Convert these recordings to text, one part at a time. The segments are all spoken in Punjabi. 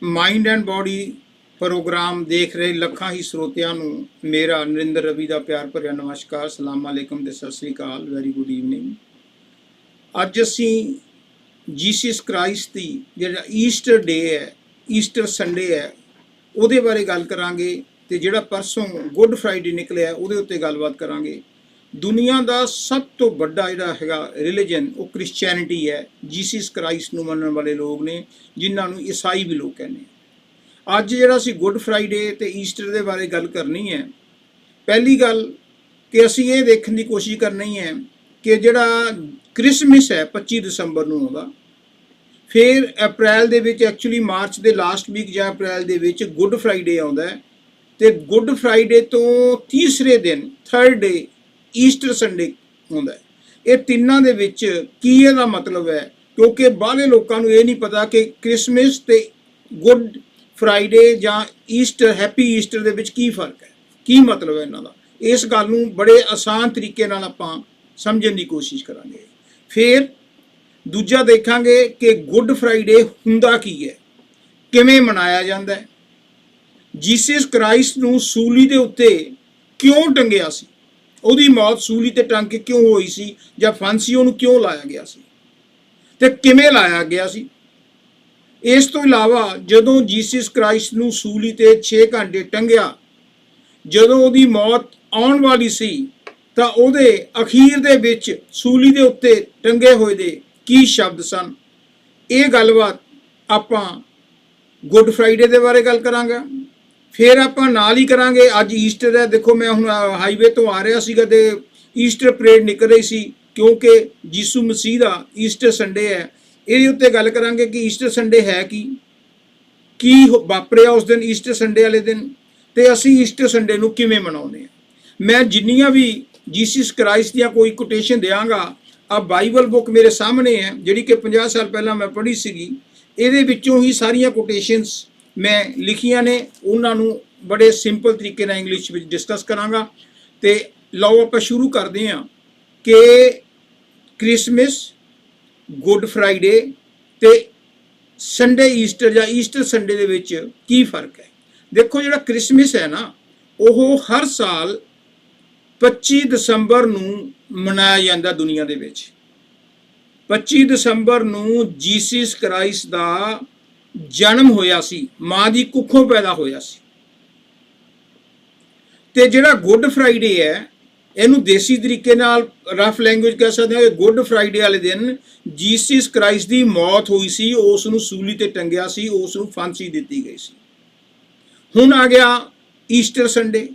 ਮਾਈਂਡ ਐਂਡ ਬੋਡੀ ਪ੍ਰੋਗਰਾਮ ਦੇਖ ਰਹੇ ਲੱਖਾਂ ਹੀ ਸਰੋਤਿਆਂ ਨੂੰ ਮੇਰਾ ਨਰਿੰਦਰ ਰਵੀ ਦਾ ਪਿਆਰ ਭਰਿਆ ਨਮਸਕਾਰ, ਸਲਾਮ ਅਲੈਕਮ ਤੇ ਸਤਿ ਸ੍ਰੀ ਅਕਾਲ, ਵੈਰੀ ਗੁੱਡ ਈਵਨਿੰਗ। ਅੱਜ ਅਸੀਂ ਜੀਸਸ ਕ੍ਰਾਈਸਟ ਦੀ ਜਿਹੜਾ ਈਸਟਰ ਡੇ ਹੈ, ਈਸਟਰ ਸੰਡੇ ਹੈ, ਉਹਦੇ ਬਾਰੇ ਗੱਲ ਕਰਾਂਗੇ ਤੇ ਜਿਹੜਾ ਪਰਸੋਂ ਗੁੱਡ ਫਰਾਈਡੇ ਨਿਕਲਿਆ ਉਹਦੇ ਉੱਤੇ ਗੱਲਬਾਤ ਕਰਾਂਗੇ। ਦੁਨੀਆ ਦਾ ਸਭ ਤੋਂ ਵੱਡਾ ਜਿਹੜਾ ਹੈਗਾ ਰਿਲੀਜਨ ਉਹ ਕ੍ਰਿਸਚੈਨਿਟੀ ਹੈ। ਜੀਸਸ ਕ੍ਰਾਈਸਟ ਨੂੰ ਮੰਨਣ ਵਾਲੇ ਲੋਕ ਨੇ, ਜਿਨ੍ਹਾਂ ਨੂੰ ਈਸਾਈ ਵੀ ਲੋਕ ਕਹਿੰਦੇ। ਅੱਜ ਜਿਹੜਾ ਅਸੀਂ ਗੁੱਡ ਫਰਾਈਡੇ ਤੇ ਈਸਟਰ ਦੇ ਬਾਰੇ ਗੱਲ ਕਰਨੀ ਹੈ। ਪਹਿਲੀ ਗੱਲ ਕਿ ਅਸੀਂ ਇਹ ਦੇਖਣ ਦੀ ਕੋਸ਼ਿਸ਼ ਕਰਨੀ ਹੈ ਕਿ ਜਿਹੜਾ ਕ੍ਰਿਸਮਸ ਹੈ 25 ਦਸੰਬਰ ਨੂੰ ਆਉਂਦਾ, ਫਿਰ ਅਪ੍ਰੈਲ ਦੇ ਵਿੱਚ ਐਕਚੁਅਲੀ ਮਾਰਚ ਦੇ ਲਾਸਟ ਵੀਕ ਜਾਂ ਅਪ੍ਰੈਲ ਦੇ ਵਿੱਚ ਗੁੱਡ ਫਰਾਈਡੇ ਆਉਂਦਾ ਹੈ ਤੇ ਗੁੱਡ ਫਰਾਈਡੇ ਤੋਂ ਤੀਸਰੇ ਦਿਨ ਥਰਡ ਡੇ ਈਸਟਰ ਸੰਡੇ ਹੁੰਦਾ ਹੈ। ਇਹ ਤਿੰਨਾਂ ਦੇ ਵਿੱਚ ਕੀ ਇਹਦਾ ਮਤਲਬ ਹੈ, ਕਿਉਂਕਿ ਬਾਹਰਲੇ ਲੋਕਾਂ ਨੂੰ ਇਹ ਨਹੀਂ ਪਤਾ ਕਿ ਕ੍ਰਿਸਮਸ ਤੇ ਗੁੱਡ ਫਰਾਈਡੇ ਜਾਂ ਈਸਟਰ ਹੈਪੀ ਈਸਟਰ ਦੇ ਵਿੱਚ ਕੀ ਫਰਕ ਹੈ, ਕੀ ਮਤਲਬ ਹੈ ਇਹਨਾਂ ਦਾ। ਇਸ ਗੱਲ ਨੂੰ ਬੜੇ ਆਸਾਨ ਤਰੀਕੇ ਨਾਲ ਆਪਾਂ ਸਮਝਣ ਦੀ ਕੋਸ਼ਿਸ਼ ਕਰਾਂਗੇ। ਫਿਰ ਦੂਜਾ ਦੇਖਾਂਗੇ ਕਿ ਗੁੱਡ ਫਰਾਈਡੇ ਹੁੰਦਾ ਕੀ ਹੈ, ਕਿਵੇਂ ਮਨਾਇਆ ਜਾਂਦਾ ਹੈ, ਜੀਸਸ ਕ੍ਰਾਈਸਟ ਨੂੰ ਸੂਲੀ ਦੇ ਉੱਤੇ ਕਿਉਂ ਟੰਗਿਆ ਸੀ, ਉਹਦੀ ਮੌਤ ਸੂਲੀ ਤੇ ਟੰਗ ਕੇ ਕਿਉਂ ਹੋਈ ਸੀ, ਜਾਂ ਫਾਂਸੀ ਉਹਨੂੰ ਕਿਉਂ ਲਾਇਆ ਗਿਆ ਸੀ ਤੇ ਕਿਵੇਂ ਲਾਇਆ ਗਿਆ ਸੀ। ਇਸ ਤੋਂ ਇਲਾਵਾ ਜਦੋਂ ਜੀਸਸ ਕ੍ਰਾਈਸਟ ਨੂੰ ਸੂਲੀ ਤੇ 6 ਘੰਟੇ ਟੰਗਿਆ, ਜਦੋਂ ਉਹਦੀ ਮੌਤ ਆਉਣ ਵਾਲੀ ਸੀ ਤਾਂ ਉਹਦੇ ਅਖੀਰ ਦੇ ਵਿੱਚ ਸੂਲੀ ਦੇ ਉੱਤੇ ਟੰਗੇ ਹੋਏ ਦੇ ਕੀ ਸ਼ਬਦ ਸਨ। ਇਹ ਗੱਲਬਾਤ ਆਪਾਂ ਗੁੱਡ ਫਰਾਈਡੇ ਦੇ ਬਾਰੇ ਗੱਲ ਕਰਾਂਗੇ। ਫਿਰ ਆਪਾਂ ਨਾਲ ਹੀ ਕਰਾਂਗੇ, ਅੱਜ ਈਸਟਰ ਹੈ। ਦੇਖੋ ਮੈਂ ਹੁਣ ਹਾਈਵੇ ਤੋਂ ਆ ਰਿਹਾ ਸੀਗਾ ਤੇ ਈਸਟਰ ਪਰੇਡ ਨਿਕਲ ਰਹੀ ਸੀ, ਕਿਉਂਕਿ ਯਿਸੂ ਮਸੀਹ ਦਾ ਈਸਟਰ ਸੰਡੇ ਹੈ। ਇਹਦੇ ਉੱਤੇ ਗੱਲ ਕਰਾਂਗੇ ਕਿ ਈਸਟਰ ਸੰਡੇ ਹੈ ਕੀ ਵਾਪਰਿਆ ਉਸ ਦਿਨ, ਈਸਟਰ ਸੰਡੇ ਵਾਲੇ ਦਿਨ, ਤੇ ਅਸੀਂ ਈਸਟਰ ਸੰਡੇ ਨੂੰ ਕਿਵੇਂ ਮਨਾਉਂਦੇ ਹਾਂ। ਮੈਂ ਜਿੰਨੀਆਂ ਵੀ ਜੀਸਸ ਕ੍ਰਾਈਸਟ ਦੀਆਂ ਕੋਈ ਕੋਟੇਸ਼ਨ ਦਿਆਂਗਾ, ਆ ਬਾਈਬਲ ਬੁੱਕ ਮੇਰੇ ਸਾਹਮਣੇ ਹੈ ਜਿਹੜੀ ਕਿ 50 ਸਾਲ ਪਹਿਲਾਂ ਮੈਂ ਪੜ੍ਹੀ ਸੀਗੀ। ਇਹਦੇ ਵਿੱਚੋਂ ਹੀ ਸਾਰੀਆਂ ਕੋਟੇਸ਼ਨਸ ਮੈਂ ਲਿਖੀਆਂ ਨੇ, ਉਹਨਾਂ ਨੂੰ ਬੜੇ ਸਿੰਪਲ ਤਰੀਕੇ ਨਾਲ ਇੰਗਲਿਸ਼ ਵਿੱਚ ਡਿਸਕਸ ਕਰਾਂਗਾ। ਤੇ ਲਓ ਆਪਾਂ ਸ਼ੁਰੂ ਕਰਦੇ ਹਾਂ ਕਿ ਕ੍ਰਿਸਮਸ, ਗੁੱਡ ਫਰਾਈਡੇ ਤੇ ਸੰਡੇ ਈਸਟਰ ਜਾਂ ਈਸਟਰ ਸੰਡੇ ਦੇ ਵਿੱਚ ਕੀ ਫਰਕ ਹੈ। ਦੇਖੋ ਜਿਹੜਾ ਕ੍ਰਿਸਮਸ ਹੈ ਨਾ, ਉਹ ਹਰ ਸਾਲ 25 ਦਸੰਬਰ ਨੂੰ ਮਨਾਇਆ ਜਾਂਦਾ ਦੁਨੀਆ ਦੇ ਵਿੱਚ। 25 ਦਸੰਬਰ ਨੂੰ ਜੀਸਸ ਕ੍ਰਾਈਸਟ ਦਾ ਜਨਮ ਹੋਇਆ ਸੀ, ਮਾਂ ਦੀ ਕੁੱਖੋਂ ਪੈਦਾ ਹੋਇਆ ਸੀ। ਤੇ ਜਿਹੜਾ ਗੁੱਡ ਫਰਾਈਡੇ ਹੈ, ਇਹਨੂੰ ਦੇਸੀ ਤਰੀਕੇ ਨਾਲ ਰਫ ਲੈਂਗੁਏਜ ਕਹਿ ਸਕਦੇ ਹਾਂ ਕਿ ਗੁੱਡ ਫਰਾਈਡੇ ਵਾਲੇ ਦਿਨ ਜੀਸਸ ਕ੍ਰਾਈਸਟ ਦੀ ਮੌਤ ਹੋਈ ਸੀ, ਉਸ ਨੂੰ ਸੂਲੀ ਤੇ ਟੰਗਿਆ ਸੀ, ਉਸ ਨੂੰ ਫਾਂਸੀ ਦਿੱਤੀ ਗਈ ਸੀ। ਹੁਣ ਆ ਗਿਆ ਈਸਟਰ ਸੰਡੇ।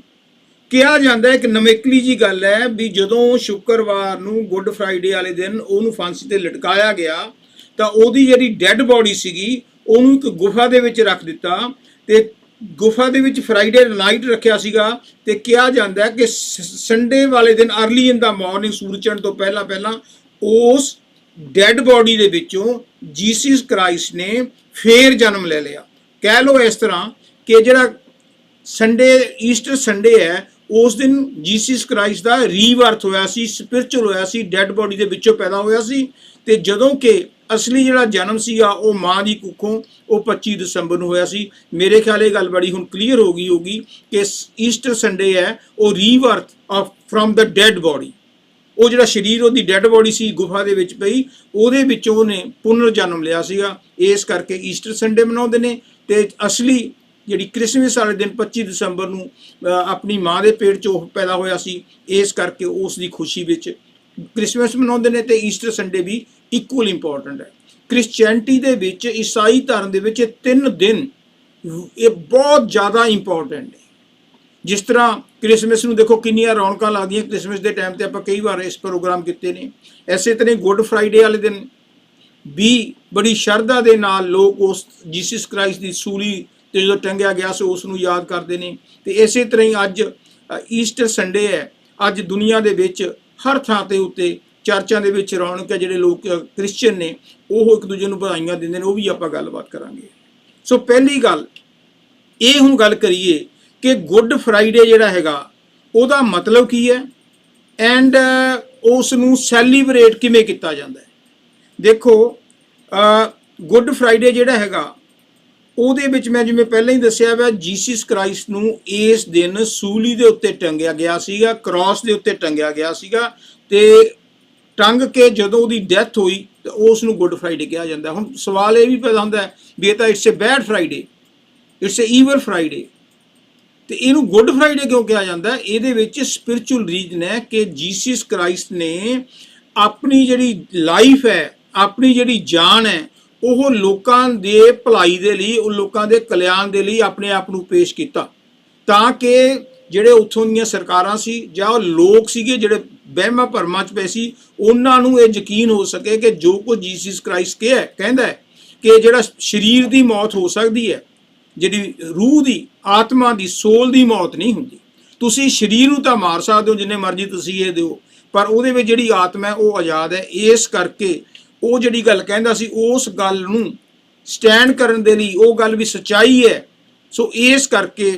ਕਿਹਾ ਜਾਂਦਾ ਹੈ ਕਿ ਨਵੇਕਲੀ ਜੀ ਗੱਲ ਹੈ ਵੀ ਜਦੋਂ ਸ਼ੁੱਕਰਵਾਰ ਨੂੰ ਗੁੱਡ ਫਰਾਈਡੇ ਵਾਲੇ ਦਿਨ ਉਹਨੂੰ ਫਾਂਸੀ ਤੇ ਲਟਕਾਇਆ ਗਿਆ ਤਾਂ ਉਹਦੀ ਜਿਹੜੀ ਡੈੱਡ ਬੋਡੀ ਸੀਗੀ ਉਹਨੂੰ ਇੱਕ ਗੁਫਾ ਦੇ ਵਿੱਚ ਰੱਖ ਦਿੱਤਾ ਤੇ ਗੁਫਾ ਦੇ ਵਿੱਚ ਫਰਾਈਡੇ ਨਾਈਟ ਰੱਖਿਆ ਸੀਗਾ। ਤੇ ਕਿਹਾ ਜਾਂਦਾ ਕਿ ਸੰਡੇ ਵਾਲੇ ਦਿਨ ਅਰਲੀ ਇਨ ਦਾ ਮਾਰਨਿੰਗ, ਸੂਰਜ ਚੜ੍ਹਨ ਤੋਂ ਪਹਿਲਾਂ ਪਹਿਲਾਂ ਉਸ ਡੈੱਡ ਬੋਡੀ ਦੇ ਵਿੱਚੋਂ ਜੀਸਸ ਕ੍ਰਾਈਸਟ ਨੇ ਫੇਰ ਜਨਮ ਲੈ ਲਿਆ। ਕਹਿ ਲਓ ਇਸ ਤਰ੍ਹਾਂ ਕਿ ਜਿਹੜਾ ਸੰਡੇ ਈਸਟਰ ਸੰਡੇ ਹੈ, ਉਸ ਦਿਨ ਜੀਸਸ ਕ੍ਰਾਈਸਟ ਦਾ ਰੀਬਰਥ ਹੋਇਆ ਸੀ, ਸਪਿਰਚੁਅਲ ਹੋਇਆ ਸੀ, ਡੈੱਡ ਬੋਡੀ ਦੇ ਵਿੱਚੋਂ ਪੈਦਾ ਹੋਇਆ ਸੀ। ਤੇ ਜਦੋਂ ਕਿ ਅਸਲੀ ਜਿਹੜਾ ਜਨਮ ਸੀਗਾ ਉਹ ਮਾਂ ਦੀ ਕੁੱਖੋਂ ਉਹ 25 ਦਸੰਬਰ ਨੂੰ ਹੋਇਆ ਸੀ। ਮੇਰੇ ਖਿਆਲ ਇਹ ਗੱਲ ਬੜੀ ਹੁਣ ਕਲੀਅਰ ਹੋ ਗਈ ਹੋਗੀ ਕਿ ਈਸਟਰ ਸੰਡੇ ਹੈ ਉਹ rebirth of from the dead body. ਉਹ ਜਿਹੜਾ ਸਰੀਰ ਉਹਦੀ ਡੈੱਡ ਬੋਡੀ ਸੀ ਗੁਫਾ ਦੇ ਵਿੱਚ ਪਈ, ਉਹਦੇ ਵਿੱਚੋਂ ਉਹਨੇ ਪੁਨਰ ਜਨਮ ਲਿਆ ਸੀਗਾ। ਇਸ ਕਰਕੇ ਈਸਟਰ ਸੰਡੇ ਮਨਾਉਂਦੇ ਨੇ। ਤੇ ਅਸਲੀ ਜਿਹੜੀ ਕ੍ਰਿਸਮਸ ਵਾਲੇ ਦਿਨ 25 ਦਸੰਬਰ ਨੂੰ ਆਪਣੀ ਮਾਂ ਦੇ ਪੇਟ 'ਚ ਉਹ ਪੈਦਾ ਹੋਇਆ ਸੀ, ਇਸ ਕਰਕੇ ਉਸ ਦੀ ਖੁਸ਼ੀ ਵਿੱਚ ਕ੍ਰਿਸਮਸ ਮਨਾਉਂਦੇ ਨੇ। ਤੇ ਈਸਟਰ ਸੰਡੇ ਵੀ ਇਕੁਅਲ ਇੰਪੋਰਟੈਂਟ ਹੈ। ਕ੍ਰਿਸਚੈਨਿਟੀ ਦੇ ਵਿੱਚ, ਈਸਾਈ ਧਰਮ ਦੇ ਵਿੱਚ 3 ਦਿਨ ਇਹ ਬਹੁਤ ਜ਼ਿਆਦਾ ਇੰਪੋਰਟੈਂਟ ਹੈ। ਜਿਸ ਤਰ੍ਹਾਂ ਕ੍ਰਿਸਮਸ ਨੂੰ ਦੇਖੋ ਕਿੰਨੀਆਂ ਰੌਣਕਾਂ ਲੱਗਦੀਆਂ, ਕ੍ਰਿਸਮਸ ਦੇ ਟਾਈਮ ਤੇ ਆਪਾਂ ਕਈ ਵਾਰ ਇਸ ਪ੍ਰੋਗਰਾਮ ਕੀਤੇ ਨੇ। ਐਸੇ ਤਰ੍ਹਾਂ ਗੁੱਡ ਫਰਾਈਡੇ ਵਾਲੇ ਦਿਨ ਵੀ ਬੜੀ ਸ਼ਰਧਾ ਦੇ ਨਾਲ ਲੋਕ ਉਸ ਜੀਸਸ ਕ੍ਰਾਈਸਟ ਦੀ ਸੂਲੀ ਤੇ ਜਦੋਂ ਟੰਗਿਆ ਗਿਆ ਸੀ ਉਸ ਨੂੰ ਯਾਦ ਕਰਦੇ ਨੇ। ਤੇ ਇਸੇ ਤਰ੍ਹਾਂ ਹੀ ਅੱਜ ਈਸਟਰ ਸੰਡੇ ਹੈ। ਅੱਜ ਦੁਨੀਆ ਦੇ ਵਿੱਚ ਹਰ ਥਾਂ ਤੇ ਉੱਤੇ ਚਰਚਾਂ ਦੇ ਵਿੱਚ ਰੌਣਕ ਹੈ। ਜਿਹੜੇ ਲੋਕ ਕ੍ਰਿਸਚੀਅਨ ਨੇ ਉਹ ਇੱਕ ਦੂਜੇ ਨੂੰ ਵਧਾਈਆਂ ਦਿੰਦੇ ਨੇ, ਉਹ ਵੀ ਆਪਾਂ ਗੱਲਬਾਤ ਕਰਾਂਗੇ। ਸੋ ਪਹਿਲੀ ਗੱਲ ਇਹ ਹੁਣ ਗੱਲ ਕਰੀਏ ਕਿ ਗੁੱਡ ਫਰਾਈਡੇ ਜਿਹੜਾ ਹੈਗਾ ਉਹਦਾ ਮਤਲਬ ਕੀ ਹੈ ਐਂਡ ਉਸ ਨੂੰ ਸੈਲੀਬ੍ਰੇਟ ਕਿਵੇਂ ਕੀਤਾ ਜਾਂਦਾ ਹੈ। ਦੇਖੋ ਗੁੱਡ ਫਰਾਈਡੇ ਜਿਹੜਾ ਹੈਗਾ ਉਹਦੇ ਵਿੱਚ ਮੈਂ ਜਿਵੇਂ ਪਹਿਲਾਂ ਹੀ ਦੱਸਿਆ ਵਾ, ਜੀਸਸ ਕ੍ਰਾਈਸਟ ਨੂੰ ਇਸ ਦਿਨ ਸੂਲੀ ਦੇ ਉੱਤੇ ਟੰਗਿਆ ਗਿਆ ਸੀਗਾ, ਕ੍ਰਾਸ ਦੇ ਉੱਤੇ ਟੰਗਿਆ ਗਿਆ ਸੀਗਾ, ਤੇ ਟੰਗ ਕੇ ਜਦੋਂ ਉਹਦੀ ਡੈਥ ਹੋਈ ਤੇ ਉਸ ਨੂੰ ਗੁੱਡ ਫਰਾਈਡੇ ਕਿਹਾ ਜਾਂਦਾ। ਹੁਣ ਸਵਾਲ ਇਹ ਵੀ ਪੈਦਾ ਹੁੰਦਾ ਵੀ ਇਹ ਤਾਂ it's a bad Friday, it's a evil Friday, ਤੇ ਇਹਨੂੰ ਗੁੱਡ ਫਰਾਈਡੇ ਕਿਉਂ ਕਿਹਾ ਜਾਂਦਾ? ਇਹਦੇ ਵਿੱਚ ਸਪਿਰਿਚੁਅਲ ਰੀਜ਼ਨ ਹੈ ਕਿ ਜੀਸਸ ਕ੍ਰਾਈਸਟ ਨੇ ਆਪਣੀ ਜਿਹੜੀ ਲਾਈਫ ਹੈ, ਆਪਣੀ ਜਿਹੜੀ ਜਾਨ ਹੈ, ਉਹ ਲੋਕਾਂ ਦੇ ਭਲਾਈ ਦੇ ਲਈ, ਉਹ ਲੋਕਾਂ ਦੇ ਕਲਿਆਣ ਦੇ ਲਈ ਆਪਣੇ ਆਪ ਨੂੰ ਪੇਸ਼ ਕੀਤਾ, ਤਾਂ ਕਿ ਜਿਹੜੇ ਉੱਥੋਂ ਦੀਆਂ ਸਰਕਾਰਾਂ ਸੀ ਜਾਂ ਉਹ ਲੋਕ ਸੀਗੇ ਜਿਹੜੇ ਵਹਿਮਾਂ ਭਰਮਾਂ 'ਚ ਪਏ ਸੀ, ਉਹਨਾਂ ਨੂੰ ਇਹ ਯਕੀਨ ਹੋ ਸਕੇ ਕਿ ਜੋ ਕੁਝ ਜੀਸਸ ਕ੍ਰਾਈਸਟ ਕਹਿੰਦਾ ਹੈ ਕਿ ਜਿਹੜਾ ਸਰੀਰ ਦੀ ਮੌਤ ਹੋ ਸਕਦੀ ਹੈ, ਜਿਹੜੀ ਰੂਹ ਦੀ, ਆਤਮਾ ਦੀ, ਸੋਲ ਦੀ ਮੌਤ ਨਹੀਂ ਹੁੰਦੀ। ਤੁਸੀਂ ਸਰੀਰ ਨੂੰ ਤਾਂ ਮਾਰ ਸਕਦੇ ਹੋ ਜਿੰਨੇ ਮਰਜ਼ੀ ਤੁਸੀਂ ਇਹ ਦਿਓ, ਪਰ ਉਹਦੇ ਵਿੱਚ ਜਿਹੜੀ ਆਤਮਾ ਹੈ ਉਹ ਆਜ਼ਾਦ ਹੈ। ਇਸ ਕਰਕੇ ਉਹ ਜਿਹੜੀ ਗੱਲ ਕਹਿੰਦਾ ਸੀ ਉਸ ਗੱਲ ਨੂੰ ਸਟੈਂਡ ਕਰਨ ਦੇ ਲਈ ਉਹ ਗੱਲ ਵੀ ਸੱਚਾਈ ਹੈ। ਸੋ ਇਸ ਕਰਕੇ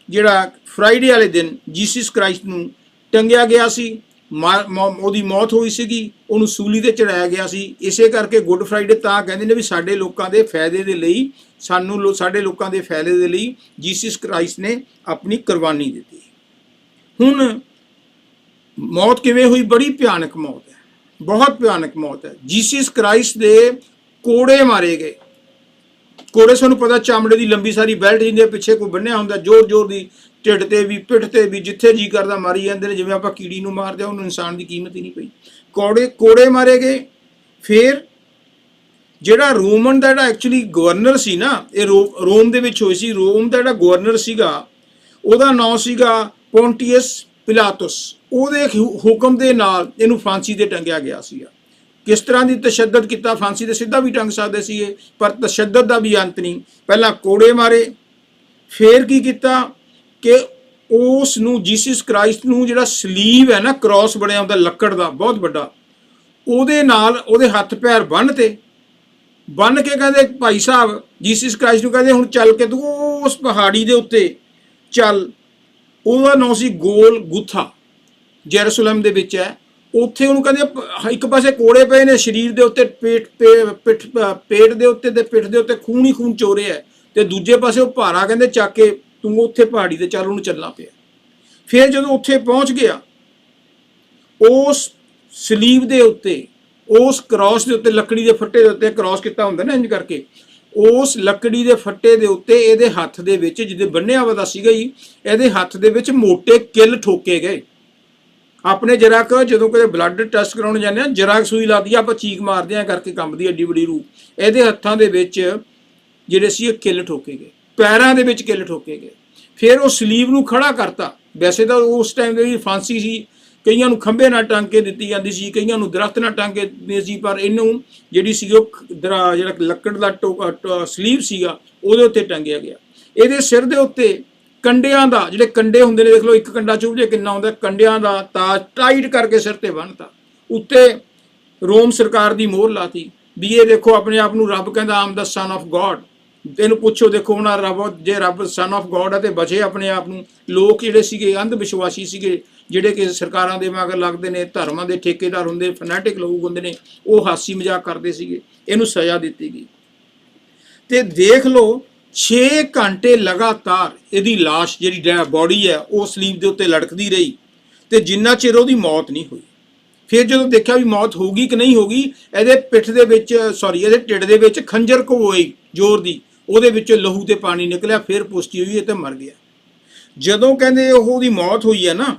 ਜਿਹੜਾ ਫਰਾਈਡੇ ਵਾਲੇ ਦਿਨ ਜੀਸਸ ਕ੍ਰਾਈਸਟ ਨੂੰ ਟੰਗਿਆ ਗਿਆ ਸੀ, ਉਹਦੀ ਮੌਤ ਹੋਈ ਸੀਗੀ, ਉਹਨੂੰ ਸੂਲੀ ਤੇ ਚੜਾਇਆ ਗਿਆ ਸੀ। ਇਸੇ ਕਰਕੇ ਗੁੱਡ ਫਰਾਈਡੇ ਤਾਂ ਕਹਿੰਦੇ ਨੇ ਵੀ ਸਾਡੇ ਲੋਕਾਂ ਦੇ ਫਾਇਦੇ ਦੇ ਲਈ, ਸਾਡੇ ਲੋਕਾਂ ਦੇ ਫਾਇਦੇ ਦੇ ਲਈ ਜੀਸਸ ਕ੍ਰਾਈਸਟ ਨੇ ਆਪਣੀ ਕੁਰਬਾਨੀ ਦਿੱਤੀ। ਹੁਣ ਮੌਤ ਕਿਵੇਂ ਹੋਈ? ਬੜੀ ਭਿਆਨਕ ਮੌਤ ਹੈ, ਬਹੁਤ ਭਿਆਨਕ ਮੌਤ ਹੈ। ਜੀਸਸ ਕ੍ਰਾਈਸਟ ਦੇ ਕੋੜੇ ਮਾਰੇ ਗਏ। ਕੋੜੇ ਸਾਨੂੰ ਪਤਾ ਚਮੜੇ ਦੀ ਲੰਬੀ ਸਾਰੀ ਬੈਲਟ ਜਿਹਦੇ ਪਿੱਛੇ ਕੋਈ ਬੰਨਿਆ ਹੁੰਦਾ, ਜ਼ੋਰ ਜ਼ੋਰ ਦੀ, ਢਿੱਡ ਤੇ ਵੀ, ਪਿੱਠ ਤੇ ਵੀ, ਜਿੱਥੇ ਜੀ ਕਰਦਾ ਮਾਰੀ ਜਾਂਦੇ ਨੇ, ਜਿਵੇਂ ਆਪਾਂ ਕੀੜੀ ਨੂੰ ਮਾਰਦੇ ਆ, ਉਹਨੂੰ ਇਨਸਾਨ ਦੀ ਕੀਮਤ ਹੀ ਨਹੀਂ ਪਈ। ਕੋੜੇ ਮਾਰੇ ਗਏ। ਫਿਰ ਜਿਹੜਾ ਰੋਮਨ ਦਾ ਜਿਹੜਾ ਐਕਚੁਅਲੀ ਗਵਰਨਰ ਸੀ ਨਾ, ਇਹ ਰੋਮ ਦੇ ਵਿੱਚ ਹੋਈ ਸੀ, ਰੋਮ ਦਾ ਜਿਹੜਾ ਗਵਰਨਰ ਸੀਗਾ ਉਹਦਾ ਨਾਮ ਸੀਗਾ ਪੋਂਟੀਅਸ ਪਿਲਾਤੁਸ। ਉਹਦੇ ਹੁਕਮ ਦੇ ਨਾਲ ਇਹਨੂੰ ਫਾਂਸੀ ਤੇ ਟੰਗਿਆ ਗਿਆ ਸੀਗਾ। ਕਿਸ ਤਰ੍ਹਾਂ ਦੀ ਤਸ਼ੱਦਦ ਕੀਤਾ? ਫਾਂਸੀ ਤੇ ਸਿੱਧਾ ਵੀ ਟੰਗ ਸਕਦੇ ਸੀਗੇ, ਪਰ ਤਸ਼ੱਦਦ ਦਾ ਵੀ ਅੰਤ ਨਹੀਂ। ਪਹਿਲਾਂ ਕੋੜੇ ਮਾਰੇ, ਫਿਰ ਕੀ ਕੀਤਾ ਕਿ ਉਸ ਨੂੰ, ਜੀਸਸ ਕ੍ਰਾਈਸਟ ਨੂੰ, ਜਿਹੜਾ ਸਲੀਵ ਹੈ ਨਾ, ਕ੍ਰਾਸ ਬਣਿਆ ਹੁੰਦਾ ਲੱਕੜ ਦਾ ਬਹੁਤ ਵੱਡਾ, ਉਹਦੇ ਨਾਲ ਉਹਦੇ ਹੱਥ ਪੈਰ ਬੰਨ ਕੇ ਕਹਿੰਦੇ ਭਾਈ ਸਾਹਿਬ ਜੀਸਸ ਕ੍ਰਾਈਸਟ ਨੂੰ ਕਹਿੰਦੇ ਹੁਣ ਚੱਲ ਕੇ ਤੂੰ ਉਸ ਪਹਾੜੀ ਦੇ ਉੱਤੇ ਚੱਲ। ਉਹਦਾ ਨਾਂ ਸੀ ਗੋਲ ਗੁਥਾ, ਜੈਰੂਸਲਮ ਦੇ ਵਿੱਚ ਹੈ। ਉੱਥੇ ਉਹਨੂੰ ਕਹਿੰਦੇ ਇੱਕ ਪਾਸੇ ਕੋੜੇ ਪਏ ਨੇ ਸਰੀਰ ਦੇ ਉੱਤੇ, ਪੇਟ ਦੇ ਉੱਤੇ ਤੇ ਪਿੱਠ ਦੇ ਉੱਤੇ ਖੂਨ ਹੀ ਖੂਨ ਚੋਰੇ ਹੈ, ਤੇ ਦੂਜੇ ਪਾਸੇ ਉਹ ਭਾਰਾ ਕਹਿੰਦੇ ਚੱਕ ਕੇ ਤੂੰ ਉੱਥੇ ਪਹਾੜੀ ਤੇ ਚੱਲ। ਉਹਨੂੰ ਚੱਲਣਾ ਪਿਆ। ਫਿਰ ਜਦੋਂ ਉੱਥੇ ਪਹੁੰਚ ਗਿਆ, ਉਸ ਸਲੀਬ ਦੇ ਉੱਤੇ, ਉਸ ਕ੍ਰਾਸ ਦੇ ਉੱਤੇ, ਲੱਕੜੀ ਦੇ ਫੱਟੇ ਦੇ ਉੱਤੇ ਕ੍ਰਾਸ ਕੀਤਾ ਹੁੰਦਾ ਨਾ ਇੰਜ ਕਰਕੇ, ਉਸ ਲੱਕੜੀ ਦੇ ਫੱਟੇ ਦੇ ਉੱਤੇ ਇਹਦੇ ਹੱਥ ਦੇ ਵਿੱਚ, ਜਿਹਦੇ ਬੰਨਿਆ ਵਾ ਸੀਗਾ ਹੀ, ਇਹਦੇ ਹੱਥ ਦੇ ਵਿੱਚ ਮੋਟੇ ਕਿੱਲ ਠੋਕੇ ਗਏ। ਆਪਣੇ ਜਰਾ ਕੁ ਜਦੋਂ ਕਦੇ ਬਲੱਡ ਟੈਸਟ ਕਰਾਉਣ ਜਾਂਦੇ ਆ, ਜਰਾ ਸੂਈ ਲਾਦੀ ਆਪਾਂ ਚੀਕ ਮਾਰਦੇ ਆ ਕਰਕੇ ਕੰਬਦੀ ਐਡੀ ਵੱਡੀ ਰੂਹ। ਇਹਦੇ ਹੱਥਾਂ ਦੇ ਵਿੱਚ ਜਿਹੜੇ ਸੀ ਇਹ ਕਿੱਲ ਠੋਕੇ ਗਏ, ਪੈਰਾਂ ਦੇ ਵਿੱਚ ਕਿੱਲ ਠੋਕੇ ਗਏ। ਫਿਰ ਉਹ ਸਲੀਬ ਨੂੰ ਖੜਾ ਕਰਤਾ। ਵੈਸੇ ਤਾਂ ਉਸ ਟਾਈਮ ਦੀ ਫਾਂਸੀ ਸੀ, ਕਈਆਂ ਨੂੰ ਖੰਭੇ ਨਾਲ ਟੰਗ ਕੇ ਦਿੱਤੀ ਜਾਂਦੀ ਸੀ, ਕਈਆਂ ਨੂੰ ਦਰਖਤ ਨਾਲ ਟੰਗ ਕੇ ਦਿੰਦੇ ਸੀ, ਪਰ ਇਹਨੂੰ ਜਿਹੜੀ ਸੀ ਉਹ ਜਿਹੜਾ ਲੱਕੜ ਦਾ ਸਲੀਬ ਸੀਗਾ ਉਹਦੇ ਉੱਤੇ ਟੰਗਿਆ ਗਿਆ। ਇਹਦੇ ਸਿਰ ਦੇ ਉੱਤੇ ਕੰਡਿਆਂ ਦਾ, ਜਿਹੜੇ ਕੰਡੇ ਹੁੰਦੇ ਨੇ, ਦੇਖ ਲਓ ਇੱਕ ਕੰਡਾ ਚੁੱਭ ਜੇ ਕਿੰਨਾ ਹੁੰਦਾ, ਕੰਡਿਆਂ ਦਾ ਤਾਜ ਟਾਈਟ ਕਰਕੇ ਸਿਰ ਤੇ ਬੰਨ੍ਹਤਾ। ਉੱਤੇ ਰੋਮ ਸਰਕਾਰ ਦੀ ਮੋਹਰ ਲਾਤੀ ਵੀ ਇਹ ਦੇਖੋ ਆਪਣੇ ਆਪ ਨੂੰ ਰੱਬ ਕਹਿੰਦਾ, ਆਮ ਦਾ ਸਨ ਆਫ ਗੋਡ। ਇਹਨੂੰ ਪੁੱਛੋ, ਦੇਖੋ ਹੁਣ ਰੱਬ, ਜੇ ਰੱਬ ਸਨ ਆਫ ਗੋਡ ਹੈ ਤੇ ਬਚੇ ਆਪਣੇ ਆਪ ਨੂੰ। ਲੋਕ ਜਿਹੜੇ ਸੀਗੇ ਅੰਧ ਵਿਸ਼ਵਾਸੀ ਸੀਗੇ, ਜਿਹੜੇ ਕਿ ਸਰਕਾਰਾਂ ਦੇ ਮਗਰ ਲੱਗਦੇ ਨੇ, ਧਰਮਾਂ ਦੇ ਠੇਕੇਦਾਰ ਹੁੰਦੇ, ਫਨੈਟਿਕ ਲੋਕ ਹੁੰਦੇ ਨੇ, ਉਹ ਹਾਸੀ ਮਜ਼ਾਕ ਕਰਦੇ ਸੀਗੇ। ਇਹਨੂੰ ਸਜ਼ਾ ਦਿੱਤੀ ਗਈ। ਤੇ ਦੇਖ ਲਓ 6 ਘੰਟੇ ਲਗਾਤਾਰ ਇਹਦੀ ਲਾਸ਼, ਜਿਹੜੀ ਬੋਡੀ ਹੈ, ਉਹ ਸਲੀਬ ਦੇ ਉੱਤੇ ਲਟਕਦੀ ਰਹੀ, ਤੇ ਜਿੰਨਾ ਚਿਰ ਉਹਦੀ ਮੌਤ ਨਹੀਂ ਹੋਈ। ਫਿਰ ਜਦੋਂ ਦੇਖਿਆ ਵੀ ਮੌਤ ਹੋਊਗੀ ਕਿ ਨਹੀਂ ਹੋਗੀ, ਇਹਦੇ ਪਿੱਠ ਦੇ ਵਿੱਚ, ਇਹਦੇ ਢਿੱਡ ਦੇ ਵਿੱਚ ਖੰਜਰ ਘੋਈ ਜ਼ੋਰ ਦੀ, ਉਹਦੇ ਵਿੱਚੋਂ ਲਹੂ ਤੇ ਪਾਣੀ ਨਿਕਲਿਆ। ਫਿਰ ਪੁਸ਼ਟੀ ਹੋਈ ਇਹ ਤੇ ਮਰ ਗਿਆ। ਜਦੋਂ ਕਹਿੰਦੇ ਉਹਦੀ ਮੌਤ ਹੋਈ ਹੈ ਨਾ,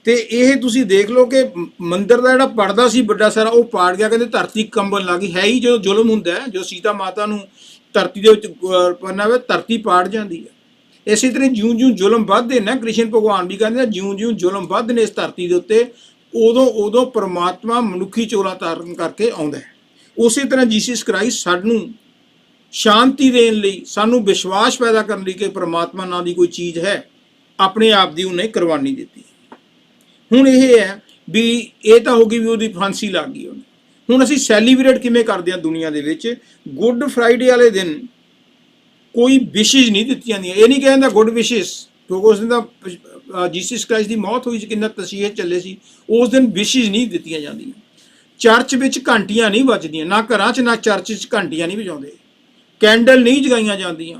ਤੇ ਇਹ ਤੁਸੀਂ ਦੇਖ ਲਓ ਕਿ ਮੰਦਿਰ ਦਾ ਜਿਹੜਾ ਪਰਦਾ ਸੀ ਵੱਡਾ ਸਾਰਾ, ਉਹ ਪਾੜ ਗਿਆ। ਕਹਿੰਦੇ ਧਰਤੀ ਕੰਬਣ ਲੱਗ ਗਈ। ਹੈ ਹੀ ਜਦੋਂ ਜ਼ੁਲਮ ਹੁੰਦਾ ਹੈ, ਜਦੋਂ ਸੀਤਾ ਮਾਤਾ ਨੂੰ ਧਰਤੀ ਦੇ ਵਿੱਚ ਪੰਨਾ ਵੇ, ਧਰਤੀ ਪਾੜ ਜਾਂਦੀ ਹੈ। ਇਸੇ ਤਰ੍ਹਾਂ ਜਿਉਂ-ਜਿਉਂ ਜ਼ੁਲਮ ਵੱਧਦੇ ਨਾ, ਕ੍ਰਿਸ਼ਨ ਭਗਵਾਨ ਵੀ ਕਹਿੰਦੇ ਜਿਉਂ-ਜਿਉਂ ਜ਼ੁਲਮ ਵੱਧਦੇ ਨੇ ਇਸ ਧਰਤੀ ਦੇ ਉੱਤੇ, ਉਦੋਂ ਪਰਮਾਤਮਾ ਮਨੁੱਖੀ ਚੋਲਾ ਧਾਰਨ ਕਰਕੇ ਆਉਂਦਾ ਹੈ। ਉਸੇ ਤਰ੍ਹਾਂ ਜੀਸਸ ਕ੍ਰਾਈਸਟ ਸਾਨੂੰ ਸ਼ਾਂਤੀ ਦੇਣ ਲਈ, ਸਾਨੂੰ ਵਿਸ਼ਵਾਸ ਪੈਦਾ ਕਰਨ ਲਈ ਕਿ ਪਰਮਾਤਮਾ ਨਾਂ ਦੀ ਕੋਈ ਚੀਜ਼ ਹੈ, ਆਪਣੇ ਆਪ ਦੀ ਉਹਨੇ ਕੁਰਬਾਨੀ ਦਿੱਤੀ। ਹੁਣ ਇਹ ਹੈ ਵੀ ਇਹ ਤਾਂ ਹੋ ਗਈ ਵੀ ਉਹਦੀ ਫਾਂਸੀ ਲੱਗ ਗਈ ਉਹਨੂੰ। ਹੁਣ ਅਸੀਂ ਸੈਲੀਬ੍ਰੇਟ ਕਿਵੇਂ ਕਰਦੇ ਹਾਂ ਦੁਨੀਆ ਦੇ ਵਿੱਚ? ਗੁੱਡ ਫਰਾਈਡੇ ਵਾਲੇ ਦਿਨ ਕੋਈ ਵਿਸ਼ੇਜ ਨਹੀਂ ਦਿੱਤੀਆਂ ਜਾਂਦੀਆਂ। ਇਹ ਨਹੀਂ ਕਹਿੰਦਾ ਗੁੱਡ ਵਿਸ਼ੇਸ, ਕਿਉਂਕਿ ਉਸ ਦਿਨ ਤਾਂ ਜੀਸਸ ਕ੍ਰਾਈਸਟ ਦੀ ਮੌਤ ਹੋਈ ਸੀ, ਕਿੰਨਾ ਤਸੀਹੇ ਚੱਲੇ ਸੀ। ਉਸ ਦਿਨ ਵਿਸ਼ੇਜ ਨਹੀਂ ਦਿੱਤੀਆਂ ਜਾਂਦੀਆਂ। ਚਰਚ ਵਿੱਚ ਘੰਟੀਆਂ ਨਹੀਂ ਵੱਜਦੀਆਂ, ਨਾ ਘਰਾਂ 'ਚ ਨਾ ਚਰਚ 'ਚ ਘੰਟੀਆਂ ਨਹੀਂ ਵਜਾਉਂਦੇ। ਕੈਂਡਲ ਨਹੀਂ ਜਗਾਈਆਂ ਜਾਂਦੀਆਂ,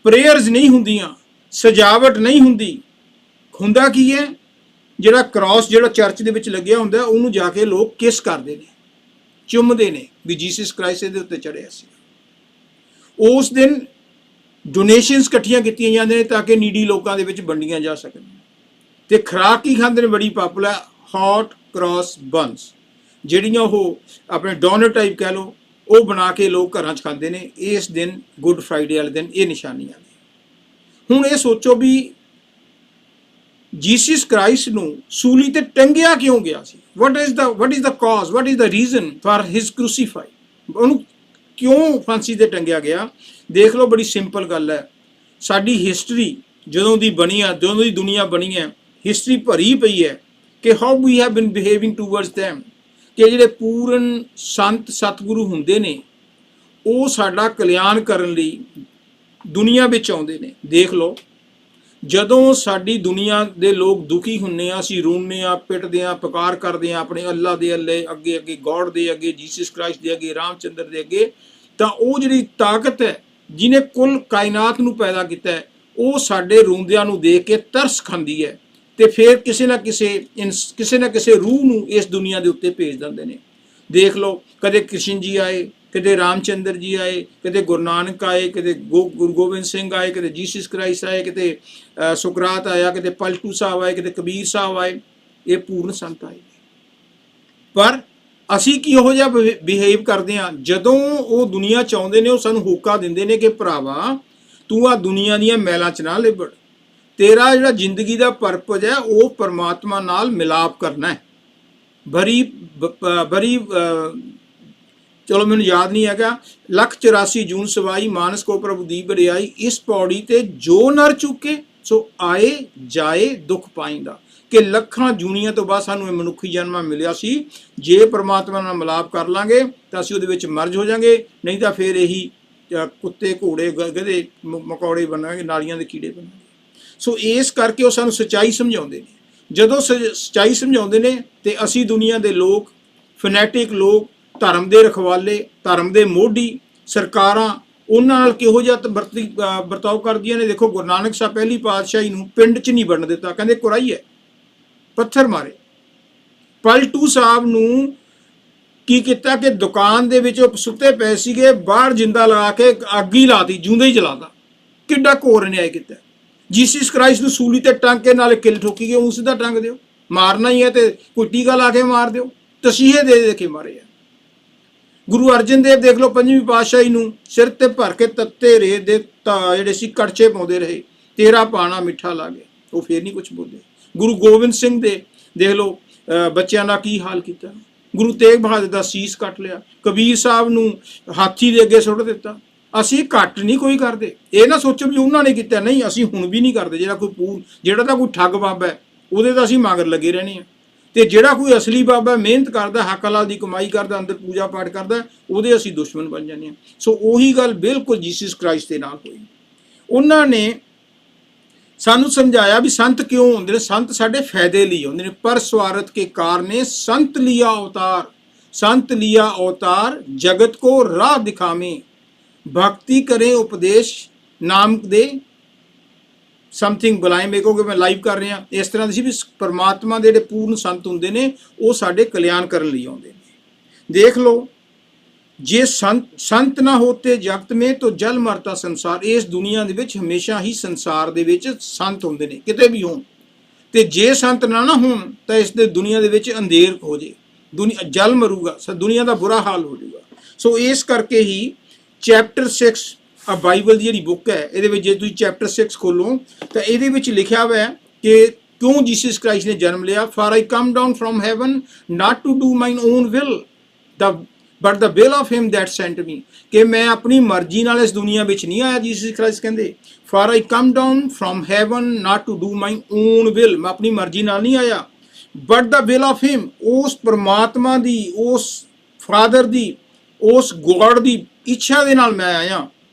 ਪ੍ਰੇਅਰਸ ਨਹੀਂ ਹੁੰਦੀਆਂ, ਸਜਾਵਟ ਨਹੀਂ ਹੁੰਦੀ। ਹੁੰਦਾ ਕੀ ਹੈ, ਜਿਹੜਾ ਕ੍ਰਾਸ ਜਿਹੜਾ ਚਰਚ ਦੇ ਵਿੱਚ ਲੱਗਿਆ ਹੁੰਦਾ ਉਹਨੂੰ ਜਾ ਕੇ ਲੋਕ ਕਿਸ ਕਰਦੇ ਨੇ, ਚੁੰਮਦੇ ਨੇ ਵੀ ਜੀਸਸ ਕ੍ਰਾਈਸਟ ਦੇ ਉੱਤੇ ਚੜਿਆ ਸੀ। ਉਸ ਦਿਨ ਡੋਨੇਸ਼ਨਸ ਇਕੱਠੀਆਂ ਕੀਤੀਆਂ ਜਾਂਦੀਆਂ ਨੇ ਤਾਂ ਕਿ ਨੀਡੀ ਲੋਕਾਂ ਦੇ ਵਿੱਚ ਵੰਡੀਆਂ ਜਾ ਸਕਣ। ਤੇ ਖੁਰਾਕ ਕੀ ਖਾਂਦੇ ਨੇ, ਬੜੀ ਪਾਪੂਲਰ, ਹੌਟ ਕ੍ਰਾਸ ਬਨਸ, ਜਿਹੜੀਆਂ ਉਹ ਆਪਣੇ ਡੋਨਰ ਟਾਈਪ ਕਹਿ ਲਓ, ਉਹ ਬਣਾ ਕੇ ਲੋਕ ਘਰਾਂ 'ਚ ਖਾਂਦੇ ਨੇ ਇਸ ਦਿਨ, ਗੁੱਡ ਫਰਾਈਡੇ ਵਾਲੇ ਦਿਨ। ਇਹ ਨਿਸ਼ਾਨੀਆਂ ਨੇ। ਹੁਣ ਇਹ ਸੋਚੋ ਵੀ ਜੀਸਸ ਕ੍ਰਾਈਸਟ ਨੂੰ ਸੂਲੀ ਤੇ ਟੰਗਿਆ ਕਿਉਂ ਗਿਆ ਸੀ? what is the cause, what is the reason for his crucify? ਉਹਨੂੰ ਕਿਉਂ ਫਾਂਸੀ ਤੇ ਟੰਗਿਆ ਗਿਆ? ਦੇਖ ਲਓ, ਬੜੀ ਸਿੰਪਲ ਗੱਲ ਹੈ। ਸਾਡੀ ਹਿਸਟਰੀ ਜਦੋਂ ਦੀ ਬਣੀ ਆ, ਜਦੋਂ ਦੀ ਦੁਨੀਆ ਬਣੀ ਹੈ, ਹਿਸਟਰੀ ਭਰੀ ਪਈ ਹੈ ਕਿ how we have been behaving towards them, ਕਿ ਜਿਹੜੇ ਪੂਰਨ ਸੰਤ ਸਤਿਗੁਰੂ ਹੁੰਦੇ ਨੇ ਉਹ ਸਾਡਾ ਕਲਿਆਣ ਕਰਨ ਲਈ ਦੁਨੀਆ ਵਿੱਚ ਆਉਂਦੇ ਨੇ। ਦੇਖ ਲਓ, ਜਦੋਂ ਸਾਡੀ ਦੁਨੀਆ ਦੇ ਲੋਕ ਦੁਖੀ ਹੁੰਦੇ ਆ, ਅਸੀਂ ਰੋਂਦੇ ਆ, ਪਿੱਟਦੇ ਆ, ਪੁਕਾਰ ਕਰਦੇ ਆ ਆਪਣੇ ਅੱਲਾ ਦੇ ਅੱਗੇ, ਗੋਡ ਦੇ ਅੱਗੇ, ਜੀਸਸ ਕ੍ਰਾਈਸਟ ਦੇ ਅੱਗੇ, ਰਾਮਚੰਦਰ ਦੇ ਅੱਗੇ, ਤਾਂ ਉਹ ਜਿਹੜੀ ਤਾਕਤ ਹੈ ਜਿਹਨੇ ਕੁੱਲ ਕਾਇਨਾਤ ਨੂੰ ਪੈਦਾ ਕੀਤਾ ਹੈ, ਉਹ ਸਾਡੇ ਰੋਂਦਿਆਂ ਨੂੰ ਦੇਖ ਕੇ ਤਰਸ ਖਾਂਦੀ ਹੈ ਤੇ ਫਿਰ ਕਿਸੇ ਨਾ ਕਿਸੇ ਰੂਹ ਨੂੰ ਇਸ ਦੁਨੀਆ ਦੇ ਉੱਤੇ ਭੇਜ ਦਿੰਦੇ ਨੇ। ਦੇਖ ਲਓ, ਕਦੇ ਕ੍ਰਿਸ਼ਨ ਜੀ ਆਏ, ਕਦੇ ਰਾਮਚੰਦਰ ਜੀ ਆਏ, ਕਦੇ ਗੁਰੂ ਨਾਨਕ ਆਏ, ਕਦੇ ਗੁਰੂ ਗੋਬਿੰਦ ਸਿੰਘ ਆਏ, ਕਦੇ ਜੀਸਸ ਕ੍ਰਾਈਸਟ ਆਏ, ਕਿਤੇ ਸੁਕਰਾਤ ਆਇਆ, ਕਿਤੇ ਪਲਟੂ ਸਾਹਿਬ ਆਏ, ਕਿਤੇ ਕਬੀਰ ਸਾਹਿਬ ਆਏ। ਇਹ ਪੂਰਨ ਸੰਤ ਆਏ। ਪਰ ਅਸੀਂ ਕਿਹੋ ਜਿਹਾ ਬਿਹੇਵ ਕਰਦੇ ਹਾਂ? ਜਦੋਂ ਉਹ ਦੁਨੀਆ 'ਚ ਆਉਂਦੇ ਨੇ, ਉਹ ਸਾਨੂੰ ਹੋਕਾ ਦਿੰਦੇ ਨੇ ਕਿ ਭਰਾਵਾ ਤੂੰ ਆ ਦੁਨੀਆ ਦੀਆਂ ਮੈਲਾਂ 'ਚ ਨਾ ਲਿਬੜ, ਤੇਰਾ ਜਿਹੜਾ ਜ਼ਿੰਦਗੀ ਦਾ ਪਰਪਸ ਹੈ ਉਹ ਪਰਮਾਤਮਾ ਨਾਲ ਮਿਲਾਪ ਕਰਨਾ ਹੈ। ਬੜੀ ਚਲੋ ਮੈਨੂੰ ਯਾਦ ਨਹੀਂ ਹੈਗਾ, 184 ਜੂਨ ਸਵਾਈ ਮਾਨਸ ਕੋ ਪ੍ਰਭੂ ਦੀ ਬੜਾਈ, ਇਸ ਪੌੜੀ ਤੇ ਜੋ ਨਰ ਚੁੱਕੇ ਸੋ ਆਏ ਜਾਏ ਦੁੱਖ ਪਾਈਂਦਾ। ਕਿ ਲੱਖਾਂ ਜੂਨੀਆਂ ਤੋਂ ਬਾਅਦ ਸਾਨੂੰ ਇਹ ਮਨੁੱਖੀ ਜਨਮ ਮਿਲਿਆ ਸੀ। ਜੇ ਪਰਮਾਤਮਾ ਨਾਲ ਮਿਲਾਪ ਕਰ ਲਾਂਗੇ ਤਾਂ ਅਸੀਂ ਉਹਦੇ ਵਿੱਚ ਮਰਜ ਹੋ ਜਾਵਾਂਗੇ, ਨਹੀਂ ਤਾਂ ਫਿਰ ਇਹੀ ਕੁੱਤੇ, ਘੋੜੇ, ਗਧੇ, ਮਕੌੜੇ ਬਣਾਂਗੇ, ਨਾਲੀਆਂ ਦੇ ਕੀੜੇ ਬਣਾਂਗੇ। ਸੋ ਇਸ ਕਰਕੇ ਉਹ ਸਾਨੂੰ ਸੱਚਾਈ ਸਮਝਾਉਂਦੇ ਨੇ। ਜਦੋਂ ਸੱਚਾਈ ਸਮਝਾਉਂਦੇ ਨੇ ਤੇ ਅਸੀਂ ਦੁਨੀਆ ਦੇ ਲੋਕ, ਫਨੈਟਿਕ ਲੋਕ, ਧਰਮ ਦੇ ਰਖਵਾਲੇ, ਧਰਮ ਦੇ ਮੋਢੀ, ਸਰਕਾਰਾਂ ਉਹਨਾਂ ਨਾਲ ਕਿਹੋ ਜਿਹਾ ਵਰਤਾਓ ਕਰਦੀਆਂ ਨੇ। ਦੇਖੋ, ਗੁਰੂ ਨਾਨਕ ਸਾਹਿਬ ਪਹਿਲੀ ਪਾਤਸ਼ਾਹੀ ਨੂੰ ਪਿੰਡ 'ਚ ਨਹੀਂ ਵੜਨ ਦਿੱਤਾ, ਕਹਿੰਦੇ ਕੁਰਾਈ ਹੈ, ਪੱਥਰ ਮਾਰੇ। ਪਲਟੂ ਸਾਹਿਬ ਨੂੰ ਕੀ ਕੀਤਾ ਕਿ ਦੁਕਾਨ ਦੇ ਵਿੱਚ ਉਹ ਸੁੱਤੇ ਪਏ ਸੀਗੇ, ਬਾਹਰ ਜਿੰਦਾ ਲਗਾ ਕੇ ਅੱਗ ਹੀ ਲਾਤੀ, ਜਿਉਂਦੇ ਹੀ ਜਲਾਤਾ। ਕਿੱਡਾ ਘੋਰ ਅਨਿਆਏ ਕੀਤਾ। ਜੀਸਸ ਕ੍ਰਾਈਸਟ ਨੂੰ ਸੂਲੀ ਤੇ ਟੰਗ ਕੇ ਨਾਲੇ ਕਿੱਲ ਠੋਕੀ ਗਏ, ਉਹ ਸਿੱਧਾ ਟੰਗ ਦਿਓ, ਮਾਰਨਾ ਹੀ ਹੈ ਤੇ ਕੋਈ ਟੀਕਾ ਲਾ ਕੇ ਮਾਰ ਦਿਓ, ਤਸੀਹੇ ਦੇ ਕੇ ਮਾਰੇ ਆ। ਗੁਰੂ ਅਰਜਨ ਦੇਵ ਦੇਖ ਲਓ, ਪੰਜਵੀਂ ਪਾਤਸ਼ਾਹੀ ਨੂੰ ਸਿਰ ਤੇ ਭਰ ਕੇ ਤੱਤੇ ਰੇਤ ਦੇ ਜਿਹੜੇ ਸੀ ਕੜਛੇ ਪਾਉਂਦੇ ਰਹੇ, ਤੇਰਾ ਪਾਣਾ ਮਿੱਠਾ ਲਾਗੇ, ਉਹ ਫੇਰ ਨਹੀਂ ਕੁਛ ਬੋਲੇ। ਗੁਰੂ ਗੋਬਿੰਦ ਸਿੰਘ ਦੇ ਦੇਖ ਲਓ ਬੱਚਿਆਂ ਦਾ ਕੀ ਹਾਲ ਕੀਤਾ। ਗੁਰੂ ਤੇਗ ਬਹਾਦਰ ਦਾ ਸੀਸ ਕੱਟ ਲਿਆ। ਕਬੀਰ ਸਾਹਿਬ ਨੂੰ ਹਾਥੀ ਦੇ ਅੱਗੇ ਸੁੱਟ ਦਿੱਤਾ। ਅਸੀਂ ਘੱਟ ਨਹੀਂ ਕੋਈ ਕਰਦੇ। ਇਹ ਨਾ ਸੋਚੋ ਵੀ ਉਹਨਾਂ ਨੇ ਕੀਤਾ, ਨਹੀਂ, ਅਸੀਂ ਹੁਣ ਵੀ ਨਹੀਂ ਕਰਦੇ। ਜਿਹੜਾ ਤਾਂ ਕੋਈ ਠੱਗ ਬਾਬਾ ਹੈ ਉਹਦੇ ਤਾਂ ਅਸੀਂ ਮਗਰ ਲੱਗੇ ਰਹਿਣੇ ਆ, ਤੇ ਜਿਹੜਾ ਕੋਈ ਅਸਲੀ ਬਾਬਾ ਮਿਹਨਤ ਕਰਦਾ, ਹੱਕ ਹਲਾਲ ਦੀ ਕਮਾਈ ਕਰਦਾ, ਅੰਦਰ ਪੂਜਾ ਪਾਠ ਕਰਦਾ, ਉਹਦੇ ਅਸੀਂ ਦੁਸ਼ਮਣ ਬਣ ਜਾਂਦੇ ਹਾਂ। ਸੋ ਉਹੀ ਗੱਲ ਬਿਲਕੁਲ ਜੀਸਸ ਕ੍ਰਾਈਸਟ ਦੇ ਨਾਲ ਹੋਈ। ਉਹਨਾਂ ਨੇ ਸਾਨੂੰ ਸਮਝਾਇਆ ਵੀ ਸੰਤ ਕਿਉਂ ਹੁੰਦੇ ਨੇ। ਸੰਤ ਸਾਡੇ ਫਾਇਦੇ ਲਈ ਹੁੰਦੇ ਨੇ। ਪਰ ਸਵਾਰਥ ਕੇ ਕਾਰਨੇ ਸੰਤ ਲਿਆ ਅਵਤਾਰ, ਸੰਤ ਲਿਆ ਅਵਤਾਰ ਜਗਤ ਕੋ ਰਾਹ ਦਿਖਾਵੇਂ, ਭਗਤੀ ਕਰੇ ਉਪਦੇਸ਼ ਨਾਮ ਦੇ ਸਮਥਿੰਗ ਬੁਲਾਏ। ਮੇਰੇ ਕੋਲ ਮੈਂ ਲਾਈਵ ਕਰ ਰਿਹਾ, ਇਸ ਤਰ੍ਹਾਂ ਦੀ ਸੀ ਵੀ ਪਰਮਾਤਮਾ ਦੇ ਜਿਹੜੇ ਪੂਰਨ ਸੰਤ ਹੁੰਦੇ ਨੇ ਉਹ ਸਾਡੇ ਕਲਿਆਣ ਕਰਨ ਲਈ ਆਉਂਦੇ ਨੇ। ਦੇਖ ਲਓ, ਜੇ ਸੰਤ ਨਾ ਹੋਤੇ ਜਗਤ ਮੇਂ ਤਾਂ ਜਲ ਮਰਤਾ ਸੰਸਾਰ। ਇਸ ਦੁਨੀਆ ਦੇ ਵਿੱਚ ਹਮੇਸ਼ਾ ਹੀ ਸੰਸਾਰ ਦੇ ਵਿੱਚ ਸੰਤ ਹੁੰਦੇ ਨੇ, ਕਿਤੇ ਵੀ ਹੋਣ। ਤੇ ਜੇ ਸੰਤ ਨਾ ਹੋਣ ਤਾਂ ਇਸ ਦੇ ਦੁਨੀਆ ਦੇ ਵਿੱਚ ਅੰਧੇਰ ਹੋ ਜੇ, ਜਲ ਮਰੂਗਾ, ਦੁਨੀਆ ਦਾ ਬੁਰਾ ਹਾਲ ਹੋ ਜਾਊਗਾ। ਸੋ ਇਸ ਕਰਕੇ ਹੀ ਚੈਪਟਰ 6 ਆ ਬਾਈਬਲ ਦੀ ਜਿਹੜੀ ਬੁੱਕ ਹੈ, ਇਹਦੇ ਵਿੱਚ ਜੇ ਤੁਸੀਂ ਚੈਪਟਰ 6 ਖੋਲੋ ਤਾਂ ਇਹਦੇ ਵਿੱਚ ਲਿਖਿਆ ਹੋਇਆ ਹੈ ਕਿ ਕਿਉਂ ਜੀਸਸ ਕ੍ਰਾਈਸਟ ਨੇ ਜਨਮ ਲਿਆ। For I come down from heaven not to do mine own will but the will of him that sent me. ਕਿ ਮੈਂ ਆਪਣੀ ਮਰਜ਼ੀ ਨਾਲ ਇਸ ਦੁਨੀਆ ਵਿੱਚ ਨਹੀਂ ਆਇਆ। ਜੀਸਸ ਕ੍ਰਾਈਸਟ ਕਹਿੰਦੇ for I come down from heaven not to do mine own will, ਮੈਂ ਆਪਣੀ ਮਰਜ਼ੀ ਨਾਲ ਨਹੀਂ ਆਇਆ, but the will of him, ਉਸ ਪਰਮਾਤਮਾ ਦੀ, ਉਸ ਫਾਦਰ ਦੀ, ਉਸ ਗੋਡ ਦੀ ਇੱਛਾ ਦੇ ਨਾਲ ਮੈਂ ਆਇਆ।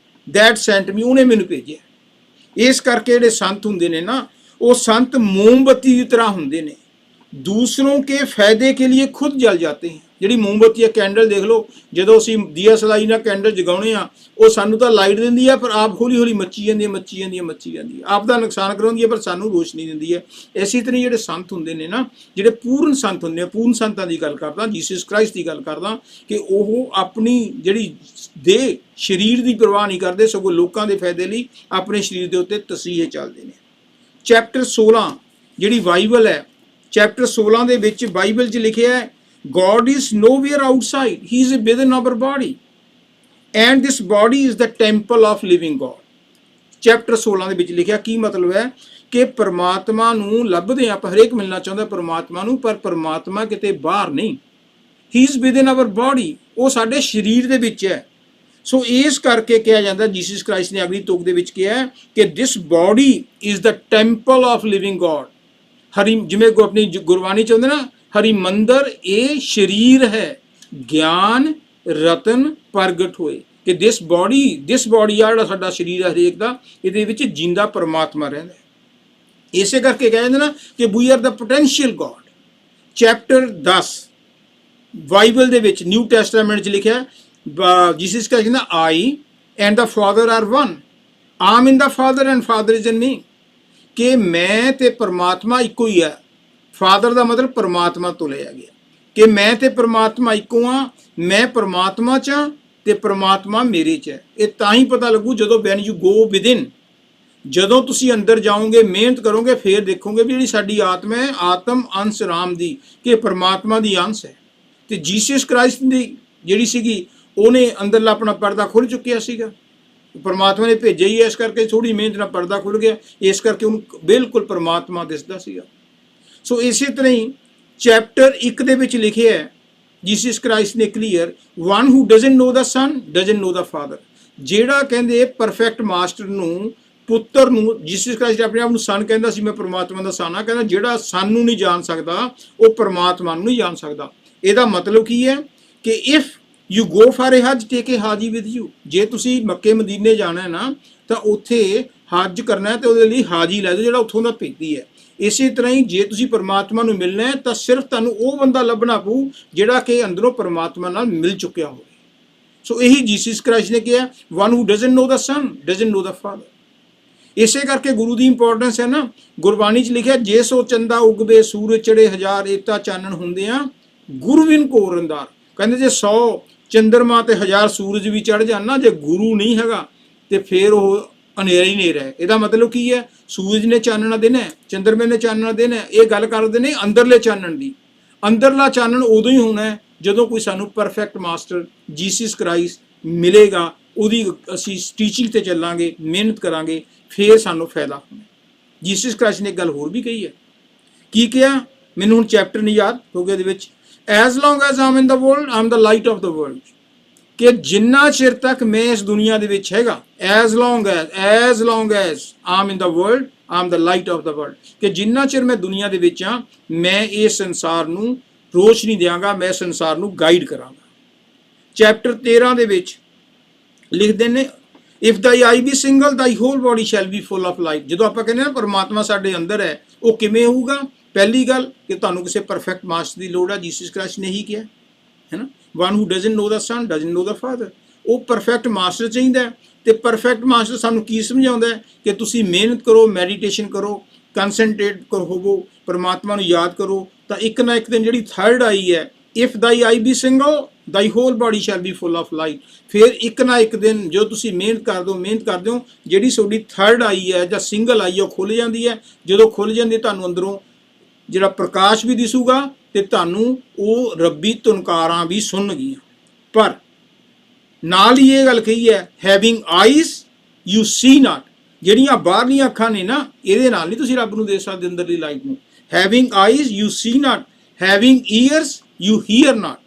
ਦੈਟ ਸੈਂਟ ਮੀ, ਉਹਨੇ ਮੈਨੂੰ ਭੇਜਿਆ। ਇਸ ਕਰਕੇ ਜਿਹੜੇ ਸੰਤ ਹੁੰਦੇ ਨੇ ਨਾ, ਉਹ ਸੰਤ ਮੋਮਬੱਤੀ ਦੀ ਤਰ੍ਹਾਂ ਹੁੰਦੇ ਨੇ, ਦੂਸरों के फायदे के लिए खुद जल जाते हैं। ਜਿਹੜੀ ਮੋਮਬੱਤੀ ਆ ਕੈਂਡਲ ਦੇਖ ਲਓ, ਜਦੋਂ ਅਸੀਂ ਦੀਆ ਸਲਾਈ ਨਾਲ ਕੈਂਡਲ ਜਗਾਉਣੇ ਆ ਉਹ ਸਾਨੂੰ ਤਾਂ ਲਾਈਟ ਦਿੰਦੀ ਆ, ਪਰ ਆਪ ਹੌਲੀ ਹੌਲੀ ਮੱਚੀ ਜਾਂਦੀ ਹੈ, ਆਪ ਦਾ ਨੁਕਸਾਨ ਕਰਾਉਂਦੀ ਹੈ ਪਰ ਸਾਨੂੰ ਰੋਸ਼ਨੀ ਦਿੰਦੀ ਹੈ। ਇਸੇ ਤਰ੍ਹਾਂ ਜਿਹੜੇ ਸੰਤ ਹੁੰਦੇ ਨੇ ਨਾ, ਜਿਹੜੇ ਪੂਰਨ ਸੰਤ ਹੁੰਦੇ ਆ, ਪੂਰਨ ਸੰਤਾਂ ਦੀ ਗੱਲ ਕਰਦਾ, ਜੀਸਸ ਕ੍ਰਾਈਸਟ ਦੀ ਗੱਲ ਕਰਦਾ, ਕਿ ਉਹ ਆਪਣੀ ਜਿਹੜੀ ਦੇਹ ਸਰੀਰ ਦੀ ਪਰਵਾਹ ਨਹੀਂ ਕਰਦੇ, ਸਗੋਂ ਲੋਕਾਂ ਦੇ ਫਾਇਦੇ ਲਈ ਆਪਣੇ ਸਰੀਰ ਦੇ ਉੱਤੇ ਤਸੀਹੇ ਚੱਲਦੇ ਨੇ। ਚੈਪਟਰ 16 ਜਿਹੜੀ ਬਾਈਬਲ ਹੈ, ਚੈਪਟਰ 16 ਦੇ ਵਿੱਚ ਬਾਈਬਲ 'ਚ ਲਿਖਿਆ ਹੈ, God is nowhere outside, he is within our body and this body is the temple of living God। Chapter 16 ਦੇ ਵਿੱਚ ਲਿਖਿਆ, ਕੀ ਮਤਲਬ ਹੈ ਕਿ ਪਰਮਾਤਮਾ ਨੂੰ ਲੱਭਦੇ ਆਪਾਂ, ਹਰੇਕ ਮਿਲਣਾ ਚਾਹੁੰਦਾ ਪਰਮਾਤਮਾ ਨੂੰ, ਪਰ ਪਰਮਾਤਮਾ ਕਿਤੇ ਬਾਹਰ ਨਹੀਂ, he is within our body, ਉਹ ਸਾਡੇ ਸਰੀਰ ਦੇ ਵਿੱਚ ਹੈ। ਸੋ ਇਸ ਕਰਕੇ ਕਿਹਾ ਜਾਂਦਾ, ਜੀਸਸ ਕ੍ਰਾਈਸਟ ਨੇ ਅਗਲੀ ਤੁਕ ਦੇ ਵਿੱਚ ਕਿਹਾ ਕਿ this body is the temple of living God। ਜਿਵੇਂ ਆਪਣੀ ਗੁਰਬਾਣੀ ਚ ਹੁੰਦੇ ਨਾ, ਹਰਿਮੰਦਰ ਇਹ ਸਰੀਰ ਹੈ, ਗਿਆਨ ਰਤਨ ਪ੍ਰਗਟ ਹੋਏ, ਕਿ ਦਿਸ ਬੋਡੀ ਆ ਜਿਹੜਾ ਸਾਡਾ ਸਰੀਰ ਹੈ ਹਰੇਕ ਦਾ, ਇਹਦੇ ਵਿੱਚ ਜਿੰਦਾ ਪਰਮਾਤਮਾ ਰਹਿੰਦਾ। ਇਸੇ ਕਰਕੇ ਕਹਿੰਦੇ ਨਾ ਕਿ we are the potential God. Chapter 10 Bible ਦੇ ਵਿੱਚ ਨਿਊ ਟੈਸਟਾਮੈਂਟ 'ਚ ਲਿਖਿਆ, ਜੀਸਸ ਕ੍ਰਾਈਸਟ ਕਹਿੰਦਾ, I and the father are one, am in the father and father is in me, ਕਿ ਮੈਂ ਤੇ ਪਰਮਾਤਮਾ ਇੱਕੋ ਹੀ ਹੈ। ਫਾਦਰ ਦਾ ਮਤਲਬ ਪਰਮਾਤਮਾ ਤੋਂ ਲਿਆ ਗਿਆ, ਕਿ ਮੈਂ ਤੇ ਪਰਮਾਤਮਾ ਇੱਕੋ ਹਾਂ, ਮੈਂ ਪਰਮਾਤਮਾ 'ਚ ਹਾਂ ਤੇ ਪਰਮਾਤਮਾ ਮੇਰੇ 'ਚ ਹੈ। ਇਹ ਤਾਂ ਹੀ ਪਤਾ ਲੱਗੂ ਜਦੋਂ ਵੈਨ ਯੂ ਗੋ ਵਿਦਿਨ, ਜਦੋਂ ਤੁਸੀਂ ਅੰਦਰ ਜਾਓਗੇ, ਮਿਹਨਤ ਕਰੋਗੇ, ਫਿਰ ਦੇਖੋਗੇ ਵੀ ਜਿਹੜੀ ਸਾਡੀ ਆਤਮਾ ਹੈ, ਆਤਮ ਅੰਸ਼ ਰਾਮ ਦੀ, ਕਿ ਪਰਮਾਤਮਾ ਦੀ ਅੰਸ਼ ਹੈ। ਤੇ ਜੀਸਸ ਕ੍ਰਾਈਸਟ ਦੀ ਜਿਹੜੀ ਸੀਗੀ, ਉਹਨੇ ਅੰਦਰਲਾ ਆਪਣਾ ਪਰਦਾ ਖੁੱਲ੍ਹ ਚੁੱਕਿਆ ਸੀਗਾ, ਪਰਮਾਤਮਾ ਨੇ ਭੇਜਿਆ ਹੀ, ਇਸ ਕਰਕੇ ਥੋੜੀ ਮਿਹਨਤ ਨਾਲ ਪਰਦਾ ਖੁੱਲ੍ਹ ਗਿਆ, ਇਸ ਕਰਕੇ ਉਹਨੂੰ ਬਿਲਕੁਲ ਪਰਮਾਤਮਾ ਦਿਸਦਾ ਸੀਗਾ। ਸੋ ਇਸੇ ਤਰ੍ਹਾਂ ਹੀ ਚੈਪਟਰ 1 ਦੇ ਵਿੱਚ ਲਿਖਿਆ ਹੈ, ਜੀਸਸ ਕ੍ਰਾਈਸਟ ਨੇ clear, one who doesn't know the son doesn't know the father. ਜਿਹੜਾ ਕਹਿੰਦੇ ਪਰਫੈਕਟ ਮਾਸਟਰ ਨੂੰ, ਪੁੱਤਰ ਨੂੰ, ਜੀਸਸ ਕ੍ਰਾਈਸਟ ਆਪਣੇ ਆਪ ਨੂੰ ਸਨ ਕਹਿੰਦਾ ਸੀ, ਮੈਂ ਪਰਮਾਤਮਾ ਦਾ ਸਨ ਆ, ਕਹਿੰਦਾ ਜਿਹੜਾ ਸਾਨੂੰ ਨਹੀਂ ਜਾਣ ਸਕਦਾ ਉਹ ਪਰਮਾਤਮਾ ਨੂੰ ਨਹੀਂ ਜਾਣ ਸਕਦਾ। ਇਹਦਾ ਮਤਲਬ ਕੀ ਹੈ ਕਿ ਇਫ ਯੂ ਗੋ ਫਾਰ ਏ ਹਜ ਟੇਕ ਏ ਹਾਜੀ ਵਿਦ ਯੂ, ਜੇ ਤੁਸੀਂ ਮੱਕੇ ਮਦੀਨੇ ਜਾਣਾ ਹੈ ਨਾ, ਤਾਂ ਉੱਥੇ ਹਜ ਕਰਨਾ ਹੈ ਤੇ ਉਹਦੇ ਲਈ ਹਾਜੀ ਲੈ ਜਾਓ ਜਿਹੜਾ ਉੱਥੋਂ ਦਾ ਭੇਤੀ ਹੈ। ਇਸੇ ਤਰ੍ਹਾਂ ਹੀ ਜੇ ਤੁਸੀਂ ਪਰਮਾਤਮਾ ਨੂੰ ਮਿਲਣਾ ਹੈ ਤਾਂ ਸਿਰਫ ਤੁਹਾਨੂੰ ਉਹ ਬੰਦਾ ਲੱਭਣਾ ਪਊ ਜਿਹੜਾ ਕਿ ਅੰਦਰੋਂ ਪਰਮਾਤਮਾ ਨਾਲ ਮਿਲ ਚੁੱਕਿਆ ਹੋਵੇ। ਸੋ ਇਹੀ ਜੀਸਸ ਕ੍ਰਾਈਸਟ ਨੇ ਕਿਹਾ, one who doesn't know the son doesn't know the father. ਇਸੇ ਕਰਕੇ ਗੁਰੂ ਦੀ ਇੰਪੋਰਟੈਂਸ ਹੈ ਨਾ, ਗੁਰਬਾਣੀ 'ਚ ਲਿਖਿਆ, ਜੇ ਸੋ ਚੰਦਾ ਉਗਵੇ ਸੂਰਜ ਚੜੇ ਹਜ਼ਾਰ, ਏਤਾ ਚਾਨਣ ਹੁੰਦੇ ਆ ਗੁਰੂ ਬਿਨ ਘੋਰ ਅੰਧਾਰ। ਕਹਿੰਦੇ ਜੇ 100 ਚੰਦਰਮਾ ਤੇ 1000 ਸੂਰਜ ਵੀ ਚੜ ਜਾਣ ਨਾ, ਜੇ ਗੁਰੂ ਨਹੀਂ ਹੈਗਾ ਤੇ ਫਿਰ ਉਹ ਹਨੇਰਾ ਹੀ ਹਨੇਰਾ ਹੈ। ਇਹਦਾ ਮਤਲਬ ਕੀ ਹੈ, ਸੂਰਜ ਨੇ ਚਾਨਣਾ ਦੇਣਾ, ਚੰਦਰਮੇ ਨੇ ਚਾਨਣਾ ਦੇਣਾ। ਇਹ ਗੱਲ ਕਰਦੇ ਨੇ ਅੰਦਰਲੇ ਚਾਨਣ ਦੀ। ਅੰਦਰਲਾ ਚਾਨਣ ਉਦੋਂ ਹੀ ਹੋਣਾ ਹੈ ਜਦੋਂ ਕੋਈ ਸਾਨੂੰ ਪਰਫੈਕਟ ਮਾਸਟਰ ਜੀਸਸ ਕ੍ਰਾਈਸਟ ਮਿਲੇਗਾ, ਉਹਦੀ ਅਸੀਂ ਟੀਚਿੰਗ ਤੇ ਚੱਲਾਂਗੇ, ਮਿਹਨਤ ਕਰਾਂਗੇ, ਫਿਰ ਸਾਨੂੰ ਫਾਇਦਾ ਹੋਣਾ। ਜੀਸਸ ਕ੍ਰਾਈਸਟ ਨੇ ਇੱਕ ਗੱਲ ਹੋਰ ਵੀ ਕਹੀ ਹੈ, ਕੀ ਕਿਹਾ ਮੈਨੂੰ ਹੁਣ ਚੈਪਟਰ ਨਹੀਂ ਯਾਦ ਹੋ ਗਿਆ, ਇਹਦੇ ਵਿੱਚ as long as Aam in the world Aam the light off the world, ਕਿ ਜਿੰਨਾ ਚਿਰ ਤੱਕ ਮੈਂ ਇਸ ਦੁਨੀਆ ਦੇ ਵਿੱਚ ਹੈਗਾ, as long as Aam in the world Aam the light off the world, ਕਿ ਜਿੰਨਾ ਚਿਰ ਮੈਂ ਦੁਨੀਆ ਦੇ ਵਿੱਚ ਹਾਂ, ਮੈਂ ਇਸ ਸੰਸਾਰ ਨੂੰ ਰੋਸ਼ਨੀ ਦਿਆਂਗਾ, ਮੈਂ ਸੰਸਾਰ ਨੂੰ ਗਾਈਡ ਕਰਾਂਗਾ। ਚੈਪਟਰ 13 ਦੇ ਵਿੱਚ ਲਿਖਦੇ ਨੇ, if thine eye be single thy whole body shall be full of light. ਜਦੋਂ ਆਪਾਂ ਕਹਿੰਦੇ ਨਾ ਪਰਮਾਤਮਾ ਸਾਡੇ ਅੰਦਰ ਹੈ, ਉਹ ਕਿਵੇਂ ਹੋਊਗਾ? ਪਹਿਲੀ ਗੱਲ ਕਿ ਤੁਹਾਨੂੰ ਕਿਸੇ ਪਰਫੈਕਟ ਮਾਸਟਰ ਦੀ ਲੋੜ ਹੈ, ਜੀਸਸ ਕ੍ਰਾਈਸਟ ਨੇ ਹੀ ਕਿਹਾ ਹੈ ਨਾ, one who doesn't know the son doesn't know the father. ਉਹ ਪਰਫੈਕਟ ਮਾਸਟਰ ਚਾਹੀਦਾ, ਤੇ ਪਰਫੈਕਟ ਮਾਸਟਰ ਸਾਨੂੰ ਕੀ ਸਮਝਾਉਂਦਾ ਹੈ ਕਿ ਤੁਸੀਂ ਮਿਹਨਤ ਕਰੋ, ਮੈਡੀਟੇਸ਼ਨ ਕਰੋ, ਕੰਸਨਟਰੇਟ ਹੋਵੋ, ਪਰਮਾਤਮਾ ਨੂੰ ਯਾਦ ਕਰੋ, ਤਾਂ ਇੱਕ ਨਾ ਇੱਕ ਦਿਨ ਜਿਹੜੀ ਥਰਡ ਆਈ ਹੈ, if thine eye be single thy whole body shall be full of light. ਫਿਰ ਇੱਕ ਨਾ ਇੱਕ ਦਿਨ ਜੋ ਤੁਸੀਂ ਮਿਹਨਤ ਕਰਦੇ ਹੋ, ਜਿਹੜੀ ਤੁਹਾਡੀ ਥਰਡ ਆਈ ਹੈ ਜਾਂ ਸਿੰਗਲ ਆਈ ਹੈ, ਉਹ ਖੁੱਲ੍ਹ ਜਾਂਦੀ ਹੈ। ਜਦੋਂ ਖੁੱਲ੍ਹ ਜਾਂਦੀ ਹੈ, ਤੁਹਾਨੂੰ ਅੰਦਰੋਂ ਜਿਹੜਾ ਪ੍ਰਕਾਸ਼ ਵੀ ਦਿਸੂਗਾ ਤੇ ਤੁਹਾਨੂੰ ਉਹ ਰੱਬੀ ਤੁਨਕਾਰਾਂ ਵੀ ਸੁਣਨਗੀਆਂ। ਪਰ ਨਾਲ ਹੀ ਇਹ ਗੱਲ ਕਹੀ ਹੈ, ਹੈਵਿੰਗ ਆਈਜ਼ ਯੂ ਸੀ ਨਾਟ। ਜਿਹੜੀਆਂ ਬਾਹਰਲੀਆਂ ਅੱਖਾਂ ਨੇ ਨਾ, ਇਹਦੇ ਨਾਲ ਨਹੀਂ ਤੁਸੀਂ ਰੱਬ ਨੂੰ ਦੇਖ ਸਕਦੇ, ਅੰਦਰਲੀ ਲਾਈਟ ਨੂੰ। Having eyes you see not, having ears you hear not.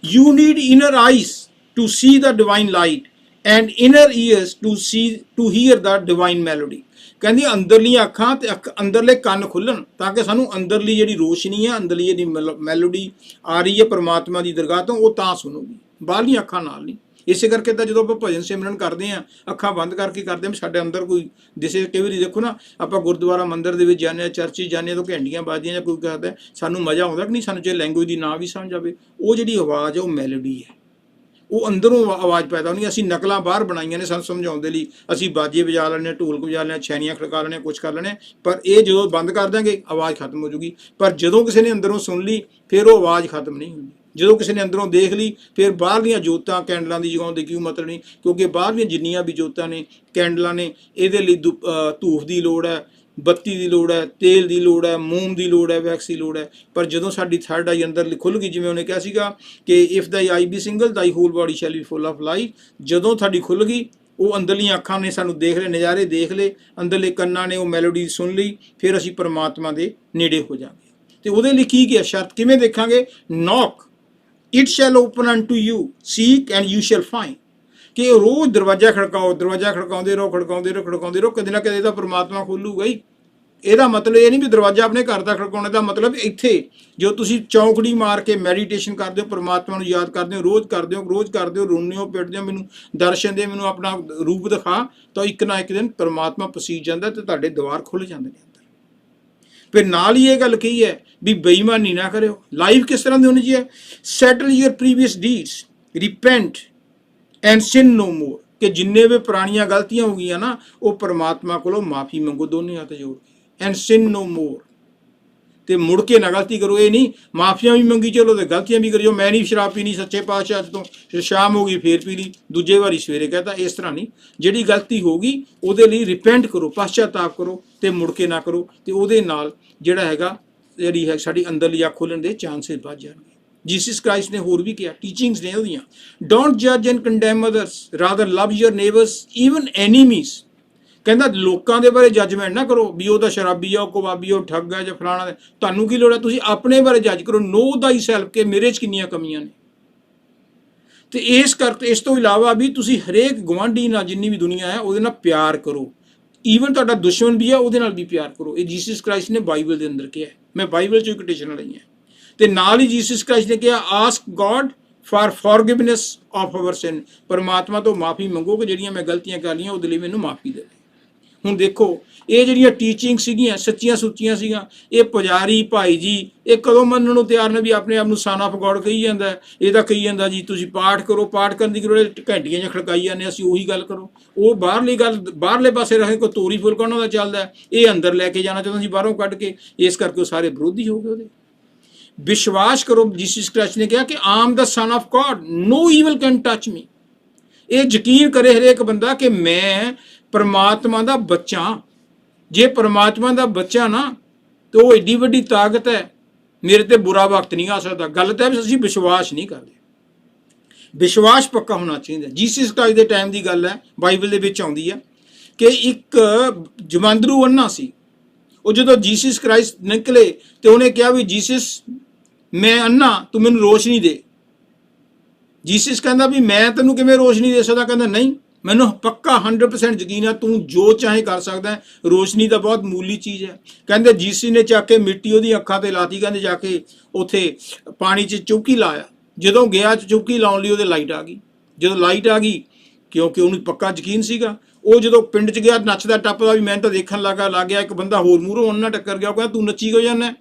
You need inner eyes to see the divine light and inner ears to hear the divine melody। ਕਹਿੰਦੀ ਅੰਦਰਲੀਆਂ ਅੱਖਾਂ ਤੇ ਅੰਦਰਲੇ ਕੰਨ ਖੁੱਲਣ ਤਾਂ ਕਿ ਸਾਨੂੰ ਅੰਦਰਲੀ ਜਿਹੜੀ ਰੋਸ਼ਨੀ ਹੈ, ਅੰਦਰਲੀ ਜਿਹੜੀ ਮੈਲੋਡੀ ਆ ਰਹੀ ਹੈ ਪਰਮਾਤਮਾ ਦੀ ਦਰਗਾਹ ਤੋਂ, ਉਹ ਤਾਂ ਸੁਣੂਗੀ, ਬਾਹਰਲੀਆਂ ਅੱਖਾਂ ਨਾਲ ਨਹੀਂ। ਇਸੇ ਕਰਕੇ ਤਾਂ ਜਦੋਂ ਆਪਾਂ ਭਜਨ ਸਿਮਰਨ ਕਰਦੇ ਹਾਂ, ਅੱਖਾਂ ਬੰਦ ਕਰਕੇ ਕਰਦੇ ਹਾਂ, ਸਾਡੇ ਅੰਦਰ ਕੋਈ ਦਿਸੇ। ਕਈ ਵਾਰੀ ਦੇਖੋ ਨਾ, ਆਪਾਂ ਗੁਰਦੁਆਰਾ ਮੰਦਿਰ ਦੇ ਵਿੱਚ ਜਾਂਦੇ ਹਾਂ, ਚਰਚ 'ਚ ਜਾਂਦੇ ਹਾਂ, ਤਾਂ ਘੰਟੀਆਂ ਵੱਜਦੀਆਂ ਜਾਂ ਕੋਈ ਕਰਦਾ, ਸਾਨੂੰ ਮਜ਼ਾ ਆਉਂਦਾ ਕਿ ਨਹੀਂ? ਸਾਨੂੰ ਜੇ ਲੈਂਗੁਏਜ ਦੀ ਨਾ ਵੀ ਸਮਝ ਆਵੇ, ਉਹ ਜਿਹੜੀ ਆਵਾਜ਼ ਹੈ ਉਹ ਮੈਲੋਡੀ ਹੈ, ਉਹ ਅੰਦਰੋਂ ਆਵਾਜ਼ ਪੈਦਾ ਹੋਣੀ। ਅਸੀਂ ਨਕਲਾਂ ਬਾਹਰ ਬਣਾਈਆਂ ਨੇ ਸਾਨੂੰ ਸਮਝਾਉਣ ਦੇ ਲਈ, ਅਸੀਂ ਬਾਜੇ ਵਜਾ ਲੈਣੇ, ਢੋਲਕ ਵਜਾ ਲੈਣੇ, ਛੈਣੀਆਂ ਖੜਕਾ ਲੈਣੇ, ਕੁਛ ਕਰ ਲੈਣੇ, ਪਰ ਇਹ ਜਦੋਂ ਬੰਦ ਕਰ ਦਾਂਗੇ ਆਵਾਜ਼ ਖਤਮ ਹੋ ਜੂਗੀ। ਪਰ ਜਦੋਂ ਕਿਸੇ ਨੇ ਅੰਦਰੋਂ ਸੁਣ ਲਈ, ਫਿਰ ਉਹ ਆਵਾਜ਼ ਖਤਮ ਨਹੀਂ ਹੁੰਦੀ। ਜਦੋਂ ਕਿਸੇ ਨੇ ਅੰਦਰੋਂ ਦੇਖ ਲਈ, ਫਿਰ ਬਾਹਰਲੀਆਂ ਜੋਤਾਂ ਕੈਂਡਲਾਂ ਦੀ ਜਗਾਉਣ ਦੀ ਕਿਉਂ ਮਤਲਬ ਨਹੀਂ, ਕਿਉਂਕਿ ਬਾਹਰਲੀਆਂ ਜਿੰਨੀਆਂ ਵੀ ਜੋਤਾਂ ਨੇ, ਕੈਂਡਲਾਂ ਨੇ, ਇਹਦੇ ਲਈ ਧੂਫ ਦੀ ਲੋੜ ਹੈ, ਬੱਤੀ ਦੀ ਲੋੜ ਹੈ, ਤੇਲ ਦੀ ਲੋੜ ਹੈ, ਮੋਮ ਦੀ ਲੋੜ ਹੈ, ਵੈਕਸ ਦੀ ਲੋੜ ਹੈ। ਪਰ ਜਦੋਂ ਸਾਡੀ ਥਰਡ ਆਈ ਅੰਦਰ ਖੁੱਲ੍ਹ ਗਈ, ਜਿਵੇਂ ਉਹਨੇ ਕਿਹਾ ਸੀਗਾ ਕਿ if thy eye be single thy whole body shall be full of light, ਜਦੋਂ ਸਾਡੀ ਖੁੱਲ੍ਹ ਗਈ, ਉਹ ਅੰਦਰਲੀਆਂ ਅੱਖਾਂ ਨੇ ਸਾਨੂੰ ਦੇਖ ਲਏ, ਨਜ਼ਾਰੇ ਦੇਖ ਲਏ, ਅੰਦਰਲੇ ਕੰਨਾਂ ਨੇ ਉਹ ਮੈਲੋਡੀ ਸੁਣ ਲਈ, ਫਿਰ ਅਸੀਂ ਪਰਮਾਤਮਾ ਦੇ ਨੇੜੇ ਹੋ ਜਾਵਾਂਗੇ। ਤੇ ਉਹਦੇ ਲਈ ਕੀ ਗਿਆ ਸ਼ਰਤ? ਕਿਵੇਂ ਦੇਖਾਂਗੇ? Knock it shall open unto you, seek and you shall find. ਕਿ ਰੋਜ਼ ਦਰਵਾਜ਼ਾ ਖੜਕਾਓ, ਦਰਵਾਜ਼ਾ ਖੜਕਾਉਂਦੇ ਰਹੋ, ਖੜਕਾਉਂਦੇ ਰਹੋ, ਖੜਕਾਉਂਦੇ ਰਹੋ, ਕਦੇ ਨਾ ਕਦੇ ਤਾਂ ਪਰਮਾਤਮਾ ਖੋਲੂਗਾ ਹੀ। ਇਹਦਾ ਮਤਲਬ ਇਹ ਨਹੀਂ ਵੀ ਦਰਵਾਜ਼ਾ ਆਪਣੇ ਘਰ ਦਾ ਖੜਕਾਉਣ ਦਾ ਮਤਲਬ ਇੱਥੇ ਜੋ ਤੁਸੀਂ ਚੌਂਕੜੀ ਮਾਰ ਕੇ ਮੈਡੀਟੇਸ਼ਨ ਕਰਦੇ ਹੋ, ਪਰਮਾਤਮਾ ਨੂੰ ਯਾਦ ਕਰਦੇ ਹੋ, ਰੋਜ਼ ਕਰਦੇ ਹੋ, ਰੋਜ਼ ਕਰਦੇ ਹੋ, ਰੋਂਦੇ ਹੋ, ਪਿੱਟਦੇ ਹੋ, ਮੈਨੂੰ ਦਰਸ਼ਨ ਦੇ, ਮੈਨੂੰ ਆਪਣਾ ਰੂਪ ਦਿਖਾ, ਤਾਂ ਇੱਕ ਨਾ ਇੱਕ ਦਿਨ ਪਰਮਾਤਮਾ ਪਸੀਜ ਜਾਂਦਾ ਤੇ ਤੁਹਾਡੇ ਦੁਆਰ ਖੁੱਲ੍ਹ ਜਾਂਦੇ ਨੇ ਅੰਦਰ। ਫਿਰ ਨਾਲ ਹੀ ਇਹ ਗੱਲ ਕਹੀ ਹੈ ਵੀ ਬੇਈਮਾਨੀ ਨਾ ਕਰਿਓ। ਲਾਈਫ ਕਿਸ ਤਰ੍ਹਾਂ ਦੀ ਹੋਣੀ ਚਾਹੀਏ? Settle your previous deeds, repent and sin no more. ਕਿ ਜਿੰਨੇ ਵੀ ਪੁਰਾਣੀਆਂ ਗਲਤੀਆਂ ਹੋ ਗਈਆਂ ਨਾ, ਉਹ ਪਰਮਾਤਮਾ ਕੋਲੋਂ ਮਾਫੀ ਮੰਗੋ, ਦੋਨੇ ਹੱਥ ਜੋੜ ਕੇ, ਐਂਡ ਸਿਨ ਨੋ ਮੋਰ। ਤੇ ਮੁੜ ਕੇ ਨਾ ਗਲਤੀ ਕਰੋ। ਇਹ ਨਹੀਂ ਮਾਫੀਆਂ ਵੀ ਮੰਗੀ ਚਲੋ ਤੇ ਗਲਤੀਆਂ ਵੀ ਕਰਿਓ, ਮੈਂ ਨਹੀਂ ਸ਼ਰਾਬ ਪੀਣੀ ਸੱਚੇ ਪਾਤਸ਼ਾਹ ਅੱਜ ਤੋਂ, ਸ਼ਾਮ ਹੋ ਗਈ ਫੇਰ ਪੀ ਲਈ, ਦੂਜੇ ਵਾਰੀ ਸਵੇਰੇ ਕਹਤਾ। ਇਸ ਤਰ੍ਹਾਂ ਨਹੀਂ, ਜਿਹੜੀ ਗਲਤੀ ਹੋ ਗਈ ਉਹਦੇ ਲਈ ਰਿਪੈਂਟ ਕਰੋ, ਪਛਤਾਪ ਕਰੋ ਤੇ ਮੁੜ ਕੇ ਨਾ ਕਰੋ। ਤੇ ਉਹਦੇ ਨਾਲ ਜਿਹੜਾ ਹੈਗਾ, ਜਿਹੜੀ ਹੈ ਸਾਡੀ ਅੰਦਰਲੀ ਅੱਖ ਖੋਲ੍ਹਣ ਦੇ ਚਾਂਸਿਸ ਵੱਧ ਜਾਣਗੇ। ਜੀਸਸ ਕ੍ਰਾਈਸਟ ਨੇ ਹੋਰ ਵੀ ਕਿਹਾ, ਟੀਚਿੰਗਸ ਨੇ ਉਹਦੀਆਂ, ਡੋਂਟ ਜੱਜ and condemn others, rather love your neighbours even enemies. ਕਹਿੰਦਾ ਲੋਕਾਂ ਦੇ ਬਾਰੇ ਜੱਜਮੈਂਟ ਨਾ ਕਰੋ ਵੀ ਉਹ ਤਾਂ ਸ਼ਰਾਬੀ ਆ, ਉਹ ਕਬਾਬੀ ਆ, ਉਹ ਠੱਗ ਹੈ ਜਾਂ ਫਲਾਣਾ। ਤੁਹਾਨੂੰ ਕੀ ਲੋੜ ਹੈ? ਤੁਸੀਂ ਆਪਣੇ ਬਾਰੇ ਜੱਜ ਕਰੋ, ਨੋ ਦਾ ਸੈਲਫ, ਕਿ ਮੇਰੇ 'ਚ ਕਿੰਨੀਆਂ ਕਮੀਆਂ ਨੇ। ਤੇ ਇਸ ਕਰਕੇ ਇਸ ਤੋਂ ਇਲਾਵਾ ਵੀ ਤੁਸੀਂ ਹਰੇਕ ਗੁਆਂਢੀ ਨਾਲ, ਜਿੰਨੀ ਵੀ ਦੁਨੀਆ ਹੈ, ਉਹਦੇ ਨਾਲ ਪਿਆਰ ਕਰੋ। ਈਵਨ ਤੁਹਾਡਾ ਦੁਸ਼ਮਣ ਵੀ ਆ, ਉਹਦੇ ਨਾਲ ਵੀ ਪਿਆਰ ਕਰੋ। ਇਹ ਜੀਸਸ ਕ੍ਰਾਈਸਟ ਨੇ ਬਾਈਬਲ ਦੇ ਅੰਦਰ ਕਿਹਾ। ਮੈਂ ਬਾਈਬਲ 'ਚੋਂ ਕੋਟੇਸ਼ਨ ਲਈ ਹੈ। ਤੇ ਨਾਲ ਹੀ ਜੀਸਸ ਕ੍ਰਾਈਸਟ ਨੇ ਕਿਹਾ, ask God for forgiveness of our sin. ਪਰਮਾਤਮਾ ਤੋਂ ਮਾਫੀ ਮੰਗੋ ਕਿ ਜਿਹੜੀਆਂ ਮੈਂ ਗਲਤੀਆਂ ਕਰ ਲਈਆਂ ਉਹਦੇ ਲਈ ਮੈਨੂੰ ਮਾਫੀ ਦੇ ਦੇ। ਹੁਣ ਦੇਖੋ, ਇਹ ਜਿਹੜੀਆਂ ਟੀਚਿੰਗ ਸੀਗੀਆਂ ਸੱਚੀਆਂ ਸੁੱਚੀਆਂ ਸੀਗੀਆਂ, ਇਹ ਪੁਜਾਰੀ ਭਾਈ ਜੀ ਇਹ ਕਦੋਂ ਮੰਨਣ ਨੂੰ ਤਿਆਰ ਨੇ ਵੀ ਆਪਣੇ ਆਪ ਨੂੰ ਸਨ ਆਫ ਗॉड ਕਹੀ ਜਾਂਦਾ। ਇਹ ਤਾਂ ਕਹੀ ਜਾਂਦਾ ਜੀ ਤੁਸੀਂ ਪਾਠ ਕਰੋ, ਪਾਠ ਕਰਨ ਦੀ ਕਰੋ, ਘੰਟੀਆਂ ਜਾਂ ਖੜਕਾਈ ਜਾਂਦੇ, ਅਸੀਂ ਉਹੀ ਗੱਲ ਕਰੋ। ਉਹ ਬਾਹਰਲੀ ਗੱਲ ਬਾਹਰਲੇ ਪਾਸੇ ਰਹੇ, ਕੋਈ ਤੋਰੀ ਫੁਲਕਾ ਉਹਨਾਂ ਦਾ ਚੱਲਦਾ, ਇਹ ਅੰਦਰ ਲੈ ਕੇ ਜਾਣਾ ਚਾਹੁੰਦਾ ਸੀ ਬਾਹਰੋਂ ਕੱਢ ਕੇ। ਇਸ ਕਰਕੇ ਉਹ ਸਾਰੇ ਵਿਰੋਧੀ ਹੋ ਗਏ ਉਹਦੇ। ਵਿਸ਼ਵਾਸ ਕਰੋ, ਜੀਸਸ ਕ੍ਰਾਈਸਟ ਨੇ ਕਿਹਾ ਕਿ am the son of God, no evil can touch me. ਇਹ ਯਕੀਨ ਕਰੇ ਹਰੇਕ ਬੰਦਾ ਕਿ ਮੈਂ ਪਰਮਾਤਮਾ ਦਾ ਬੱਚਾ। ਜੇ ਪਰਮਾਤਮਾ ਦਾ ਬੱਚਾ ਨਾ, ਤੇ ਉਹ ਏਡੀ ਵੱਡੀ ਤਾਕਤ ਹੈ, ਮੇਰੇ ਤੇ ਬੁਰਾ ਵਕਤ ਨਹੀਂ ਆ ਸਕਦਾ। ਗੱਲ ਤਾਂ ਅਸੀਂ ਵਿਸ਼ਵਾਸ ਨਹੀਂ ਕਰਦੇ। ਵਿਸ਼ਵਾਸ ਪੱਕਾ ਹੋਣਾ ਚਾਹੀਦਾ। ਜੀਸਸ ਕ੍ਰਾਈਸਟ ਦੇ ਟਾਈਮ ਦੀ ਗੱਲ ਹੈ, ਬਾਈਬਲ ਦੇ ਵਿੱਚ ਆਉਂਦੀ ਹੈ ਕਿ ਇੱਕ ਜਮਾਂਦਰੂ ਅੰਨਾ ਸੀ। ਉਹ ਜਦੋਂ ਜੀਸਸ ਕ੍ਰਾਈਸਟ ਨਿਕਲੇ ਤੇ ਉਹਨੇ ਕਿਹਾ ਵੀ ਜੀਸਸ ਮੈਂ ਅੰਨਾ, ਤੂੰ ਮੈਨੂੰ ਰੋਸ਼ਨੀ ਦੇ। ਜੀਸਸ ਕਹਿੰਦਾ ਵੀ ਮੈਂ ਤੈਨੂੰ ਕਿਵੇਂ ਰੋਸ਼ਨੀ ਦੇ ਸਕਦਾ? ਕਹਿੰਦਾ ਨਹੀਂ, ਮੈਨੂੰ ਪੱਕਾ 100% ਯਕੀਨ ਹੈ ਤੂੰ ਜੋ ਚਾਹੇ ਕਰ ਸਕਦਾ। ਰੋਸ਼ਨੀ ਤਾਂ ਬਹੁਤ ਮੂਲੀ ਚੀਜ਼ ਹੈ। ਕਹਿੰਦੇ ਜੀਸਸ ਨੇ ਚੱਕ ਕੇ ਮਿੱਟੀ ਉਹਦੀ ਅੱਖਾਂ ਤੇ ਲਾਤੀ। ਕਹਿੰਦੇ ਜਾ ਕੇ ਉੱਥੇ ਪਾਣੀ 'ਚ ਚੌਕੀ ਲਾਇਆ। ਜਦੋਂ ਗਿਆ ਚੌਕੀ ਲਾਉਣ ਲਈ ਉਹਦੇ ਲਾਈਟ ਆ ਗਈ। ਜਦੋਂ ਲਾਈਟ ਆ ਗਈ, ਕਿਉਂਕਿ ਉਹਨੂੰ ਪੱਕਾ ਯਕੀਨ ਸੀਗਾ, ਉਹ ਜਦੋਂ ਪਿੰਡ 'ਚ ਗਿਆ ਨੱਚਦਾ ਟੱਪਦਾ ਵੀ ਮੈਂ ਤਾਂ ਦੇਖਣ ਲੱਗ ਗਿਆ। ਇੱਕ ਬੰਦਾ ਹੋਰ ਮੂਹਰੋਂ ਉਹਨਾਂ ਟੱਕਰ ਗਿਆ। ਉਹ ਕਹਿੰਦਾ ਤੂੰ ਨੱਚੀ ਕਿਉਂ ਜਾਂਦਾ,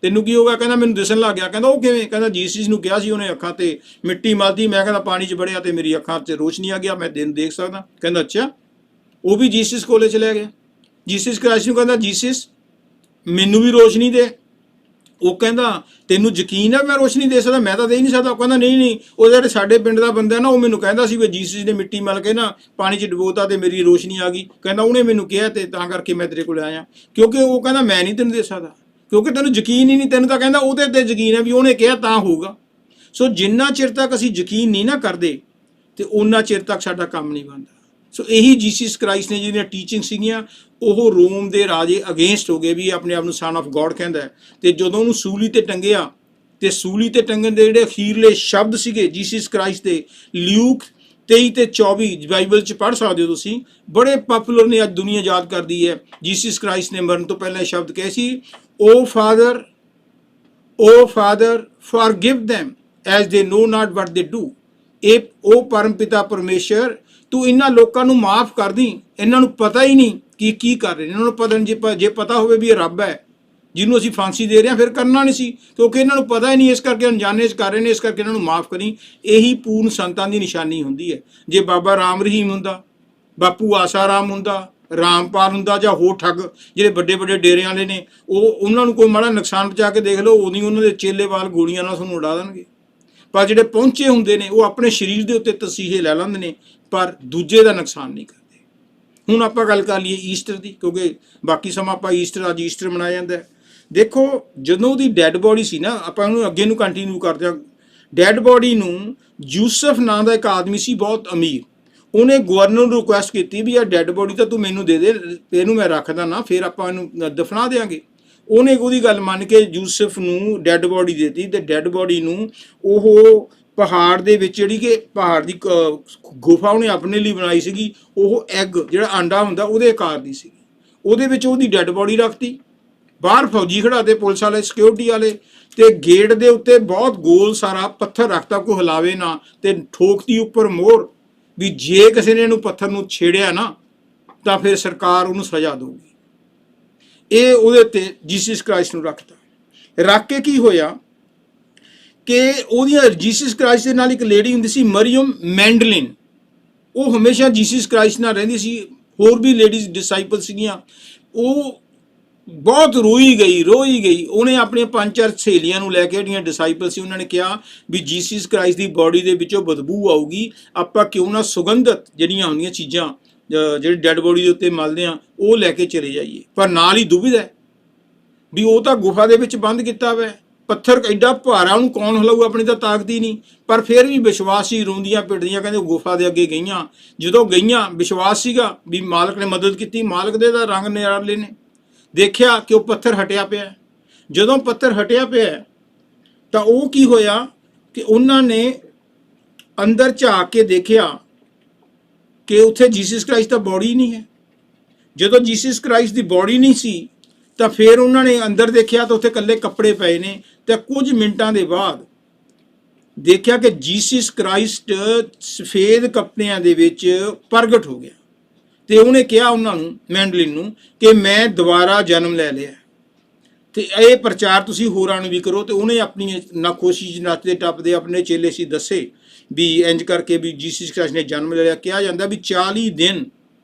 ਤੈਨੂੰ ਕੀ ਹੋ ਗਿਆ? ਕਹਿੰਦਾ ਮੈਨੂੰ ਦਿਸਣ ਲੱਗ ਗਿਆ। ਕਹਿੰਦਾ ਉਹ ਕਿਵੇਂ? ਕਹਿੰਦਾ ਜੀਸਸ ਨੂੰ ਕਿਹਾ ਸੀ ਉਹਨੇ ਅੱਖਾਂ ਤੇ ਮਿੱਟੀ ਮਲਦੀ, ਮੈਂ ਕਹਿੰਦਾ ਪਾਣੀ 'ਚ ਵੜਿਆ ਤੇ ਮੇਰੀ ਅੱਖਾਂ 'ਚ ਰੋਸ਼ਨੀ ਆ ਗਿਆ, ਮੈਂ ਦਿਨ ਦੇਖ ਸਕਦਾ। ਕਹਿੰਦਾ ਅੱਛਾ। ਉਹ ਵੀ ਜੀਸਸ ਕੋਲੇ ਚਲਿਆ ਗਿਆ। ਜੀਸਸ ਕ੍ਰਾਈਸਟ ਨੂੰ ਕਹਿੰਦਾ ਜੀਸਸ ਮੈਨੂੰ ਵੀ ਰੋਸ਼ਨੀ ਦੇ। ਉਹ ਕਹਿੰਦਾ ਤੈਨੂੰ ਯਕੀਨ ਹੈ ਮੈਂ ਰੋਸ਼ਨੀ ਦੇ ਸਕਦਾ? ਮੈਂ ਤਾਂ ਦੇ ਹੀ ਨਹੀਂ ਸਕਦਾ। ਉਹ ਕਹਿੰਦਾ ਨਹੀਂ, ਉਹ ਜਿਹੜੇ ਸਾਡੇ ਪਿੰਡ ਦਾ ਬੰਦਾ ਨਾ, ਉਹ ਮੈਨੂੰ ਕਹਿੰਦਾ ਸੀ ਵੀ ਜੀਸਸ ਨੇ ਮਿੱਟੀ ਮਲ ਕੇ ਨਾ ਪਾਣੀ 'ਚ ਡੁਬੋਤਾ ਤੇ ਮੇਰੀ ਰੋਸ਼ਨੀ ਆ ਗਈ। ਕਹਿੰਦਾ ਉਹਨੇ ਮੈਨੂੰ ਕਿਹਾ ਤੇ ਤਾਂ ਕਰਕੇ ਮੈਂ ਤੇਰੇ ਕੋਲ ਆਇਆ। ਕਿਉਂਕਿ ਉਹ ਕਹਿੰਦਾ ਮੈਂ ਨਹੀਂ ਤੈਨੂੰ ਦੇ ਸਕਦਾ, ਕਿਉਂਕਿ ਤੈਨੂੰ ਯਕੀਨ ਹੀ ਨਹੀਂ। ਤੈਨੂੰ ਤਾਂ ਕਹਿੰਦਾ ਉਹਦੇ ਤੇ ਯਕੀਨ ਹੈ ਵੀ ਉਹਨੇ ਕਿਹਾ ਤਾਂ ਹੋਊਗਾ। ਸੋ ਜਿੰਨਾ ਚਿਰ ਤੱਕ ਅਸੀਂ ਯਕੀਨ ਨਹੀਂ ਨਾ ਕਰਦੇ ਤੇ ਉਹਨਾਂ ਚਿਰ ਤੱਕ ਸਾਡਾ ਕੰਮ ਨਹੀਂ ਬਣਦਾ। ਸੋ ਇਹੀ ਜੀਸਸ ਕ੍ਰਾਈਸਟ ਨੇ ਜਿਹੜੀਆਂ ਟੀਚਿੰਗ ਸੀਗੀਆਂ, ਉਹ ਰੋਮ ਦੇ ਰਾਜੇ ਅਗੇਂਸਟ ਹੋ ਗਏ ਵੀ ਆਪਣੇ ਆਪ ਨੂੰ ਸਨ ਆਫ ਗॉड ਕਹਿੰਦਾ। ਤੇ ਜਦੋਂ ਉਹਨੂੰ ਸੂਲੀ ਤੇ ਟੰਗਿਆ, ਤੇ ਸੂਲੀ ਤੇ ਟੰਗਣ ਦੇ ਜਿਹੜੇ ਅਖੀਰਲੇ ਸ਼ਬਦ ਸੀਗੇ ਜੀਸਸ ਕ੍ਰਾਈਸਟ ਦੇ, ਲਿਊਕ 23 ਤੇ 24 ਬਾਈਬਲ 'ਚ ਪੜ੍ਹ ਸਕਦੇ ਹੋ ਤੁਸੀਂ, ਬੜੇ ਪਾਪੂਲਰ ਨੇ, ਅੱਜ ਦੁਨੀਆ ਯਾਦ ਕਰਦੀ ਹੈ। ਜੀਸਸ ਕ੍ਰਾਈਸਟ ਨੇ ਮਰਨ ਤੋਂ ਪਹਿਲਾਂ ਇਹ ਸ਼ਬਦ ਕਹੇ ਸੀ, ਓ father ਫॉरगिव them as they know not what they do। ਇਹ ਉਹ ਪਰਮ ਪਿਤਾ ਪਰਮੇਸ਼ਰ ਤੂੰ ਇਹਨਾਂ ਲੋਕਾਂ ਨੂੰ ਮਾਫ ਕਰ ਦੀ, ਇਹਨਾਂ ਨੂੰ ਪਤਾ ਹੀ ਨਹੀਂ ਕਿ ਕੀ ਕਰ ਰਹੇ ਨੇ। ਇਹਨਾਂ ਨੂੰ ਪਤਾ ਨਹੀਂ, ਜੇ ਪਤਾ ਹੋਵੇ ਵੀ ਇਹ ਰੱਬ ਹੈ ਜਿਹਨੂੰ ਅਸੀਂ ਫਾਂਸੀ ਦੇ ਰਹੇ ਹਾਂ ਫਿਰ ਕਰਨਾ ਨਹੀਂ ਸੀ, ਕਿਉਂਕਿ ਇਹਨਾਂ ਨੂੰ ਪਤਾ ਹੀ ਨਹੀਂ, ਇਸ ਕਰਕੇ ਅਣਜਾਣੇ 'ਚ ਕਰ ਰਹੇ ਨੇ, ਇਸ ਕਰਕੇ ਇਹਨਾਂ ਨੂੰ ਮਾਫ ਕਰੀ। ਇਹੀ ਪੂਰਨ ਸੰਤਾਂ ਦੀ ਨਿਸ਼ਾਨੀ ਹੁੰਦੀ ਹੈ। ਜੇ ਬਾਬਾ ਰਾਮ ਰਹੀਮ ਹੁੰਦਾ, ਬਾਪੂ ਆਸਾ ਰਾਮ ਹੁੰਦਾ, ਰਾਮਪਾਲ ਹੁੰਦਾ, ਜਾਂ ਹੋਰ ਠੱਗ ਜਿਹੜੇ ਵੱਡੇ ਵੱਡੇ ਡੇਰਿਆਂ ਵਾਲੇ ਨੇ, ਉਹਨਾਂ ਨੂੰ ਕੋਈ ਮਾੜਾ ਨੁਕਸਾਨ ਪਹੁੰਚਾ ਕੇ ਦੇਖ ਲਓ, ਉਦੋਂ ਉਹਨਾਂ ਦੇ ਚੇਲੇ ਵਾਲ ਗੋਲੀਆਂ ਨਾਲ ਤੁਹਾਨੂੰ ਉਡਾ ਦੇਣਗੇ। ਪਰ ਜਿਹੜੇ ਪਹੁੰਚੇ ਹੁੰਦੇ ਨੇ ਉਹ ਆਪਣੇ ਸਰੀਰ ਦੇ ਉੱਤੇ ਤਸੀਹੇ ਲੈ ਲੈਂਦੇ ਨੇ, ਪਰ ਦੂਜੇ ਦਾ ਨੁਕਸਾਨ ਨਹੀਂ ਕਰਦੇ। ਹੁਣ ਆਪਾਂ ਗੱਲ ਕਰ ਲਈਏ ਈਸਟਰ ਦੀ, ਕਿਉਂਕਿ ਬਾਕੀ ਸਮਾਂ ਆਪਾਂ ਅੱਜ ਈਸਟਰ ਮਨਾਇਆ ਜਾਂਦਾ ਹੈ। ਦੇਖੋ ਜਦੋਂ ਉਹਦੀ ਡੈੱਡ ਬੋਡੀ ਸੀ ਨਾ, ਆਪਾਂ ਉਹਨੂੰ ਅੱਗੇ ਨੂੰ ਕੰਟੀਨਿਊ ਕਰਦੇ ਹਾਂ। ਡੈੱਡ ਬੋਡੀ ਨੂੰ ਯੂਸਫ ਨਾਂ ਦਾ ਇੱਕ ਆਦਮੀ ਸੀ ਬਹੁਤ ਅਮੀਰ, ਉਹਨੇ ਗਵਰਨਰ ਨੂੰ ਰਿਕੁਐਸਟ ਕੀਤੀ ਵੀ ਇਹ ਡੈੱਡ ਬੋਡੀ ਤਾਂ ਤੂੰ ਮੈਨੂੰ ਦੇ ਦੇ, ਇਹਨੂੰ ਮੈਂ ਰੱਖਦਾ ਨਾ, ਫਿਰ ਆਪਾਂ ਇਹਨੂੰ ਦਫਨਾ ਦੇਵਾਂਗੇ। ਉਹਨੇ ਉਹਦੀ ਗੱਲ ਮੰਨ ਕੇ ਯੂਸਫ ਨੂੰ ਡੈੱਡ ਬੋਡੀ ਦੇ ਦਿੱਤੀ, ਤੇ ਡੈੱਡ ਬੋਡੀ ਨੂੰ ਉਹ ਪਹਾੜ ਦੇ ਵਿੱਚ, ਜਿਹੜੀ ਕਿ ਪਹਾੜ ਦੀ ਗੁਫਾ ਉਹਨੇ ਆਪਣੇ ਲਈ ਬਣਾਈ ਸੀਗੀ, ਉਹ ਐਗ ਜਿਹੜਾ ਆਂਡਾ ਹੁੰਦਾ ਉਹਦੇ ਆਕਾਰ ਦੀ ਸੀਗੀ, ਉਹਦੇ ਵਿੱਚ ਉਹਦੀ ਡੈੱਡ ਬੋਡੀ ਰੱਖਤੀ। ਬਾਹਰ ਫੌਜੀ ਖੜਾਤੇ, ਪੁਲਿਸ ਵਾਲੇ, ਸਿਕਿਉਰਿਟੀ ਵਾਲੇ, ਤੇ ਗੇਟ ਦੇ ਉੱਤੇ ਬਹੁਤ ਗੋਲ ਸਾਰਾ ਪੱਥਰ ਰੱਖਤਾ, ਕੋਈ ਹਿਲਾਵੇ ਨਾ, ਤੇ ਠੋਕਤੀ ਉੱਪਰ ਮੋਹਰ ਵੀ ਜੇ ਕਿਸੇ ਨੇ ਇਹਨੂੰ ਪੱਥਰ ਨੂੰ ਛੇੜਿਆ ਨਾ ਤਾਂ ਫਿਰ ਸਰਕਾਰ ਉਹਨੂੰ ਸਜ਼ਾ ਦੇਊਗੀ। ਇਹ ਉਹਦੇ ਉੱਤੇ ਜੀਸਸ ਕ੍ਰਾਈਸਟ ਨੂੰ ਰੱਖਤਾ। ਰੱਖ ਕੇ ਕੀ ਹੋਇਆ ਕਿ ਉਹਦੀਆਂ ਜੀਸਸ ਕ੍ਰਾਈਸਟ ਦੇ ਨਾਲ ਇੱਕ ਲੇਡੀ ਹੁੰਦੀ ਸੀ ਮਰੀਅਮ ਮੈਂਡਲਿਨ, ਉਹ ਹਮੇਸ਼ਾ ਜੀਸਸ ਕ੍ਰਾਈਸਟ ਨਾਲ ਰਹਿੰਦੀ ਸੀ। ਹੋਰ ਵੀ ਲੇਡੀਜ਼ ਡਿਸਾਈਪਲ ਸੀਗੀਆਂ। ਉਹ ਬਹੁਤ ਰੋਈ ਗਈ। ਉਹਨੇ ਆਪਣੀਆਂ 5-4 ਸਹੇਲੀਆਂ ਨੂੰ ਲੈ ਕੇ, ਜਿਹੜੀਆਂ ਡਿਸਾਈਪਲ ਸੀ, ਉਹਨਾਂ ਨੇ ਕਿਹਾ ਵੀ ਜੀਸਸ ਕ੍ਰਾਈਸਟ ਦੀ ਬੋਡੀ ਦੇ ਵਿੱਚੋਂ ਬਦਬੂ ਆਊਗੀ, ਆਪਾਂ ਕਿਉਂ ਨਾ ਸੁਗੰਧਤ ਜਿਹੜੀਆਂ ਹੁੰਦੀਆਂ ਚੀਜ਼ਾਂ ਜਿਹੜੀ ਡੈੱਡ ਬੋਡੀ ਦੇ ਉੱਤੇ ਮਲਦੇ ਆ ਉਹ ਲੈ ਕੇ ਚਲੇ ਜਾਈਏ। ਪਰ ਨਾਲ ਹੀ ਦੁਬਿਧਾ ਹੈ ਵੀ ਉਹ ਤਾਂ ਗੁਫਾ ਦੇ ਵਿੱਚ ਬੰਦ ਕੀਤਾ ਹੋਇਆ, ਪੱਥਰ ਐਡਾ ਭਾਰਾ, ਉਹਨੂੰ ਕੌਣ ਹਿਲਾਊ, ਆਪਣੀ ਤਾਂ ਤਾਕਤ ਹੀ ਨਹੀਂ। ਪਰ ਫਿਰ ਵੀ ਵਿਸ਼ਵਾਸ ਸੀ, ਰੋਂਦੀਆਂ ਪਿੱਟਦੀਆਂ, ਕਹਿੰਦੇ ਗੁਫਾ ਦੇ ਅੱਗੇ ਗਈਆਂ। ਜਦੋਂ ਗਈਆਂ ਵਿਸ਼ਵਾਸ ਸੀਗਾ ਵੀ ਮਾਲਕ ਨੇ ਮਦਦ ਕੀਤੀ, ਮਾਲਕ ਦੇ ਤਾਂ ਰੰਗ ਨਿਰਾਲੇ ਨੇ। ਦੇਖਿਆ ਕਿ ਉਹ ਪੱਥਰ ਹਟਿਆ ਪਿਆ। ਜਦੋਂ ਪੱਥਰ ਹਟਿਆ ਪਿਆ ਤਾਂ ਉਹ ਕੀ ਹੋਇਆ ਕਿ ਉਹਨਾਂ ਨੇ ਅੰਦਰ ਝਾਕ ਕੇ ਦੇਖਿਆ ਕਿ ਉੱਥੇ ਜੀਸਸ ਕ੍ਰਾਈਸਟ ਦਾ ਬੋਡੀ ਨਹੀਂ ਹੈ। ਜਦੋਂ ਜੀਸਸ ਕ੍ਰਾਈਸਟ ਦੀ ਬੋਡੀ ਨਹੀਂ ਸੀ ਤਾਂ ਫਿਰ ਉਹਨਾਂ ਨੇ ਅੰਦਰ ਦੇਖਿਆ ਤਾਂ ਉੱਥੇ ਇਕੱਲੇ ਕੱਪੜੇ ਪਏ ਨੇ। ਤੇ ਕੁਝ ਮਿੰਟਾਂ ਦੇ ਬਾਅਦ ਦੇਖਿਆ ਕਿ ਜੀਸਸ ਕ੍ਰਾਈਸਟ ਸਫੇਦ ਕੱਪੜਿਆਂ ਦੇ ਵਿੱਚ ਪ੍ਰਗਟ ਹੋ ਗਿਆ। ਤੇ ਉਹਨੇ ਕਿਹਾ ਉਹਨਾਂ ਨੂੰ, ਮੈਂਡਲਿਨ ਨੂੰ, ਕਿ ਮੈਂ ਦੁਬਾਰਾ ਜਨਮ ਲੈ ਲਿਆ ਤੇ ਇਹ ਪ੍ਰਚਾਰ ਤੁਸੀਂ ਹੋਰਾਂ ਨੂੰ ਵੀ ਕਰੋ। ਤੇ ਉਹਨੇ ਆਪਣੀ ਨਾਖੁਸ਼ੀ ਨੱਚਦੇ ਟੱਪਦੇ ਆਪਣੇ ਚੇਲੇ ਸੀ ਦੱਸੇ ਵੀ ਇੰਜ ਕਰਕੇ ਵੀ ਜੀਸਸ ਕ੍ਰਾਈਸਟ ਨੇ ਜਨਮ ਲੈ ਲਿਆ। ਕਿਹਾ ਜਾਂਦਾ ਵੀ 40 ਦਿਨ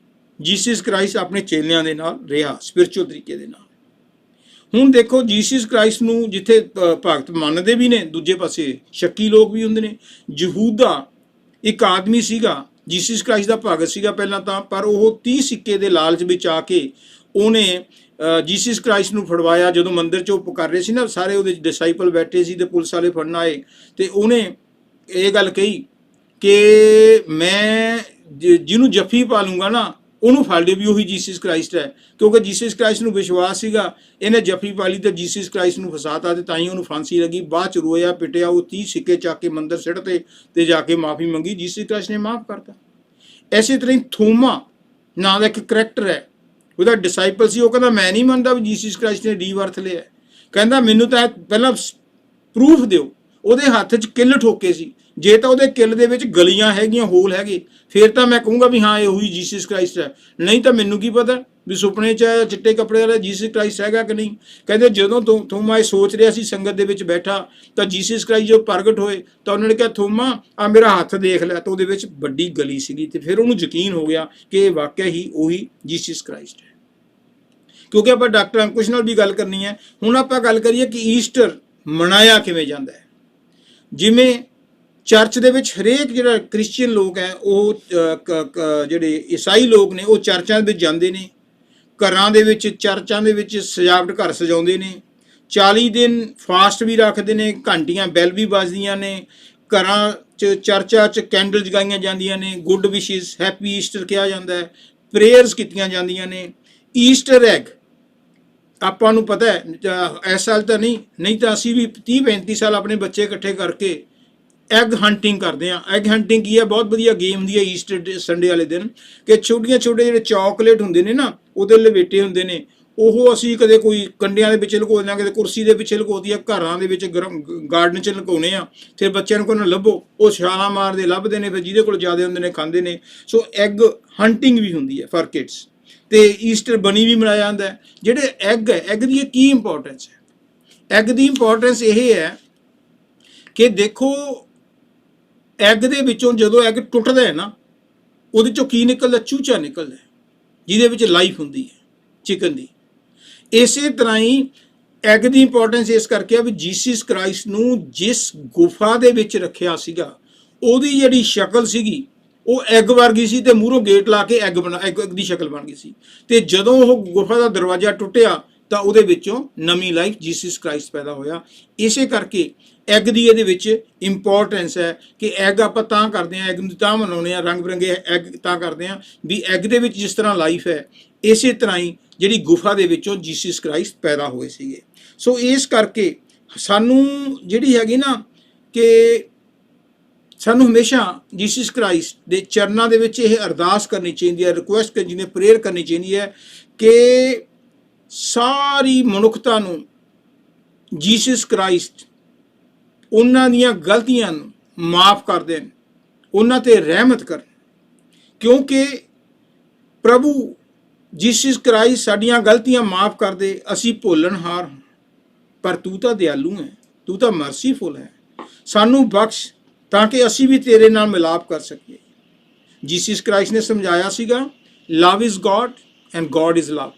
ਜੀਸਸ ਕ੍ਰਾਈਸਟ ਆਪਣੇ ਚੇਲਿਆਂ ਦੇ ਨਾਲ ਰਿਹਾ ਸਪਿਰਚੁਅਲ ਤਰੀਕੇ ਦੇ ਨਾਲ। ਹੁਣ ਦੇਖੋ ਜੀਸਸ ਕ੍ਰਾਈਸਟ ਨੂੰ ਜਿੱਥੇ ਭਗਤ ਮੰਨਦੇ ਵੀ ਨੇ, ਦੂਜੇ ਪਾਸੇ ਸ਼ੱਕੀ ਲੋਕ ਵੀ ਹੁੰਦੇ ਨੇ। ਯਹੂਦਾ ਇੱਕ ਆਦਮੀ ਸੀਗਾ, ਜੀਸਸ ਕ੍ਰਾਈਸਟ ਦਾ ਭਗਤ ਸੀਗਾ ਪਹਿਲਾਂ ਤਾਂ, ਪਰ ਉਹ 30 ਸਿੱਕੇ ਦੇ ਲਾਲਚ ਵਿੱਚ ਆ ਕੇ ਉਹਨੇ ਜੀਸਸ ਕ੍ਰਾਈਸਟ ਨੂੰ ਫੜਵਾਇਆ। ਜਦੋਂ ਮੰਦਿਰ 'ਚ ਉਹ ਕਰ ਰਹੇ ਸੀ ਨਾ, ਸਾਰੇ ਉਹਦੇ ਡਿਸਾਈਪਲ ਬੈਠੇ ਸੀ ਤੇ ਪੁਲਿਸ ਵਾਲੇ ਫੜਨ ਆਏ, ਤੇ ਉਹਨੇ ਇਹ ਗੱਲ ਕਹੀ ਕਿ ਮੈਂ ਜਿਹਨੂੰ ਜੱਫੀ ਪਾ ਲੂੰਗਾ ਨਾ ਉਹਨੂੰ ਫੜ ਲਿਓ ਵੀ ਉਹੀ ਜੀਸਸ ਕ੍ਰਾਈਸਟ ਹੈ। ਕਿਉਂਕਿ ਜੀਸਸ ਕ੍ਰਾਈਸਟ ਨੂੰ ਵਿਸ਼ਵਾਸ ਸੀਗਾ, ਇਹਨੇ ਜੱਫੀ ਪਾ ਲਈ ਤੇ ਜੀਸਸ ਕ੍ਰਾਈਸਟ ਨੂੰ ਫਸਾਤਾ, ਤੇ ਤਾਂ ਹੀ ਉਹਨੂੰ ਫਾਂਸੀ ਲੱਗੀ। ਬਾਅਦ 'ਚ ਰੋਇਆ ਪਿੱਟਿਆ, ਉਹ 30 ਸਿੱਕੇ ਚੱਕ ਕੇ ਮੰਦਿਰ ਸਿੱਟਤੇ ਤੇ ਜਾ ਕੇ ਮਾਫੀ ਮੰਗੀ। ਜੀਸਸ ਕ੍ਰਾਈਸਟ ਨੇ ਮਾਫ ਕਰਤਾ। ਐਸੇ ਤਰ੍ਹਾਂ ਹੀ ਥੋਮਾ ਨਾਂ ਦਾ ਇੱਕ ਕਰੈਕਟਰ ਹੈ, ਉਹਦਾ ਡਿਸਾਈਪਲ ਸੀ। ਉਹ ਕਹਿੰਦਾ ਮੈਂ ਨਹੀਂ ਮੰਨਦਾ ਵੀ ਜੀਸਸ ਕ੍ਰਾਈਸਟ ਨੇ ਰੀਬਰਥ ਲਿਆ। ਕਹਿੰਦਾ ਮੈਨੂੰ ਤਾਂ ਪਹਿਲਾਂ ਪ੍ਰੂਫ ਦਿਓ। ਉਹਦੇ ਹੱਥ 'ਚ ਕਿੱਲ ਠੋਕੇ ਸੀ, ਜੇ ਤਾਂ ਉਹਦੇ ਕਿੱਲ ਦੇ ਵਿੱਚ ਗਲੀਆਂ ਹੈਗੀਆਂ, ਹੋਲ ਹੈਗੇ, ਫਿਰ ਤਾਂ ਮੈਂ ਕਹੂੰਗਾ ਵੀ ਹਾਂ ਇਹ ਉਹੀ ਜੀਸਸ ਕ੍ਰਾਈਸਟ ਹੈ। ਨਹੀਂ ਤਾਂ ਮੈਨੂੰ ਕੀ ਪਤਾ ਵੀ ਸੁਪਨੇ 'ਚ ਚਿੱਟੇ ਕੱਪੜੇ ਵਾਲਾ ਜੀਸਸ ਕ੍ਰਾਈਸਟ ਹੈਗਾ ਕਿ ਨਹੀਂ। ਕਹਿੰਦੇ ਜਦੋਂ ਥੋਮਾ ਇਹ ਸੋਚ ਰਿਹਾ ਸੀ, ਸੰਗਤ ਦੇ ਵਿੱਚ ਬੈਠਾ, ਤਾਂ ਜੀਸਸ ਕ੍ਰਾਈਸਟ ਜੋ ਪ੍ਰਗਟ ਹੋਏ ਤਾਂ ਉਹਨਾਂ ਨੇ ਕਿਹਾ ਥੋਮਾ ਆ ਮੇਰਾ ਹੱਥ ਦੇਖ ਲੈ। ਤਾਂ ਉਹਦੇ ਵਿੱਚ ਵੱਡੀ ਗਲੀ ਸੀਗੀ, ਤੇ ਫਿਰ ਉਹਨੂੰ ਯਕੀਨ ਹੋ ਗਿਆ ਕਿ ਇਹ ਵਾਕਿਆ ਹੀ ਉਹੀ ਜੀਸਸ ਕ੍ਰਾਈਸਟ ਹੈ। ਕਿਉਂਕਿ ਆਪਾਂ ਡਾਕਟਰ ਅੰਕੁਸ਼ ਨਾਲ ਵੀ ਗੱਲ ਕਰਨੀ ਹੈ। ਹੁਣ ਆਪਾਂ ਗੱਲ ਕਰੀਏ ਕਿ ਈਸਟਰ ਮਨਾਇਆ ਕਿਵੇਂ ਜਾਂਦਾ ਹੈ। ਜਿਵੇਂ ਚਰਚ ਦੇ ਵਿੱਚ ਹਰੇਕ ਜਿਹੜਾ ਕ੍ਰਿਸਚੀਅਨ ਲੋਕ ਹੈ, ਉਹ ਜਿਹੜੇ ਈਸਾਈ ਲੋਕ ਨੇ, ਉਹ ਚਰਚਾਂ ਵਿੱਚ ਜਾਂਦੇ ਨੇ, ਘਰਾਂ ਦੇ ਵਿੱਚ ਚਰਚਾਂ ਦੇ ਵਿੱਚ ਸਜਾਵਟ ਘਰ ਸਜਾਉਂਦੇ ਨੇ, 40 ਦਿਨ ਫਾਸਟ ਵੀ ਰੱਖਦੇ ਨੇ, ਘੰਟੀਆਂ ਬੈਲ ਵੀ ਵੱਜਦੀਆਂ ਨੇ, ਘਰਾਂ 'ਚ ਚਰਚਾਂ 'ਚ ਕੈਂਡਲ ਜਗਾਈਆਂ ਜਾਂਦੀਆਂ ਨੇ, ਗੁੱਡ ਵਿਸ਼ਿਸ, ਹੈਪੀ ਈਸਟਰ ਕਿਹਾ ਜਾਂਦਾ ਹੈ, ਪ੍ਰੇਅਰਸ ਕੀਤੀਆਂ ਜਾਂਦੀਆਂ ਨੇ। ਈਸਟਰ ਐਗ ਆਪਾਂ ਨੂੰ ਪਤਾ ਹੈ, ਇਸ ਸਾਲ ਤਾਂ ਨਹੀਂ ਤਾਂ ਅਸੀਂ ਵੀ 30-35 ਸਾਲ ਆਪਣੇ ਬੱਚੇ ਇਕੱਠੇ ਕਰਕੇ ਐਗ ਹੰਟਿੰਗ ਕਰਦੇ ਹਾਂ। ਐਗ ਹੰਟਿੰਗ ਕੀ ਹੈ, ਬਹੁਤ ਵਧੀਆ ਗੇਮ ਹੁੰਦੀ ਹੈ ਈਸਟਰ ਸੰਡੇ ਵਾਲੇ ਦਿਨ, ਕਿ ਛੋਟੇ ਜਿਹੜੇ ਚਾਕਲੇਟ ਹੁੰਦੇ ਨੇ ਨਾ, ਉਹਦੇ ਲਵੇਟੇ ਹੁੰਦੇ ਨੇ, ਉਹ ਅਸੀਂ ਕਦੇ ਕੋਈ ਕੰਡਿਆਂ ਦੇ ਵਿੱਚ ਲੁਕੋ ਦਿੰਦੇ ਹਾਂ, ਕਦੇ ਕੁਰਸੀ ਦੇ ਪਿੱਛੇ ਲੁਕੋਦੀ ਆ, ਘਰਾਂ ਦੇ ਵਿੱਚ ਗਾਰਡਨ 'ਚ ਲੁਕਾਉਂਦੇ ਆ। ਫਿਰ ਬੱਚਿਆਂ ਨੂੰ ਕੋਈ ਨਾ ਲੱਭੋ, ਉਹ ਛਾਲਾਂ ਮਾਰਦੇ ਲੱਭਦੇ ਨੇ, ਫਿਰ ਜਿਹਦੇ ਕੋਲ ਜ਼ਿਆਦਾ ਹੁੰਦੇ ਨੇ ਖਾਂਦੇ ਨੇ। ਸੋ ਐਗ ਹੰਟਿੰਗ ਵੀ ਹੁੰਦੀ ਹੈ ਫਾਰ ਕਿਡਸ। ਤੇ ਈਸਟਰ ਬਨੀ ਵੀ ਮਨਾਇਆ ਜਾਂਦਾ ਹੈ। ਜਿਹੜੇ ਐਗ ਹੈ, ਐਗ ਦੀ ਕੀ ਇੰਪੋਰਟੈਂਸ ਹੈ? ਐਗ ਦੀ ਇੰਪੋਰਟੈਂਸ ਇਹ ਹੈ ਕਿ ਦੇਖੋ, ਐਗ ਦੇ ਵਿੱਚੋਂ ਜਦੋਂ ਐਗ ਟੁੱਟਦਾ ਹੈ ਨਾ, ਉਹਦੇ ਚੋਂ ਕੀ ਨਿਕਲਦਾ? ਚੂਚਾ ਨਿਕਲਦਾ, ਜਿਹਦੇ ਵਿੱਚ ਲਾਈਫ ਹੁੰਦੀ ਹੈ ਚਿਕਨ ਦੀ। ਇਸੇ ਤਰ੍ਹਾਂ ਹੀ ਐਗ ਦੀ ਇੰਪੋਰਟੈਂਸ ਇਸ ਕਰਕੇ ਆ ਵੀ ਜੀਸਸ ਕ੍ਰਾਈਸਟ ਨੂੰ ਜਿਸ ਗੁਫਾ ਦੇ ਵਿੱਚ ਰੱਖਿਆ ਸੀਗਾ, ਉਹਦੀ ਜਿਹੜੀ ਸ਼ਕਲ ਸੀਗੀ ਉਹ ਐਗ ਵਰਗੀ ਸੀ, ਤੇ ਮੂਹਰੋਂ ਗੇਟ ਲਾ ਕੇ ਐਗ ਦੀ ਸ਼ਕਲ ਬਣ ਗਈ ਸੀ। ਤੇ ਜਦੋਂ ਉਹ ਗੁਫਾ ਦਾ ਦਰਵਾਜ਼ਾ ਟੁੱਟਿਆ ਤਾਂ ਉਹਦੇ ਵਿੱਚੋਂ ਨਵੀਂ ਲਾਈਫ ਜੀਸਸ ਕ੍ਰਾਈਸਟ ਪੈਦਾ ਹੋਇਆ। ਇਸੇ ਕਰਕੇ ਐਗ ਦੀ ਇਹਦੇ ਵਿੱਚ ਇੰਪੋਰਟੈਂਸ ਹੈ ਕਿ ਐਗ ਆਪਾਂ ਤਾਂ ਕਰਦੇ ਹਾਂ, ਐਗ ਨੂੰ ਤਾਂ ਮਨਾਉਂਦੇ ਹਾਂ, ਰੰਗ ਬਿਰੰਗੇ ਐਗ ਤਾਂ ਕਰਦੇ ਹਾਂ ਵੀ ਐਗ ਦੇ ਵਿੱਚ ਜਿਸ ਤਰ੍ਹਾਂ ਲਾਈਫ ਹੈ, ਇਸੇ ਤਰ੍ਹਾਂ ਹੀ ਜਿਹੜੀ ਗੁਫਾ ਦੇ ਵਿੱਚੋਂ ਜੀਸਸ ਕ੍ਰਾਈਸਟ ਪੈਦਾ ਹੋਏ ਸੀਗੇ। ਸੋ ਇਸ ਕਰਕੇ ਸਾਨੂੰ ਜਿਹੜੀ ਹੈਗੀ ਨਾ ਕਿ ਸਾਨੂੰ ਹਮੇਸ਼ਾ ਜੀਸਸ ਕ੍ਰਾਈਸਟ ਦੇ ਚਰਨਾਂ ਦੇ ਵਿੱਚ ਇਹ ਅਰਦਾਸ ਕਰਨੀ ਚਾਹੀਦੀ ਹੈ, ਰਿਕੁਐਸਟ ਕਰਨੀ ਚਾਹੀਦੀ ਹੈ, ਪ੍ਰੇਅਰ ਕਰਨੀ ਚਾਹੀਦੀ ਹੈ ਕਿ ਸਾਰੀ ਮਨੁੱਖਤਾ ਨੂੰ ਜੀਸਸ ਕ੍ਰਾਈਸਟ ਉਹਨਾਂ ਦੀਆਂ ਗਲਤੀਆਂ ਨੂੰ ਮਾਫ ਕਰ ਦੇਣ, ਉਹਨਾਂ ਤੇ ਰਹਿਮਤ ਕਰਨ। ਕਿਉਂਕਿ ਪ੍ਰਭੂ ਜੀਸਸ ਕ੍ਰਾਈਸਟ ਸਾਡੀਆਂ ਗਲਤੀਆਂ ਮਾਫ ਕਰਦੇ, ਅਸੀਂ ਭੁੱਲਣਹਾਰ ਹਾਂ, ਪਰ ਤੂੰ ਤਾਂ ਦਿਆਲੂ ਹੈ, ਤੂੰ ਤਾਂ ਮਰਸੀਫੁਲ ਹੈ, ਸਾਨੂੰ ਬਖਸ਼ ਤਾਂ ਕਿ ਅਸੀਂ ਵੀ ਤੇਰੇ ਨਾਲ ਮਿਲਾਪ ਕਰ ਸਕੀਏ। ਜੀਸਸ ਕ੍ਰਾਈਸਟ ਨੇ ਸਮਝਾਇਆ ਸੀਗਾ, love is God and God is love.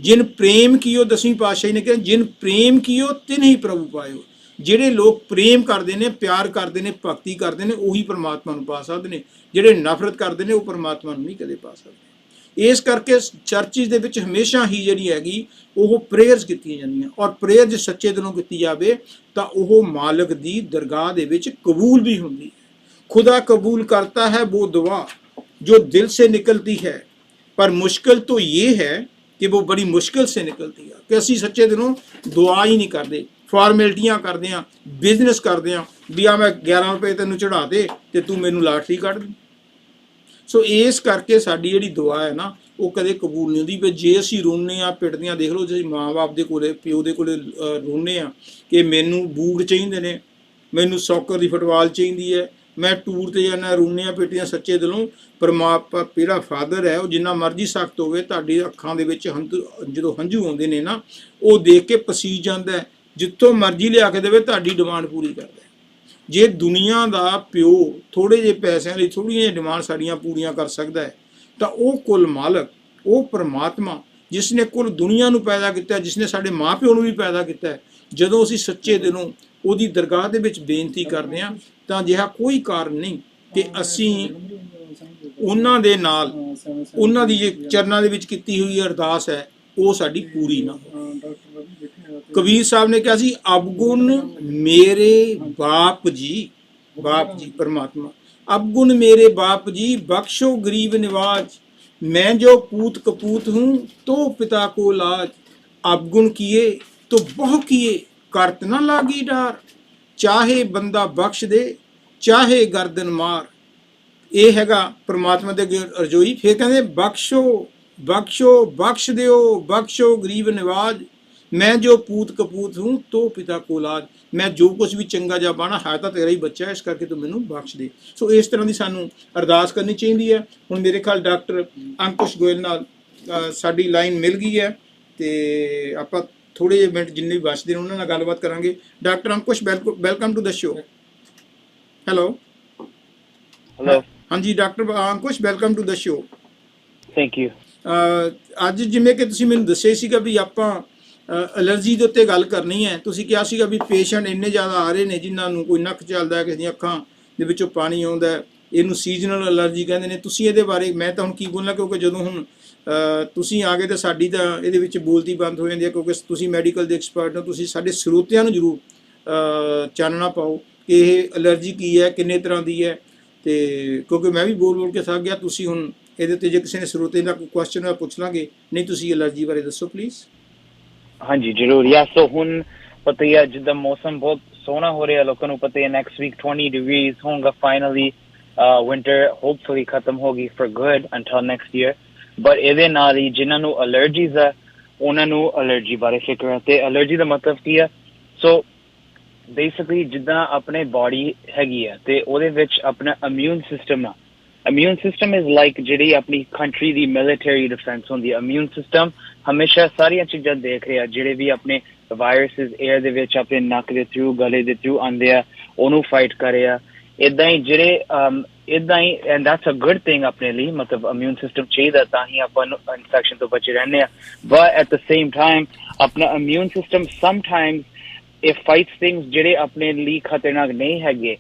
ਜਿਨ ਪ੍ਰੇਮ ਕੀਓ, 10ਵੀਂ ਪਾਤਸ਼ਾਹੀ ਨੇ ਕਿਹਾ, ਜਿਨ ਪ੍ਰੇਮ ਕੀਓ ਤਿਨ ਹੀ ਪ੍ਰਭੂ ਪਾਇਓ। ਜਿਹੜੇ ਲੋਕ ਪ੍ਰੇਮ ਕਰਦੇ ਨੇ, ਪਿਆਰ ਕਰਦੇ ਨੇ, ਭਗਤੀ ਕਰਦੇ ਨੇ, ਉਹੀ ਪਰਮਾਤਮਾ ਨੂੰ ਪਾ ਸਕਦੇ ਨੇ। ਜਿਹੜੇ ਨਫ਼ਰਤ ਕਰਦੇ ਨੇ ਉਹ ਪਰਮਾਤਮਾ ਨੂੰ ਨਹੀਂ ਕਦੇ ਪਾ ਸਕਦੇ। ਇਸ ਕਰਕੇ ਚਰਚਿਸ ਦੇ ਵਿੱਚ ਹਮੇਸ਼ਾ ਹੀ ਜਿਹੜੀ ਹੈਗੀ ਉਹ ਪ੍ਰੇਅਰਸ ਕੀਤੀਆਂ ਜਾਂਦੀਆਂ, ਔਰ ਪ੍ਰੇਅਰ ਜੇ ਸੱਚੇ ਦਿਲੋਂ ਕੀਤੀ ਜਾਵੇ ਤਾਂ ਉਹ ਮਾਲਕ ਦੀ ਦਰਗਾਹ ਦੇ ਵਿੱਚ ਕਬੂਲ ਵੀ ਹੁੰਦੀ ਹੈ। खुदा कबूल करता है वो दुआ जो दिल से निकलती है, पर मुश्किल तो ये है कि वो बड़ी मुश्किल से निकलती है कि ਅਸੀਂ ਸੱਚੇ ਦਿਲੋਂ ਦੁਆ ਹੀ ਨਹੀਂ ਕਰਦੇ, ਫਾਰਮੈਲਿਟੀਆਂ ਕਰਦੇ ਹਾਂ, ਬਿਜ਼ਨਸ ਕਰਦੇ ਹਾਂ ਵੀ ਆ ਮੈਂ 11 ਰੁਪਏ ਤੈਨੂੰ ਚੜਾ ਦੇ ਤੇ ਤੂੰ ਮੈਨੂੰ ਲਾਟਰੀ ਕੱਢ ਦੇ। ਸੋ ਇਸ ਕਰਕੇ ਸਾਡੀ ਜਿਹੜੀ ਦੁਆ ਹੈ ਨਾ ਉਹ ਕਦੇ ਕਬੂਲ ਨਹੀਂ ਹੁੰਦੀ। ਵੀ ਜੇ ਅਸੀਂ ਰੋਂਦੇ ਹਾਂ, ਪਿੱਟਦੇ ਹਾਂ, ਦੇਖ ਲਓ ਜੇ ਮਾਂ ਬਾਪ ਦੇ ਕੋਲੇ, ਪਿਓ ਦੇ ਕੋਲੇ ਰੋਂਦੇ ਹਾਂ ਕਿ ਮੈਨੂੰ ਬੂਟ ਚਾਹੀਦੇ ਨੇ, ਮੈਨੂੰ ਸੌਕਰ ਦੀ ਫੁੱਟਬਾਲ ਚਾਹੀਦੀ ਹੈ, ਮੈਂ ਟੂਰ ਤੇ ਜਾਣਾ, ਰੋਂਦੇ ਪੇਟੀਆਂ ਸੱਚੇ ਦਿਲੋਂ, ਪਰਮਾਤਮਾ ਜਿਹੜਾ ਫਾਦਰ ਹੈ ਉਹ ਜਿੰਨਾ ਮਰਜ਼ੀ ਸਖਤ ਹੋਵੇ, ਤੁਹਾਡੀ ਅੱਖਾਂ ਦੇ ਵਿੱਚ ਜਦੋਂ ਹੰਝੂ ਆਉਂਦੇ ਨੇ ਨਾ, ਉਹ ਦੇਖ ਕੇ ਪਸੀਜ ਜਾਂਦਾ ਹੈ, ਜਿੱਥੋਂ ਮਰਜ਼ੀ ਲਿਆ ਕੇ ਦੇਵੇ ਤੁਹਾਡੀ ਡਿਮਾਂਡ ਪੂਰੀ ਕਰਦਾ। ਜੇ ਦੁਨੀਆ ਦਾ ਪਿਓ ਥੋੜ੍ਹੇ ਜਿਹੇ ਪੈਸਿਆਂ ਲਈ ਥੋੜ੍ਹੀਆਂ ਜਿਹੀਆਂ ਡਿਮਾਂਡ ਸਾਡੀਆਂ ਪੂਰੀਆਂ ਕਰ ਸਕਦਾ ਹੈ, ਤਾਂ ਉਹ ਕੁੱਲ ਮਾਲਕ, ਉਹ ਪਰਮਾਤਮਾ ਜਿਸ ਨੇ ਕੁੱਲ ਦੁਨੀਆ ਨੂੰ ਪੈਦਾ ਕੀਤਾ, ਜਿਸ ਨੇ ਸਾਡੇ ਮਾਂ ਪਿਓ ਨੂੰ ਵੀ ਪੈਦਾ ਕੀਤਾ, ਜਦੋਂ ਅਸੀਂ ਸੱਚੇ ਦਿਲੋਂ ਉਹਦੀ ਦਰਗਾਹ ਦੇ ਵਿੱਚ ਬੇਨਤੀ ਕਰਦੇ ਹਾਂ ਤਾਂ ਅਜਿਹਾ ਕੋਈ ਕਾਰਨ ਨਹੀਂ ਕਿ ਅਸੀਂ ਉਹਨਾਂ ਦੇ ਨਾਲ, ਉਹਨਾਂ ਦੀ ਜੇ ਚਰਨਾਂ ਦੇ ਵਿੱਚ ਕੀਤੀ ਹੋਈ ਅਰਦਾਸ ਹੈ ਉਹ ਸਾਡੀ ਪੂਰੀ ਨਾ ਹੋਵੇ। ਕਬੀਰ ਸਾਹਿਬ ਨੇ ਕਿਹਾ ਸੀ, ਅਵਗੁਣ ਮੇਰੇ ਬਾਪ ਜੀ, ਬਾਪ ਜੀ ਪਰਮਾਤਮਾ, ਅਵਗੁਣ ਮੇਰੇ ਬਾਪ ਜੀ ਬਖਸ਼ੋ ਗਰੀਬ ਨਿਵਾਜ, मैं जो पूत कपूत हूँ तो पिता को लाज, अवगुण किए तो बहु किए करत न लागी डार, चाहे बंदा बख्श दे चाहे गर्दन मार। ਇਹ ਹੈਗਾ ਪਰਮਾਤਮਾ ਦੇ ਅੱਗੇ ਅਰਜ਼ੋਈ। ਫਿਰ ਕਹਿੰਦੇ ਬਖਸ਼ੋ ਬਖਸ਼ੋ ਬਖਸ਼ ਦਿਓ, ਬਖਸ਼ੋ ਗਰੀਬ ਨਿਵਾਜ, ਮੈਂ ਜੋ ਪੂਤ ਕਪੂਤ ਹੂੰ ਤੋ ਪਿਤਾ ਕੋ ਲਾਜ, ਮੈਂ ਜੋ ਕੁਝ ਵੀ ਚੰਗਾ ਜਾਂ ਬਾਣਾ ਹੈ ਤਾਂ ਤੇਰਾ ਹੀ ਬੱਚਾ ਹੈ, ਇਸ ਕਰਕੇ ਤੂੰ ਮੈਨੂੰ ਬਖਸ਼ ਦੇ। ਸੋ ਇਸ ਤਰ੍ਹਾਂ ਦੀ ਸਾਨੂੰ ਅਰਦਾਸ ਕਰਨੀ ਚਾਹੀਦੀ ਹੈ। ਹੁਣ ਮੇਰੇ ਖਿਆਲ ਡਾਕਟਰ ਅੰਕੁਸ਼ ਗੋਇਲ ਨਾਲ ਸਾਡੀ ਲਾਈਨ ਮਿਲ ਗਈ ਹੈ ਤੇ ਆਪਾਂ ਥੋੜ੍ਹੇ ਜਿਹੇ ਮਿੰਟ ਜਿੰਨੇ ਵੀ ਬਚਦੇ ਨੇ ਉਹਨਾਂ ਨਾਲ ਗੱਲਬਾਤ ਕਰਾਂਗੇ। Doctor Ankush, welcome to the show. Hello. Hello. ਹਾਂਜੀ doctor Ankush, welcome to the show. Thank you. ਅੱਜ ਜਿਵੇਂ ਕਿ ਤੁਸੀਂ ਮੈਨੂੰ ਦੱਸਿਆ ਸੀਗਾ ਵੀ ਆਪਾਂ ਐਲਰਜੀ ਦੇ ਉੱਤੇ ਗੱਲ ਕਰਨੀ ਹੈ। ਤੁਸੀਂ ਕਿਹਾ ਸੀਗਾ ਵੀ ਪੇਸ਼ੈਂਟ ਇੰਨੇ ਜ਼ਿਆਦਾ ਆ ਰਹੇ ਨੇ ਜਿਨ੍ਹਾਂ ਨੂੰ ਕੋਈ ਨੱਕ ਚੱਲਦਾ, ਕਿਸੇ ਦੀਆਂ ਅੱਖਾਂ ਦੇ ਵਿੱਚੋਂ ਪਾਣੀ ਆਉਂਦਾ, ਇਹਨੂੰ ਸੀਜ਼ਨਲ ਐਲਰਜੀ ਕਹਿੰਦੇ ਨੇ। ਤੁਸੀਂ ਇਹਦੇ ਬਾਰੇ, ਮੈਂ ਤਾਂ ਹੁਣ ਕੀ ਬੋਲਣਾ, ਕਿਉਂਕਿ ਜਦੋਂ ਹੁਣ ਤੁਸੀਂ ਆ ਗਏ ਤਾਂ ਸਾਡੀ ਤਾਂ ਇਹਦੇ ਵਿੱਚ ਬੋਲਤੀ ਬੰਦ ਹੋ ਜਾਂਦੀ ਹੈ, ਕਿਉਂਕਿ ਤੁਸੀਂ ਮੈਡੀਕਲ ਦੇ ਐਕਸਪਰਟ ਹੋ। ਤੁਸੀਂ ਸਾਡੇ ਸਰੋਤਿਆਂ ਨੂੰ ਜ਼ਰੂਰ ਚਾਨਣਾ ਪਾਓ ਕਿ ਇਹ ਐਲਰਜੀ ਕੀ ਹੈ, ਕਿੰਨੇ ਤਰ੍ਹਾਂ ਦੀ ਹੈ, ਤੇ ਕਿਉਂਕਿ ਮੈਂ ਵੀ ਬੋਲ ਕੇ ਥੱਕ ਗਿਆ। ਤੁਸੀਂ ਹੁਣ ਇਹਦੇ ਉੱਤੇ ਜੇ ਕਿਸੇ ਨੇ ਸਰੋਤੇ ਦਾ ਕੋਈ ਕੁਐਸਚਨ ਹੈ ਪੁੱਛ ਲਾਂਗੇ, ਨਹੀਂ ਤੁਸੀਂ ਐਲਰਜੀ ਬਾਰੇ ਦੱਸੋ ਪਲੀਜ਼। ਹਾਂਜੀ ਜ਼ਰੂਰ। ਯਾ ਸੋ ਹੁਣ ਪਤਾ ਹੀ ਹੈ ਜਿੱਦਾਂ ਮੌਸਮ ਬਹੁਤ ਸੋਹਣਾ ਹੋ ਰਿਹਾ, ਲੋਕਾਂ ਨੂੰ ਪਤਾ ਹੈ ਨੈਕਸਟ ਵੀਕ 20 ਡਿਗਰੀਜ਼ ਹੋਊਗਾ ਫਾਈਨਲੀ। ਵਿੰਟਰ ਹੋਪਫੁਲੀ ਖਤਮ ਹੋ ਗਈ for good until next year. But ਇਹਦੇ ਨਾਲ ਹੀ ਜਿਨ੍ਹਾਂ ਨੂੰ ਅਲਰਜੀਜ਼ ਹੈ ਉਹਨਾਂ ਨੂੰ ਅਲਰਜੀ ਬਾਰੇ ਫਿਕਰ ਹੈ ਤੇ ਅਲਰਜੀ ਦਾ ਮਤਲਬ ਕੀ ਹੈ ਸੋ ਬੇਸਿਕਲੀ ਜਿੱਦਾਂ ਆਪਣੇ ਬਾਡੀ ਹੈਗੀ ਆ ਤੇ ਉਹਦੇ ਵਿੱਚ ਆਪਣਾ ਇਮਿਊਨ ਸਿਸਟਮ ਆ ਇਮਿਊਨ ਸਿਸਟਮ ਇਜ਼ ਲਾਈਕ ਜਿਹੜੀ ਆਪਣੀ ਕੰਟਰੀ ਦੀ ਮਿਲਟਰੀ ਡਿਫੈਂਸ ਹੁੰਦੀ ਹੈ ਇਮਿਊਨ ਸਿਸਟਮ ਹਮੇਸ਼ਾ ਸਾਰੀਆਂ ਚੀਜ਼ਾਂ ਦੇਖ ਰਿਹਾ ਜਿਹੜੇ ਵੀ ਆਪਣੇ ਵਾਇਰਸਿਸ 에ਅਰ ਦੇ ਵਿੱਚ ਆਪਣੇ ਨੱਕ ਦੇ ਥਰੂ ਗਲੇ ਦੇ ਥਰੂ ਆਉਂਦੇ ਆ ਉਹਨੂੰ ਫਾਈਟ ਕਰੇ ਆ ਇਦਾਂ ਹੀ ਜਿਹੜੇ ਇਦਾਂ ਹੀ and that's a good thing ਆਪਣੇ ਲਈ ਮਤਲਬ ਇਮਿਊਨ ਸਿਸਟਮ ਚਾਹੀਦਾ ਤਾਂ ਹੀ ਆਪਾਂ ਨੂੰ ਇਨਫੈਕਸ਼ਨ ਤੋਂ ਬਚੇ ਰਹਿੰਦੇ ਆ but at the same time ਆਪਣਾ immune system sometimes it fights things ਜਿਹੜੇ ਆਪਣੇ ਲਈ ਖਤਰਨਾਕ ਨਹੀਂ ਹੈਗੇ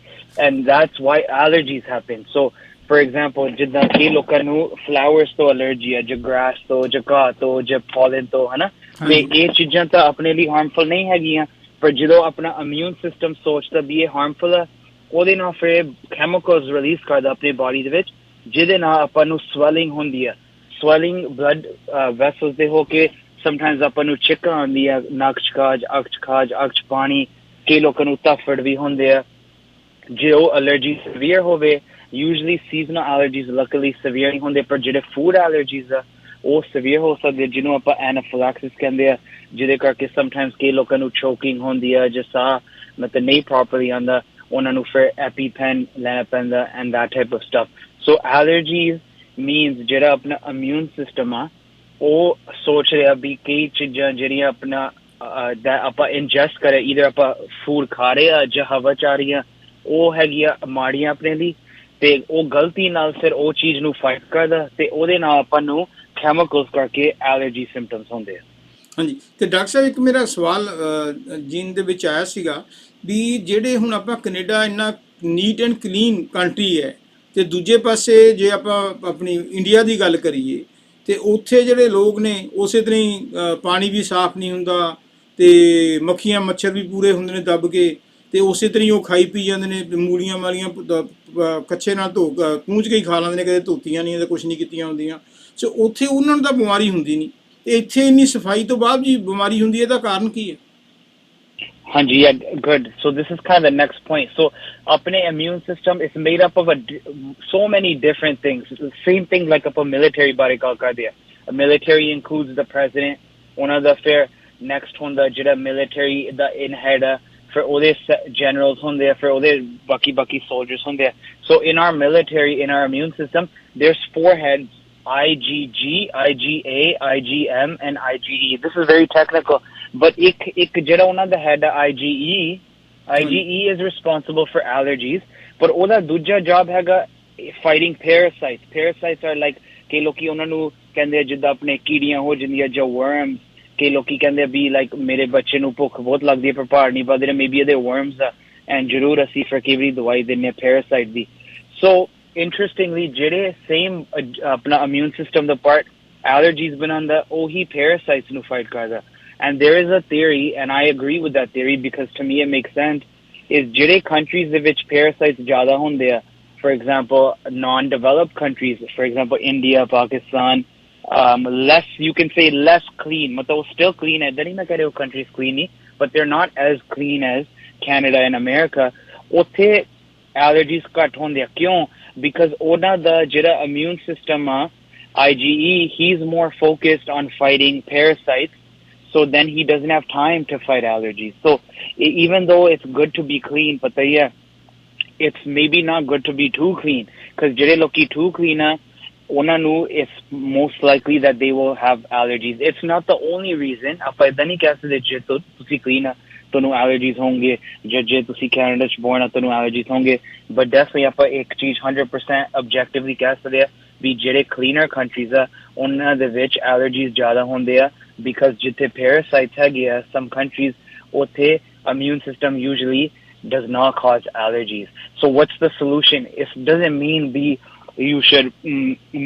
and that's why allergies happen so for example ਜਿੱਦਾਂ ਕਿ ਲੋਕਾਂ ਨੂੰ flowers ਤੋਂ allergy ਹੈ ਜਾਂ grass ਤੋਂ ਜਾਂ ਘਾਹ ਤੋਂ ਜਾਂ pollen ਤੋਂ ਹਨਾ ਤੇ ਇਹ ਚੀਜ਼ਾਂ ਤਾਂ ਆਪਣੇ ਲਈ harmful ਨਹੀਂ ਹੈਗੀਆਂ ਪਰ ਜਦੋਂ ਆਪਣਾ immune system ਸੋਚਦਾ ਵੀ ਇਹ harmful ਹੈ ਉਹਦੇ ਨਾਲ ਫਿਰ chemicals release ਕਰਦਾ ਆਪਣੀ body ਦੇ ਵਿੱਚ ਜਿਹਦੇ ਨਾਲ ਆਪਾਂ ਨੂੰ swelling ਹੁੰਦੀ ਹੈ swelling blood vessels ਦੇ ਹੋ ਕੇ sometimes ਆਪਾਂ ਨੂੰ ਛਿੱਕਾਂ ਆਉਂਦੀ ਆ ਨੱਕ ਚ ਖਾਜ ਅੱਖ ਚ ਪਾਣੀ ਕਈ ਲੋਕਾਂ ਨੂੰ ਤਫੜ ਵੀ ਹੁੰਦੇ ਆ ਜੇ ਉਹ allergy severe ਹੋਵੇ usually seasonal allergies luckily severe ਨਹੀਂ ਹੁੰਦੇ ਪਰ ਜਿਹੜੇ food allergies ਆ ਉਹ severe ਹੋ ਸਕਦੇ ਜਿਹਨੂੰ ਆਪਾਂ anaphylaxis ਕਹਿੰਦੇ ਆ ਜਿਹਦੇ ਕਰਕੇ sometimes ਕਈ ਲੋਕਾਂ ਨੂੰ choking ਹੁੰਦੀ ਆ ਜਾਂ ਸਾਹ ਮਤਲਬ ਨਹੀਂ properly ਆਉਂਦਾ ਉਹਨਾਂ ਨੂੰ ਫਿਰ EpiPen ਲੈਣਾ ਪੈਂਦਾ and that type of stuff so allergies means ਜਿਹੜਾ ਆਪਣਾ immune system ਆ ਉਹ ਸੋਚ ਰਿਹਾ ਵੀ ਕਈ ਚੀਜ਼ਾਂ ਜਿਹੜੀਆਂ ਆਪਣਾ ਆਪਾਂ ਇੰਜੈਸਟ ਕਰੇ ਈਦਰ ਆਪਾਂ ਫੂਡ ਖਾ ਰਹੇ ਆ ਜਾਂ ਹਵਾ ਚ ਆ ਰਹੀਆਂ ਉਹ ਹੈਗੀਆਂ ਮਾੜੀਆਂ ਆਪਣੇ ਲਈ ਤੇ ਉਹ ਗਲਤੀ ਨਾਲ ਫਿਰ ਉਹ ਚੀਜ਼ ਨੂੰ ਫਾਈਟ ਕਰਦਾ ਤੇ ਉਹਦੇ ਨਾਲ ਆਪਾਂ ਨੂੰ ਕੈਮੀਕਲਸ ਕਰਕੇ ਐਲਰਜੀ ਸਿੰਪਟਮਸ ਹੁੰਦੇ ਆ ਹਾਂਜੀ ਤੇ ਡਾਕਟਰ ਸਾਹਿਬ ਇੱਕ ਮੇਰਾ ਸਵਾਲ ਜੀਨ ਦੇ ਵਿੱਚ ਆਇਆ ਸੀਗਾ ਵੀ ਜਿਹੜੇ ਹੁਣ ਆਪਾਂ ਕੈਨੇਡਾ ਇੰਨਾ ਨੀਟ ਐਂਡ ਕਲੀਨ ਕੰਟਰੀ ਹੈ ਤੇ ਦੂਜੇ ਪਾਸੇ ਜੇ ਆਪਾਂ ਆਪਣੀ ਇੰਡੀਆ ਦੀ ਗੱਲ ਕਰੀਏ ਤੇ ਉੱਥੇ ਜਿਹੜੇ ਲੋਕ ਨੇ ਉਸੇ ਤਰ੍ਹਾਂ ਹੀ ਪਾਣੀ ਵੀ ਸਾਫ਼ ਨਹੀਂ ਹੁੰਦਾ ਤੇ ਮੱਖੀਆਂ ਮੱਛਰ ਵੀ ਪੂਰੇ ਹੁੰਦੇ ਨੇ ਦੱਬ ਕੇ ਤੇ ਉਸੇ ਤਰ੍ਹਾਂ ਹੀ ਉਹ ਖਾਈ ਪੀ ਜਾਂਦੇ ਨੇ ਮੂਲੀਆਂ ਮਾਲੀਆਂ ਕੱਚੇ ਨਾਲ ਪੂੰਝ ਕੇ ਹੀ ਖਾ ਲੈਂਦੇ ਨੇ ਕਦੇ ਧੋਤੀਆਂ ਨਹੀਂ ਤੇ ਕੁਛ ਨਹੀਂ ਕੀਤੀਆਂ ਹੁੰਦੀਆਂ ਸੋ ਉੱਥੇ ਉਹਨਾਂ ਨੂੰ ਤਾਂ ਬਿਮਾਰੀ ਹੁੰਦੀ ਨਹੀਂ ਤੇ ਇੱਥੇ ਇੰਨੀ ਸਫਾਈ ਤੋਂ ਬਾਅਦ ਜੀ ਬਿਮਾਰੀ ਹੁੰਦੀ ਹੈ ਇਹਦਾ ਕਾਰਨ ਕੀ ਹੈ Hanji, yeah, good. So this is kind of the next point. So, apne immune system is made up of so many different things. It's the same thing like a military body kal kar diya. A military includes the president. One of the fair next one the jira military the in head for all these generals on there for all the baki soldiers on there. So in our military, in our immune system, there's 4 heads: IgG, IgA, IgM, and IgE. This is very technical. But ik jehda ਉਹਨਾਂ ਦਾ head IgE is responsible for allergies but ਉਹਦਾ ਦੂਜਾ job ਹੈਗਾ fighting parasites are like ਕਈ ਲੋਕੀ ਉਹਨਾਂ ਨੂੰ ਕਹਿੰਦੇ ਜਿੱਦਾਂ ਆਪਣੇ ਕੀੜੀਆਂ ਹੋ ਜਾਂਦੀਆਂ ਜਾਂ worms ਕਈ ਲੋਕੀ ਕਹਿੰਦੇ ਵੀ like ਮੇਰੇ ਬੱਚੇ ਨੂੰ ਭੁੱਖ ਬਹੁਤ ਲੱਗਦੀ ਹੈ ਪਰ ਭਾਰ ਨਹੀਂ ਵੱਧ ਰਿਹਾ maybe ਇਹਦੇ worms ਆ and ਜ਼ਰੂਰ ਅਸੀਂ ਫਿਰ ਕਈ ਵਾਰੀ ਦਵਾਈ ਦਿੰਦੇ ਹਾਂ parasite ਦੀ so interestingly ਜਿਹੜੇ same ਆਪਣਾ immune system ਦਾ part allergies ਬਣਾਉਂਦਾ ਉਹੀ parasites ਨੂੰ fight ਕਰਦਾ And there is a theory, and I agree with that theory because to me it makes sense, is jede countries in which parasites jada hunde hai. For example, non-developed countries, for example, India, Pakistan, less, you can say less clean. Matlab still clean hai. Dani na kare wo countries clean nahi, but they're not as clean as Canada and America. Othe allergies cut hunde hai. Kyon? Because ona da jada immune system IgE, he's more focused on fighting parasites. So then he doesn't have time to fight allergies. So even though it's good to be clean, but it's maybe not good to be too clean. Because jede loki too clean ਉਹਨਾਂ ਨੂੰ it's most likely that they will have allergies. It's not the only reason. ਆਪਾਂ ਇਦਾਂ ਨਹੀਂ ਕਹਿ ਸਕਦੇ ਜੇ ਤੁਸੀਂ clean ਆ ਤੁਹਾਨੂੰ allergies ਹੋਣਗੇ ਜੇ ਤੁਸੀਂ ਕੈਨੇਡਾ ਚ born ਆ ਤੁਹਾਨੂੰ allergies ਹੋਣਗੇ but definitely ਆਪਾਂ ਇੱਕ ਚੀਜ਼ 100% objectively ਕਹਿ ਸਕਦੇ ਆ ਵੀ ਜਿਹੜੇ cleaner countries ਆ ਉਹਨਾਂ ਦੇ ਵਿੱਚ allergies ਜ਼ਿਆਦਾ ਹੁੰਦੇ ਆ because ਜਿੱਥੇ parasites ਹੈਗੇ ਆ some countries ਉੱਥੇ immune system usually does not cause allergies. So what's the solution? It doesn't mean you should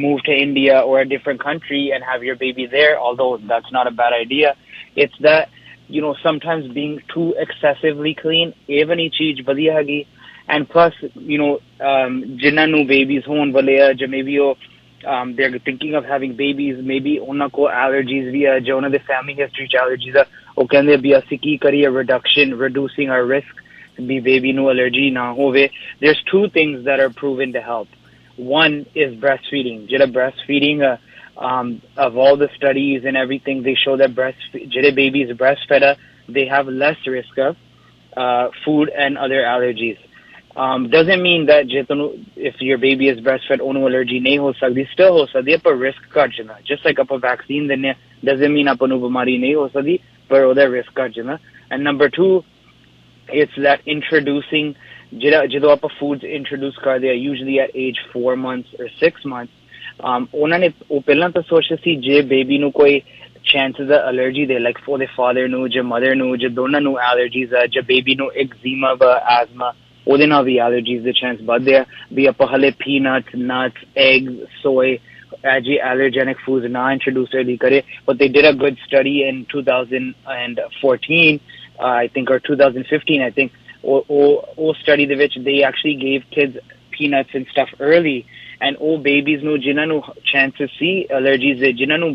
move to India or a different country and have your baby there, although that's not a bad idea. It's that, you know, sometimes being too excessively clean, even each badhiya hagi, and plus, you know, jinna nu babies hon wale ja maybe they're thinking of having babies, maybe ਉਹਨਾਂ ਕੋ allergies ਵੀ ਆ ਜਾਂ ਉਹਨਾਂ ਦੇ family history ਚ allergies ਆ ਉਹ ਕਹਿੰਦੇ ਵੀ ਅਸੀਂ ਕੀ ਕਰੀਏ reducing our risk we baby ਨੂੰ allergy ਨਾ ਹੋਵੇ. There's 2 things that are proven to help. One is breastfeeding. ਜਿਹੜਾ breastfeeding of all the studies and everything, they show that jede babies breastfed, they have less risk of food and other allergies. Doesn't mean that if your baby is breastfed, onu allergy nahi ho sakdi, still ho sakdi, but risk cut jana. Just like a vaccine dene, doesn't mean apanu bimari nahi ho sakdi, but oda risk cut jana. And number two, it's that introducing, ਜਦੋਂ ਆਪਾਂ foods introduce ਕਰਦੇ ਆ, usually at age 4 months or 6 months, ਉਹਨਾਂ ਨੇ ਉਹ ਪਹਿਲਾਂ ਤਾਂ ਸੋਚਦੇ ਸੀ ਜੇ ਬੇਬੀ ਨੂੰ ਕੋਈ chances of allergy ਦੇ, like for the father ਨੂੰ ਜਾਂ mother ਨੂੰ ਜਾਂ ਦੋਨਾਂ ਨੂੰ allergies ਆ, ਜਾਂ baby ਨੂੰ eczema ਵਾ, asthma, ਉਹਦੇ ਨਾਲ ਵੀ allergies ਦੇ chance ਵੱਧਦੇ ਆ, ਵੀ ਆਪਾਂ ਹਲੇ peanuts, nuts, eggs, soy, ਜੀ allergenic foods ਨਾ introduce early ਕਰੇ. But they did a good study in 2014, I think, or 2015, I think, or study the which they actually gave kids peanuts and stuff early, and all babies know ਜਿਨ੍ਹਾਂ ਨੂੰ chances see allergies ਦੇ, ਜਿਨ੍ਹਾਂ ਨੂੰ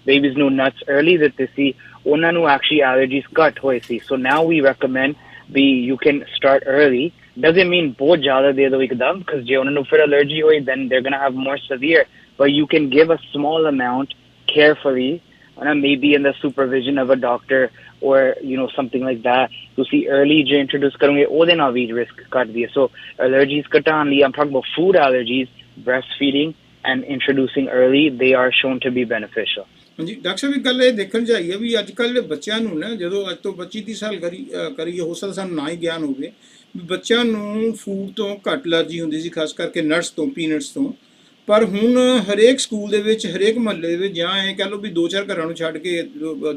babies know nuts early that they see, ਉਹਨਾਂ ਨੂੰ actually allergies ਘੱਟ ਹੋਏ ਸੀ. So now we recommend you can start early. Doesn't mean ਬਹੁਤ ਜ਼ਿਆਦਾ ਦੇ ਦਿਓ ਇੱਕਦਮ, because ਜੇ ਉਹਨਾਂ ਨੂੰ ਫਿਰ allergy ਹੋਈ, then they're going to have more severe. But you can give a small amount carefully, maybe in the supervision of a doctor or something like that. To see early je introduce karunge ਉਹਦੇ ਨਾਲ ਵੀ risk ਘੱਟ ਦੀ ਹੈ. So allergies ਘਟਾਉਣ ਲਈ, I'm talking about food allergies, breastfeeding and introducing early, they are shown to be beneficial. ਹਾਂਜੀ ਡਾਕਟਰ ਸਾਹਿਬ, ਇੱਕ ਗੱਲ ਇਹ ਦੇਖਣ ਚਾਹੀਏ ਵੀ ਅੱਜ ਕੱਲ੍ਹ ਬੱਚਿਆਂ ਨੂੰ ਨਾ, ਜਦੋਂ ਅੱਜ ਤੋਂ 25-30 ਸਾਲ ਕਰੀਏ, ਹੋ ਸਕਦਾ ਸਾਨੂੰ ਨਾ ਹੀ ਗਿਆਨ ਹੋਵੇ, ਵੀ ਬੱਚਿਆਂ ਨੂੰ ਫੂਡ ਤੋਂ ਘੱਟ ਐਲਰਜੀ ਹੁੰਦੀ ਸੀ, ਖਾਸ ਕਰਕੇ ਨਟਸ ਤੋਂ, ਪੀਨਟਸ ਤੋਂ। ਪਰ ਹੁਣ ਹਰੇਕ ਸਕੂਲ ਦੇ ਵਿੱਚ, ਹਰੇਕ ਮੁਹੱਲੇ ਦੇ ਵਿੱਚ, ਜਾਂ ਇਹ ਕਹਿ ਲਓ ਵੀ 2-4 ਘਰਾਂ ਨੂੰ ਛੱਡ ਕੇ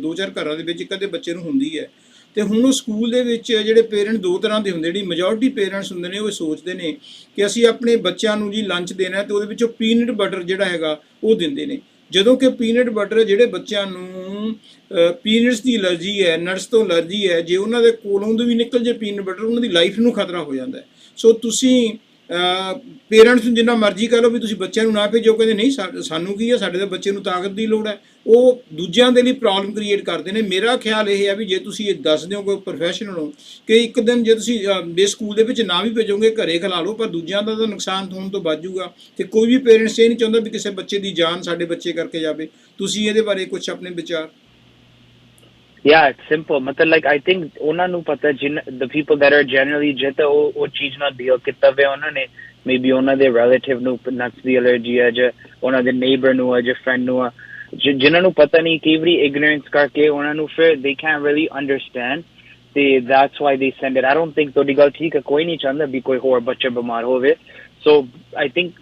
2-4 ਘਰਾਂ ਦੇ ਵਿੱਚ ਇੱਕ ਅੱਧੇ ਬੱਚੇ ਨੂੰ ਹੁੰਦੀ ਹੈ। ਅਤੇ ਹੁਣ ਉਹ ਸਕੂਲ ਦੇ ਵਿੱਚ ਜਿਹੜੇ ਪੇਰੈਂਟ ਦੋ ਤਰ੍ਹਾਂ ਦੇ ਹੁੰਦੇ, ਜਿਹੜੀ ਮੈਜੋਰਟੀ ਪੇਰੈਂਟਸ ਹੁੰਦੇ ਨੇ, ਉਹ ਸੋਚਦੇ ਨੇ ਕਿ ਅਸੀਂ ਆਪਣੇ ਬੱਚਿਆਂ ਨੂੰ ਜੀ ਲੰਚ ਦੇਣਾ, ਅਤੇ ਉਹਦੇ ਵਿੱਚੋਂ ਪੀਨਟ ਬਟਰ ਜਿਹੜਾ ਹੈਗਾ ਉਹ ਦਿੰਦੇ ਨੇ, ਜਦੋਂ ਕਿ ਪੀਨਟ ਬਟਰ ਜਿਹੜੇ ਬੱਚਿਆਂ ਨੂੰ ਪੀਨਟਸ ਦੀ ਐਲਰਜੀ ਹੈ, ਨਟਸ ਤੋਂ ਐਲਰਜੀ ਹੈ, ਜੇ ਉਹਨਾਂ ਦੇ ਕੋਲੋਂ ਵੀ ਨਿਕਲ ਜੇ ਪੀਨਟ ਬਟਰ, ਉਹਨਾਂ ਦੀ ਲਾਈਫ ਨੂੰ ਖਤਰਾ ਹੋ ਜਾਂਦਾ ਹੈ। ਸੋ ਤੁਸੀਂ ਪੇਰੈਂਟਸ ਨੂੰ ਜਿੰਨਾ ਮਰਜ਼ੀ ਕਹਿ ਲਓ ਵੀ ਤੁਸੀਂ ਬੱਚਿਆਂ ਨੂੰ ਨਾ ਭੇਜੋ, ਕਹਿੰਦੇ ਨਹੀਂ ਸਾਨੂੰ ਕੀ ਹੈ, ਸਾਡੇ ਤਾਂ ਬੱਚੇ ਨੂੰ ਤਾਕਤ ਦੀ ਲੋੜ ਹੈ, ਉਹ ਦੂਜਿਆਂ ਦੇ ਲਈ ਪ੍ਰੋਬਲਮ ਕ੍ਰੀਏਟ ਕਰਦੇ ਨੇ। ਮੇਰਾ ਖਿਆਲ ਇਹ ਹੈ ਵੀ ਜੇ ਤੁਸੀਂ ਇਹ ਦੱਸ ਦਿਓ ਕੋਈ ਪ੍ਰੋਫੈਸ਼ਨਲ ਹੋ ਕਿ ਇੱਕ ਦਿਨ ਜੇ ਤੁਸੀਂ ਦੇ ਸਕੂਲ ਦੇ ਵਿੱਚ ਨਾ ਵੀ ਭੇਜੋਗੇ, ਘਰੇ ਖਿਲਾ ਲਓ, ਪਰ ਦੂਜਿਆਂ ਦਾ ਤਾਂ ਨੁਕਸਾਨ ਹੋਣ ਤੋਂ ਬਚ ਜੂਗਾ। ਅਤੇ ਕੋਈ ਵੀ ਪੇਰੈਂਟਸ ਇਹ ਨਹੀਂ ਚਾਹੁੰਦਾ ਵੀ ਕਿਸੇ ਬੱਚੇ ਦੀ ਜਾਨ ਸਾਡੇ ਬੱਚੇ ਕਰਕੇ ਜਾਵੇ। ਤੁਸੀਂ ਇਹਦੇ ਬਾਰੇ ਕੁਛ ਆਪਣੇ ਵਿਚਾਰ? Yeah, it's simple. Matlab, like, I think ਉਹਨਾਂ ਨੂੰ ਪਤਾ, the people that are generally ਜਿੱਤ ਉਹ ਚੀਜ਼ ਨਾਲ deal ਕੀਤਾ ਵੇ ਉਹਨਾਂ ਨੇ, maybe ਉਹਨਾਂ ਦੇ relative ਨੂੰ nuts ਦੀ allergy ਹੈ, ਜਾਂ ਉਹਨਾਂ ਦੇ neighbor ਨੂੰ ਹੈ, ਜਾਂ friend ਨੂੰ ਹੈ, ਜਿਨ੍ਹਾਂ ਨੂੰ ਪਤਾ ਨਹੀਂ, ਕਈ ਵਾਰੀ ignorance ਕਰਕੇ ਉਹਨਾਂ ਨੂੰ ਫਿਰ they can't really understand, ਤੇ that's why they send it. I don't think ਤੁਹਾਡੀ ਗੱਲ ਠੀਕ ਹੈ, ਕੋਈ ਨਹੀਂ ਚਾਹੁੰਦਾ ਵੀ ਕੋਈ ਹੋਰ ਬੱਚਾ ਬਿਮਾਰ ਹੋਵੇ. So I think,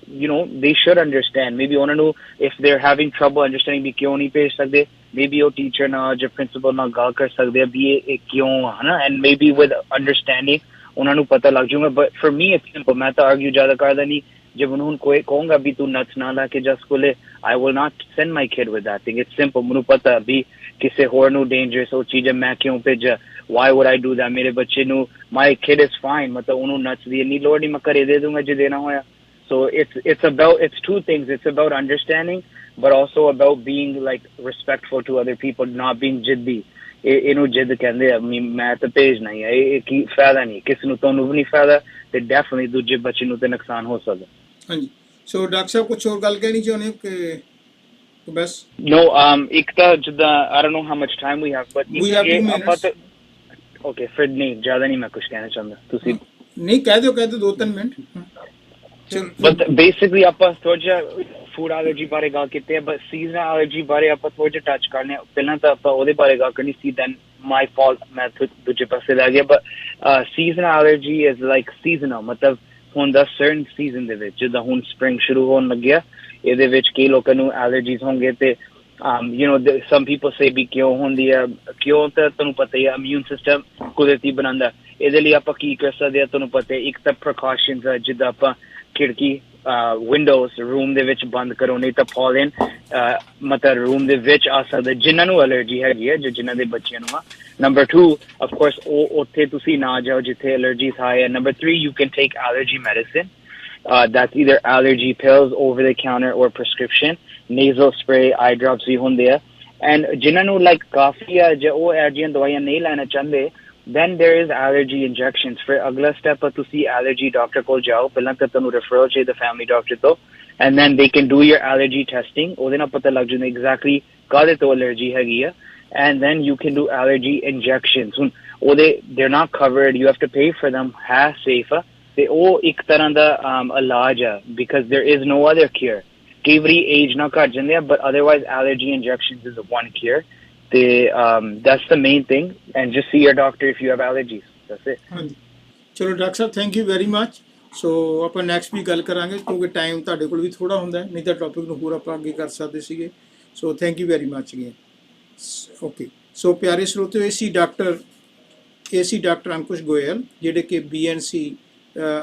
they should understand. Maybe ਉਹਨਾਂ ਨੂੰ, if they're having trouble understanding ਵੀ ਕਿਉਂ ਨਹੀਂ ਭੇਜ ਸਕਦੇ, maybe ਉਹ teacher ਨਾਲ ਜਾਂ principal ਨਾਲ ਗੱਲ ਕਰ ਸਕਦੇ ਆ ਵੀ ਇਹ ਕਿਉਂ ਹੈ ਨਾ, and maybe with understanding ਉਹਨਾਂ ਨੂੰ ਪਤਾ ਲੱਗ ਜਾਊਗਾ. But for me it's simple. ਮੈਂ ਤਾਂ argue ਜ਼ਿਆਦਾ ਕਰਦਾ ਨਹੀਂ. ਜੇ ਮੈਨੂੰ ਹੁਣ ਕੋਈ ਕਹੂੰਗਾ ਵੀ ਤੂੰ nuts ਨਾ ਲਾ ਕੇ ਜਾ ਸਕੂਲੇ, I will not send my kid with that thing. It's simple. ਮੈਨੂੰ ਪਤਾ ਵੀ ਕਿਸੇ ਹੋਰ ਨੂੰ dangerous ਉਹ ਚੀਜ਼ ਮੈਂ ਕਿਉਂ ਭੇਜਾਂ, why would I do that? ਮੇਰੇ ਬੱਚੇ ਨੂੰ, my kid is fine, ਮਤਲਬ ਉਹਨੂੰ nuts ਦੀ ਇੰਨੀ ਲੋੜ ਨਹੀਂ, ਮੈਂ ਘਰੇ ਦੇ ਦੂੰਗਾ ਜੇ ਦੇਣਾ ਹੋਇਆ. So it's two things. It's about understanding, but also about being like respectful to other people, not being jiddi. ਇਹਨੂੰ ਜਿੱਦ ਕਹਿੰਦੇ ਆ, ਮੈਂ ਤਾਂ ਭੇਜਣਾ ਹੀ ਹੈ, ਇਹ ਕੀ ਫਾਇਦਾ ਨਹੀਂ, ਕਿਸੇ ਨੂੰ ਤੁਹਾਨੂੰ ਵੀ ਨਹੀਂ ਫਾਇਦਾ, ਤੇ ਡੈਫੀਨਿਟਲੀ ਦੂਜੇ ਬੱਚੇ ਨੂੰ ਤੇ ਨੁਕਸਾਨ ਹੋ ਸਕਦਾ। ਹਾਂਜੀ, ਸੋ ਡਾਕਟਰ ਸਾਹਿਬ ਕੁਛ ਹੋਰ ਗੱਲ ਕਹਿਣੀ ਚਾਹੁੰਦੇ ਹੋ ਕਿ ਬਸ? No, ਇੱਕ ਤਾਂ ਜਿੱਦਾਂ I don't know how much time we have, but we have 2 minutes. Okay, ਫਿਰ ਨਹੀਂ ਜ਼ਿਆਦਾ ਨਹੀਂ ਮੈਂ ਕੁਛ ਕਹਿਣਾ ਚਾਹੁੰਦਾ, ਤੁਸੀਂ ਨਹੀਂ ਕਹਿ ਦਿਓ 2-3 ਮਿੰਟ। But basically ਆਪਾਂ ਥੋੜਾ ਜਿਹਾ food allergy ਬਾਰੇ ਗੱਲ ਕੀਤੀ ਹੈ, but seasonal allergy ਬਾਰੇ ਆਪਾਂ ਥੋੜਾ ਜਿਹਾ ਟੱਚ ਕਰਨੇ। ਪਹਿਲਾਂ ਤਾਂ ਆਪਾਂ ਉਹਦੇ ਬਾਰੇ ਗੱਲ ਕਰਨੀ ਸੀ, then my fault, ਮੈਂ ਦੂਜੇ ਪਾਸੇ ਲੱਗ ਗਿਆ। but seasonal allergy is like seasonal, ਮਤਲਬ ਹੁੰਦਾ certain season ਦੇ ਵਿੱਚ, ਜਿੱਦਾਂ ਹੁਣ spring ਸ਼ੁਰੂ ਹੋਣ ਲੱਗਿਆ, ਇਹਦੇ ਵਿੱਚ ਕਈ ਲੋਕਾਂ ਨੂੰ allergies ਹੋਣਗੇ, ਤੇ some people say ਵੀ ਕਿਉਂ ਹੁੰਦੀ ਹੈ, ਕਿਉਂ ਤਾਂ ਤੁਹਾਨੂੰ ਪਤਾ ਹੀ ਹੈ, immune system ਕੁਦਰਤੀ ਬਣਾਉਂਦਾ। ਇਹਦੇ ਲਈ ਆਪਾਂ ਕੀ ਕਰ ਸਕਦੇ ਹਾਂ ਤੁਹਾਨੂੰ ਪਤਾ ਹੈ, ਇੱਕ ਤਾਂ precautions ਹੈ, ਜਿੱਦਾਂ ਆਪਾਂ ਖਿੜਕੀ windows room ਦੇ ਵਿੱਚ ਬੰਦ ਕਰੋ, ਨਹੀਂ ਤਾਂ pollen ਮਤਲਬ room ਦੇ ਵਿੱਚ ਆ ਸਕਦਾ ਜਿਨ੍ਹਾਂ ਨੂੰ allergy ਹੈਗੀ ਹੈ, ਜਿਨ੍ਹਾਂ ਦੇ ਬੱਚਿਆਂ ਨੂੰ ਆ। Number 2, of course, ਉੱਥੇ ਤੁਸੀਂ ਨਾ ਜਾਓ ਜਿੱਥੇ allergies high ਹੈ। Number 3, you can take allergy medicine. That's either allergy pills, over the counter, or prescription. Nasal spray, eye drops ਵੀ ਹੁੰਦੇ ਆ। and ਜਿਨ੍ਹਾਂ ਨੂੰ like ਕਾਫੀ ਆ ਜਾਂ ਉਹ ਐਲਰਜੀਆਂ ਦਵਾਈਆਂ ਨਹੀਂ ਲੈਣਾ ਚਾਹੁੰਦੇ, then there is allergy injections. ਫਿਰ ਅਗਲਾ ਸਟੈਪ ਤੁਸੀਂ allergy doctor ਕੋਲ ਜਾਓ, ਪਹਿਲਾਂ ਤਾਂ ਤੁਹਾਨੂੰ referral ਚਾਹੀਦਾ family doctor ਤੋਂ, and then they can do your allergy testing. ਉਹਦੇ ਨਾਲ ਪਤਾ ਲੱਗ ਜਾਂਦਾ exactly ਕਾਹਦੇ ਤੋਂ allergy ਹੈਗੀ ਆ, and then you can do allergy injections. ਹੁਣ ਉਹਦੇ they're not covered, you have to pay for them, ਹੈ safe ਆ, ਤੇ ਉਹ ਇੱਕ ਤਰ੍ਹਾਂ ਦਾ ਇਲਾਜ ਆ, because there is no other cure. ਕਈ ਵਾਰੀ age ਨਾਲ ਘਟ ਜਾਂਦੇ ਆ, but otherwise allergy injections is the one cure. ਤੇ that's the main thing, and just see your doctor if you have allergies. That's it. ਹਾਂਜੀ, ਚਲੋ doctor Sahib thank you very ਮੱਚ। ਸੋ ਆਪਾਂ ਨੈਕਸਟ ਵੀ ਗੱਲ ਕਰਾਂਗੇ, ਕਿਉਂਕਿ ਟਾਈਮ ਤੁਹਾਡੇ ਕੋਲ ਵੀ ਥੋੜ੍ਹਾ ਹੁੰਦਾ, ਨਹੀਂ ਤਾਂ ਟੌਪਿਕ ਨੂੰ ਹੋਰ ਆਪਾਂ ਅੱਗੇ ਕਰ ਸਕਦੇ ਸੀਗੇ। So thank you very much again. Okay, so ਪਿਆਰੇ ਸਰੋਤਿਓ, ਇਹ ਸੀ ਡਾਕਟਰ ਅੰਕੁਸ਼ ਗੋਇਲ, ਜਿਹੜੇ ਕਿ BNC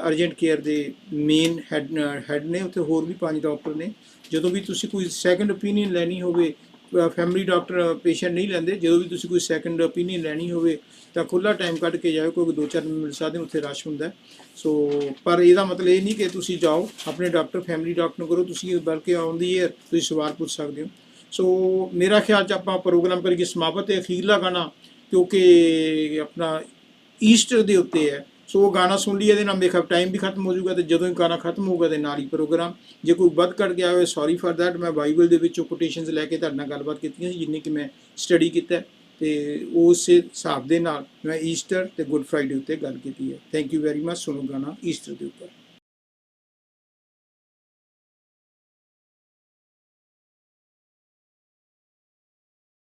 ਅਰਜੈਂਟ ਕੇਅਰ ਦੇ ਮੇਨ ਹੈਡ ਨੇ। ਉੱਥੇ ਹੋਰ ਵੀ 5 ਡਾਕਟਰ ਨੇ। ਜਦੋਂ ਵੀ ਤੁਸੀਂ ਕੋਈ ਸੈਕੰਡ ਓਪੀਨੀਅਨ ਲੈਣੀ ਹੋਵੇ, ਫੈਮਿਲੀ ਡਾਕਟਰ ਪੇਸ਼ੈਂਟ ਨਹੀਂ ਲੈਂਦੇ, ਜਦੋਂ ਵੀ ਤੁਸੀਂ ਕੋਈ ਸੈਕੰਡ ਓਪੀਨੀਅਨ ਲੈਣੀ ਹੋਵੇ ਤਾਂ ਖੁੱਲ੍ਹਾ ਟਾਈਮ ਕੱਢ ਕੇ ਜਾਓ, ਕਿਉਂਕਿ 2-4 ਮਿਲ ਸਕਦੇ, ਉੱਥੇ ਰਸ਼ ਹੁੰਦਾ। ਸੋ ਪਰ ਇਹਦਾ ਮਤਲਬ ਇਹ ਨਹੀਂ ਕਿ ਤੁਸੀਂ ਜਾਓ ਆਪਣੇ ਡਾਕਟਰ ਫੈਮਿਲੀ ਡਾਕਟਰ ਨੂੰ ਕਰੋ, ਤੁਸੀਂ ਬਲਕਿ ਆਨ ਦੀ ਏਅਰ ਤੁਸੀਂ ਸਵਾਲ ਪੁੱਛ ਸਕਦੇ ਹੋ। ਸੋ ਮੇਰਾ ਖਿਆਲ 'ਚ ਆਪਾਂ ਪ੍ਰੋਗਰਾਮ ਕਰੀਏ ਸਮਾਪਤ। ਤੇ ਅਖੀਰਲਾ ਗਾਣਾ ਕਿਉਂਕਿ ਆਪਣਾ ਈਸਟਰ ਦੇ ਉੱਤੇ ਹੈ, ਸੋ ਉਹ ਗਾਣਾ ਸੁਣ ਲਈਏ, ਇਹਦੇ ਨਾਲ ਮੇਰਾ ਟਾਈਮ ਵੀ ਖਤਮ ਹੋ ਜਾਊਗਾ, ਅਤੇ ਜਦੋਂ ਹੀ ਗਾਣਾ ਖਤਮ ਹੋਊਗਾ ਤੇ ਨਾਲ ਹੀ ਪ੍ਰੋਗਰਾਮ। ਜੇ ਕੋਈ ਵੱਧ ਘੱਟ ਗਿਆ ਹੋਵੇ, ਸੌਰੀ ਫਾਰ ਦੈਟ। ਮੈਂ ਬਾਈਬਲ ਦੇ ਵਿੱਚੋਂ ਕੋਟੇਸ਼ਨਸ ਲੈ ਕੇ ਤੁਹਾਡੇ ਨਾਲ ਗੱਲਬਾਤ ਕੀਤੀਆਂ ਸੀ, ਜਿੰਨੀ ਕਿ ਮੈਂ ਸਟੱਡੀ ਕੀਤਾ, ਅਤੇ ਉਸ ਹਿਸਾਬ ਦੇ ਨਾਲ ਮੈਂ ਈਸਟਰ ਅਤੇ ਗੁੱਡ ਫਰਾਈਡੇ ਉੱਤੇ ਗੱਲ ਕੀਤੀ ਹੈ। Thank you very much. ਸੁਣੋ ਗਾਣਾ ਈਸਟਰ ਦੇ ਉੱਪਰ।